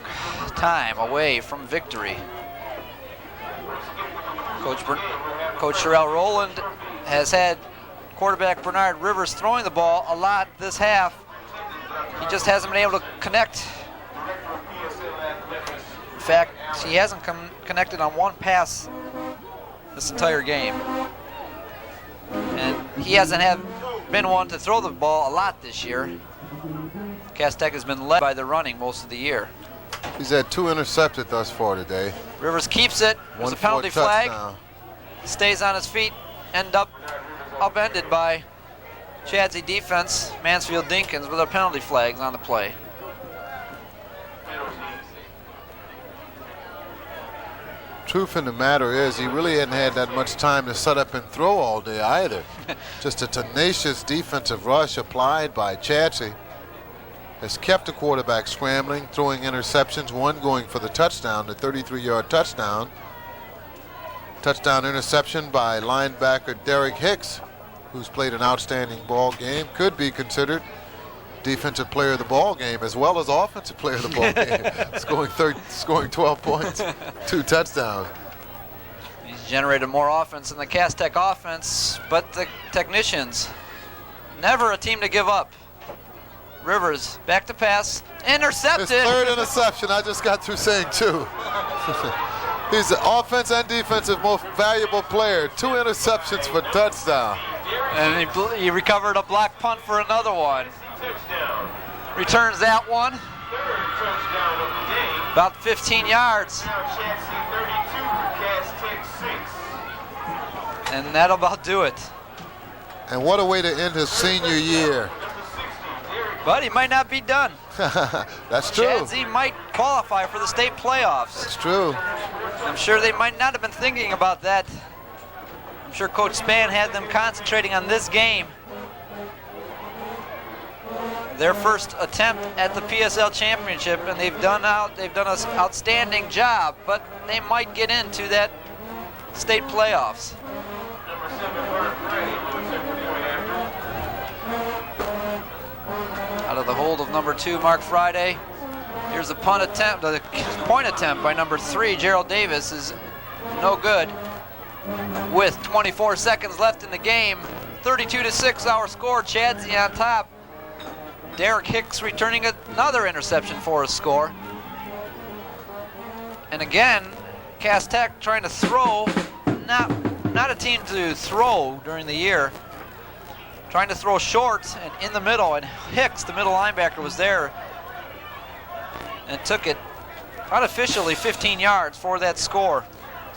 time away from victory. Coach Sherelle Rowland has had quarterback Bernard Rivers throwing the ball a lot this half. He just hasn't been able to connect. In fact, he hasn't connected on one pass this entire game. And he hasn't been one to throw the ball a lot this year. Cass Tech has been led by the running most of the year. He's had 2 intercepted thus far today. Rivers keeps it. There's a penalty flag. Stays on his feet. Upended by Chadsey defense, Mansfield Dinkins, with our penalty flags on the play. Truth in the matter is, he really hadn't had that much time to set up and throw all day either. Just a tenacious defensive rush applied by Chadsey has kept the quarterback scrambling, throwing interceptions, one going for the touchdown, the 33-yard touchdown. Touchdown interception by linebacker Derrick Hicks, who's played an outstanding ball game, could be considered defensive player of the ball game as well as offensive player of the ball game, scoring 12 points, 2 touchdowns. He's generated more offense than the Cass Tech offense, but the Technicians, never a team to give up. Rivers back to pass, intercepted. His 3rd interception, I just got through saying 2. He's the offense and defensive most valuable player. 2 interceptions for touchdown. And he recovered a block punt for another one. Returns that one. About 15 yards. Now Chadsey 32, Cass Tech 6. And that'll about do it. And what a way to end his senior year. But he might not be done. That's true. Chadsey might qualify for the state playoffs. That's true. I'm sure they might not have been thinking about that. I'm sure Coach Spann had them concentrating on this game. Their first attempt at the PSL championship, and they've done an outstanding job, but they might get into that state playoffs. Out of the hold of number 2, Mark Friday. Here's the punt attempt, the point attempt by number 3, Gerald Davis, is no good. With 24 seconds left in the game, 32-6 our score. Chadsey on top. Derrick Hicks returning another interception for a score. And again, Cass Tech trying to throw, not a team to throw during the year. Trying to throw short and in the middle, and Hicks, the middle linebacker, was there and took it unofficially 15 yards for that score.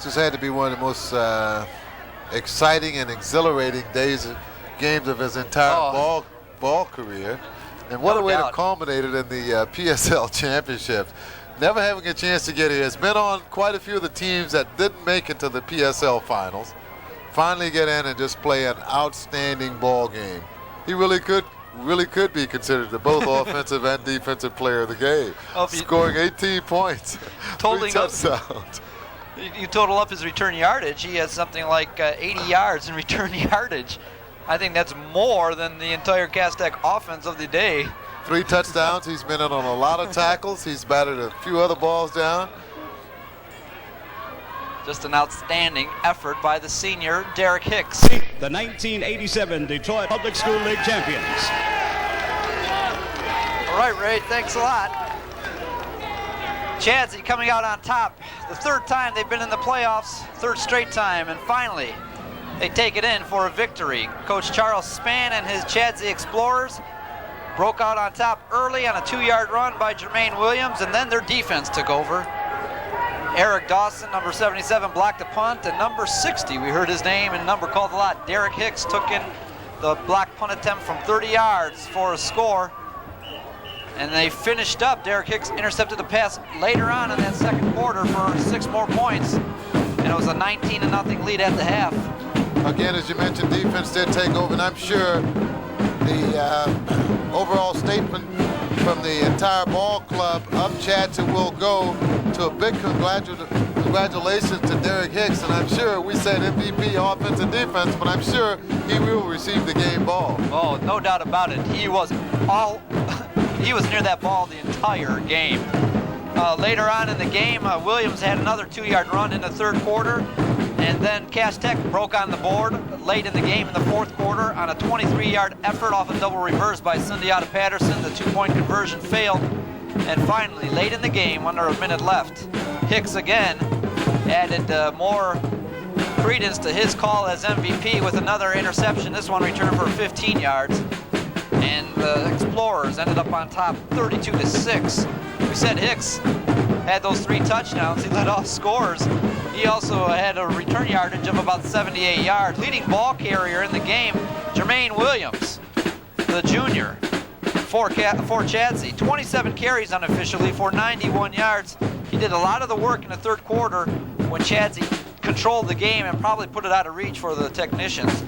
This had to be one of the most exciting and exhilarating games of his entire ball career. And what a way to culminate it in the PSL championship. Never having a chance to get here. Has been on quite a few of the teams that didn't make it to the PSL finals. Finally get in and just play an outstanding ball game. He really could be considered the both offensive and defensive player of the game. Scoring 18 points, 3 touchdowns. You total up his return yardage, he has something like 80 yards in return yardage. I think that's more than the entire Cass Tech offense of the day. 3 touchdowns. He's been in on a lot of tackles. He's batted a few other balls down. Just an outstanding effort by the senior, Derrick Hicks. The 1987 Detroit Public School League champions. All right, Ray, thanks a lot. Chadsey coming out on top. The 3rd time they've been in the playoffs, 3rd straight time, and finally they take it in for a victory. Coach Charles Spann and his Chadsey Explorers broke out on top early on a 2-yard run by Germaine Williams, and then their defense took over. Eric Dawson, number 77, blocked the punt, and number 60, we heard his name and number called a lot, Derrick Hicks, took in the block punt attempt from 30 yards for a score. And they finished up. Derrick Hicks intercepted the pass later on in that second quarter for 6 more points, and it was a 19-0 lead at the half. Again, as you mentioned, defense did take over, and I'm sure the overall statement from the entire ball club of Chadsey will go to a big congratulations to Derrick Hicks, and I'm sure we said MVP offense and defense, but I'm sure he will receive the game ball. Oh, no doubt about it. He was near that ball the entire game. Later on in the game, Williams had another 2-yard run in the 3rd quarter, and then Cass Tech broke on the board late in the game in the 4th quarter on a 23-yard effort off a double reverse by Sundiata Patterson. The 2-point conversion failed, and finally, late in the game, under a minute left, Hicks again added more credence to his call as MVP with another interception. This one returned for 15 yards. And the Explorers ended up on top 32-6. We said Hicks had those 3 touchdowns. He led all scores. He also had a return yardage of about 78 yards. Leading ball carrier in the game, Germaine Williams, the junior, for Chadsey. 27 carries unofficially for 91 yards. He did a lot of the work in the 3rd quarter when Chadsey controlled the game and probably put it out of reach for the technicians.